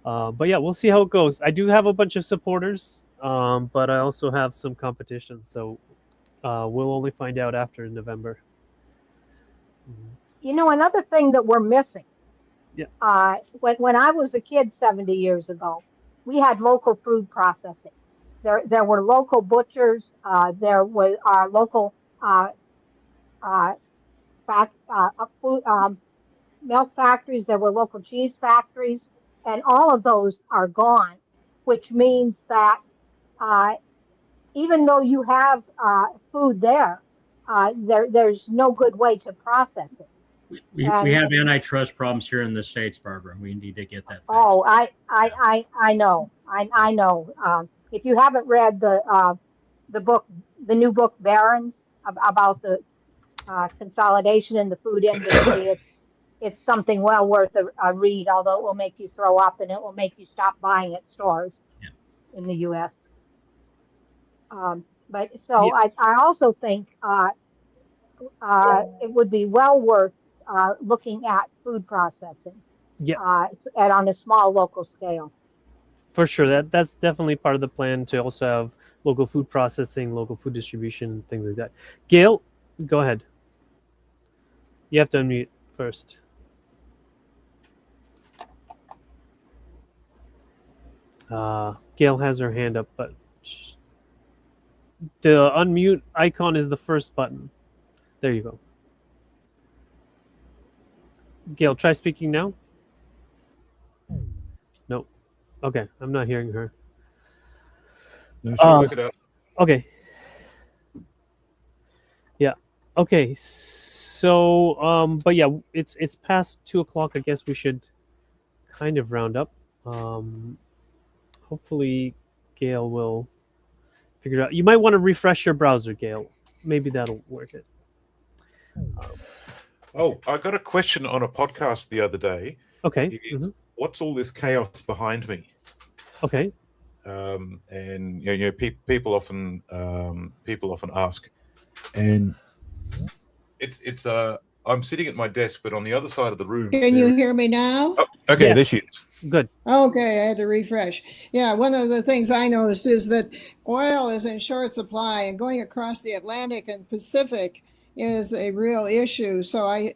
But yeah, we'll see how it goes. I do have a bunch of supporters, but I also have some competition. So we'll only find out after November. Another thing that we're missing. Yeah. When I was a kid 70 years ago, we had local food processing. There were local butchers. There was our local milk factories. There were local cheese factories, and all of those are gone, which means that even though you have food there's no good way to process it. We have antitrust problems here in the States, Barbara. We need to get that fixed. Oh, I know. I know. If you haven't read the new book Barons about the consolidation in the food industry, it's something well worth a read. Although it will make you throw up and it will make you stop buying at stores in the U.S. But so I also think it would be well worth looking at food processing. And on a small local scale. For sure, that's definitely part of the plan, to also have local food processing, local food distribution, things like that. Gail, go ahead. You have to unmute first. Gail has her hand up, but the unmute icon is the first button. There you go. Gail, try speaking now. Nope. Okay, I'm not hearing her. No, she'll work it out. Okay. Okay, so but yeah, it's past 2 o'clock. I guess we should kind of round up. Hopefully, Gail will figure it out. You might want to refresh your browser, Gail. Maybe that'll work it. Oh, I got a question on a podcast the other day. Okay. What's all this chaos behind me? Okay. And people often ask, and it's I'm sitting at my desk, but on the other side of the room. Can you hear me now? Oh, okay, Yeah. there she is. Good. Okay, I had to refresh. Yeah, one of the things I noticed is that oil is in short supply, and going across the Atlantic and Pacific is a real issue. So I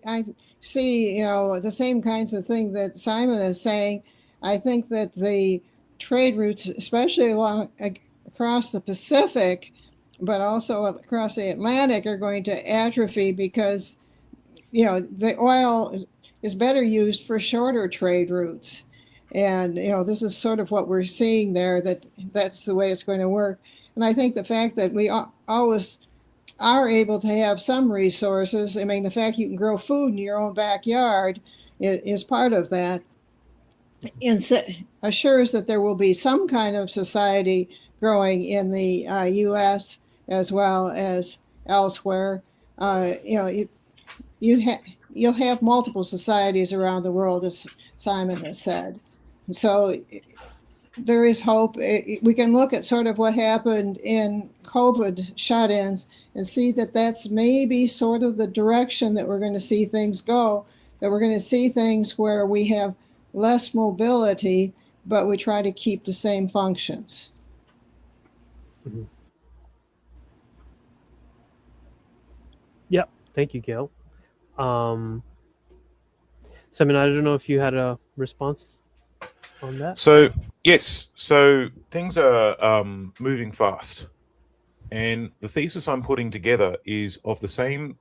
see, the same kinds of thing that Simon is saying. I think that the trade routes, especially across the Pacific, but also across the Atlantic, are going to atrophy because, the oil is better used for shorter trade routes. And, this is sort of what we're seeing there, that's the way it's going to work. And I think the fact that we always are able to have some resources, I mean, the fact you can grow food in your own backyard is part of that, and assures that there will be some kind of society growing in the U.S. as well as elsewhere. You'll have multiple societies around the world, as Simon has said. So there is hope. We can look at sort of what happened in COVID shut-ins and see that that's maybe sort of the direction that we're going to see things go, that we're going to see things where we have less mobility, but we try to keep the same functions. Mm-hmm. Yep. Thank you, Gail. Simon, I don't know if you had a response on that. So yes, so things are moving fast, and the thesis I'm putting together is of the same.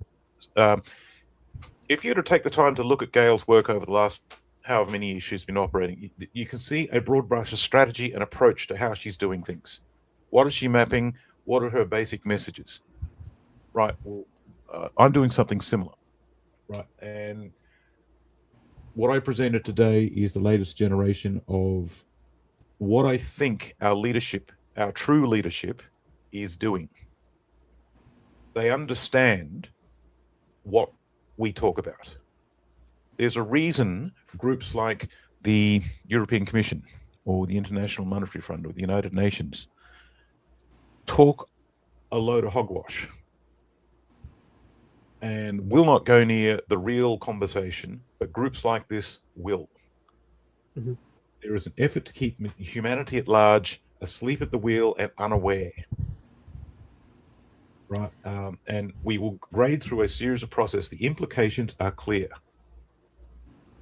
If you were to take the time to look at Gail's work over the last however many years she's been operating, you can see a broad brush of strategy and approach to how she's doing things. What is she mapping? What are her basic messages? Right. Well, I'm doing something similar. Right. And what I presented today is the latest generation of what I think our leadership, our true leadership, is doing. They understand what we talk about. There's a reason groups like the European Commission or the International Monetary Fund or the United Nations talk a load of hogwash and will not go near the real conversation, but groups like this will. Mm-hmm. There is an effort to keep humanity at large asleep at the wheel and unaware. Right, and we will grade through a series of processes. The implications are clear.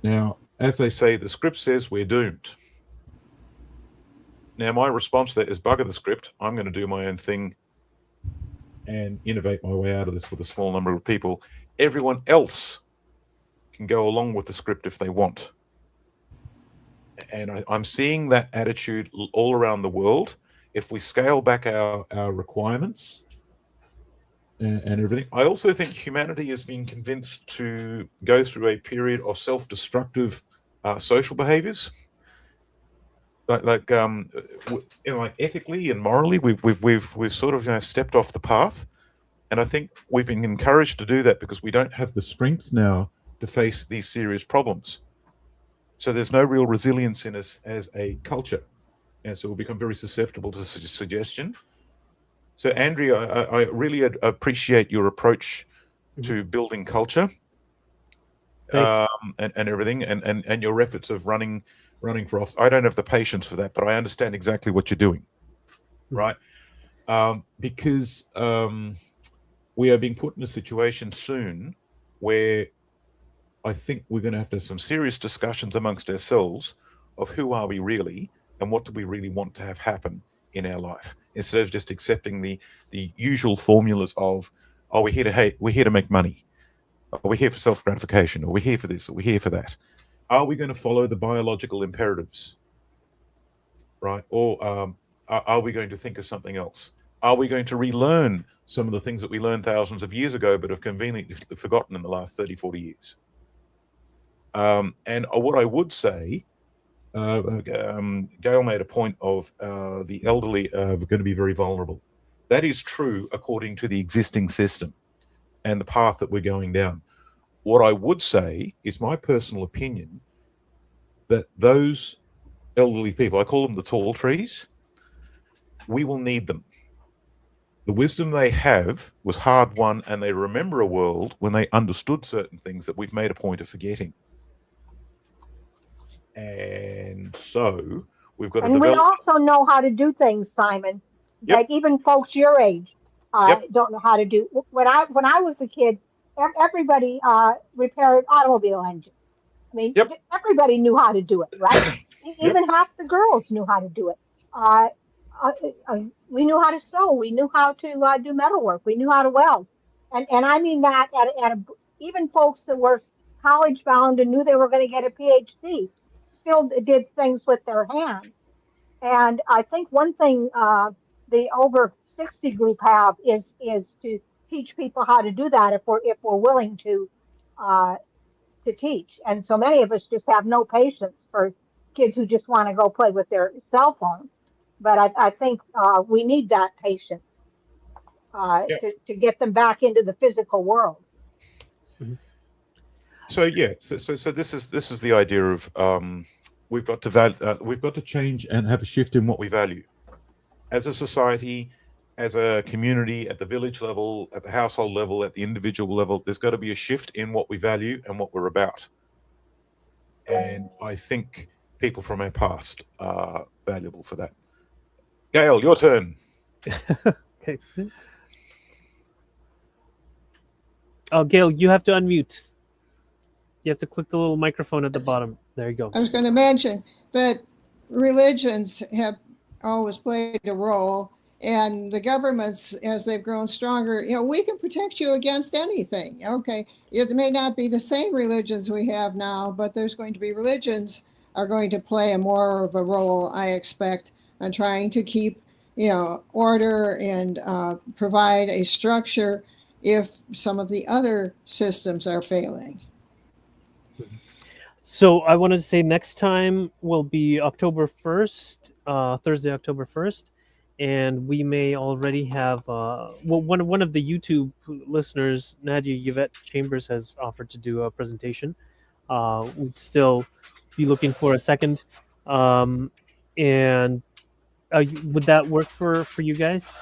Now, as they say, the script says we're doomed. Now, my response to that is bugger the script. I'm going to do my own thing and innovate my way out of this with a small number of people. Everyone else can go along with the script if they want. And I'm seeing that attitude all around the world. If we scale back our requirements and everything, I also think humanity has been convinced to go through a period of self-destructive social behaviors. Like ethically and morally, we've sort of stepped off the path, and I think we've been encouraged to do that because we don't have the strength now to face these serious problems. So there's no real resilience in us as a culture, and so we'll become very susceptible to suggestion. So Andrea, I really appreciate your approach to building culture, and everything, and your efforts of running for office. I don't have the patience for that, but I understand exactly what you're doing, right? Because we are being put in a situation soon where I think we're going to have some serious discussions amongst ourselves of who are we really and what do we really want to have happen in our life, instead of just accepting the usual formulas of, oh, we're here to make money, or we're here for self-gratification, or we're here for this, or we're here for that. Are we going to follow the biological imperatives, right? Or are we going to think of something else? Are we going to relearn some of the things that we learned thousands of years ago, but have conveniently forgotten in the last 30, 40 years. And what I would say, Gail made a point of the elderly are going to be very vulnerable. That is true according to the existing system and the path that we're going down. What I would say is my personal opinion that those elderly people, I call them the tall trees, we will need them. The wisdom they have was hard won, and they remember a world when they understood certain things that we've made a point of forgetting. And so we've got to develop. And we also know how to do things, Simon. Yep. Like even folks your age Yep. don't know how to do. When I was a kid, everybody repaired automobile engines. I mean, Yep. everybody knew how to do it, right? Even half the girls knew how to do it. We knew how to sew. We knew how to do metalwork. We knew how to weld. And I mean that even folks that were college bound and knew they were going to get a PhD still did things with their hands. And I think one thing the over 60 group have is to teach people how to do that if we're willing to teach. And so many of us just have no patience for kids who just want to go play with their cell phone. But I think we need that patience to get them back into the physical world. So yeah, so this is the idea of we've got to change and have a shift in what we value as a society, as a community, at the village level, at the household level, at the individual level. There's got to be a shift in what we value and what we're about. And I think people from our past are valuable for that. Gail, your turn. Okay. Oh, Gail, you have to unmute. You have to click the little microphone at the bottom. There you go. I was going to mention that religions have always played a role, and the governments, as they've grown stronger, we can protect you against anything. Okay, it may not be the same religions we have now, but there's going to be religions are going to play a more of a role, I expect, on trying to keep, order and provide a structure if some of the other systems are failing. So I wanted to say next time will be October 1st, Thursday, October 1st. And we may already have, one of the YouTube listeners, Nadia Yvette Chambers, has offered to do a presentation. We'd still be looking for a second. And would that work for you guys?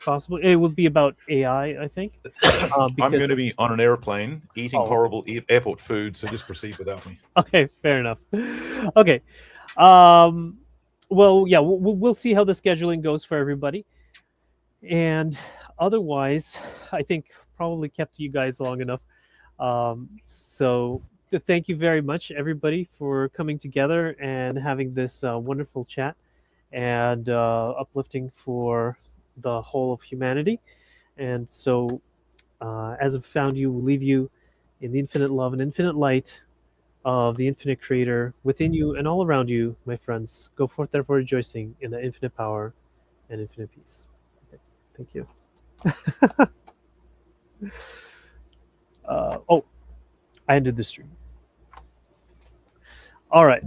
Possibly. It would be about AI, I think. I'm going to be on an airplane eating horrible airport food, so just proceed without me. Okay, fair enough. Okay. Well, yeah, we'll see how the scheduling goes for everybody. And otherwise, I think probably kept you guys long enough. So thank you very much, everybody, for coming together and having this wonderful chat and uplifting for the whole of humanity. And so as I've found you, we'll leave you in the infinite love and infinite light of the infinite creator within you and all around you, my friends. Go forth therefore rejoicing in the infinite power and infinite peace. Okay, thank you. I ended the stream. All right.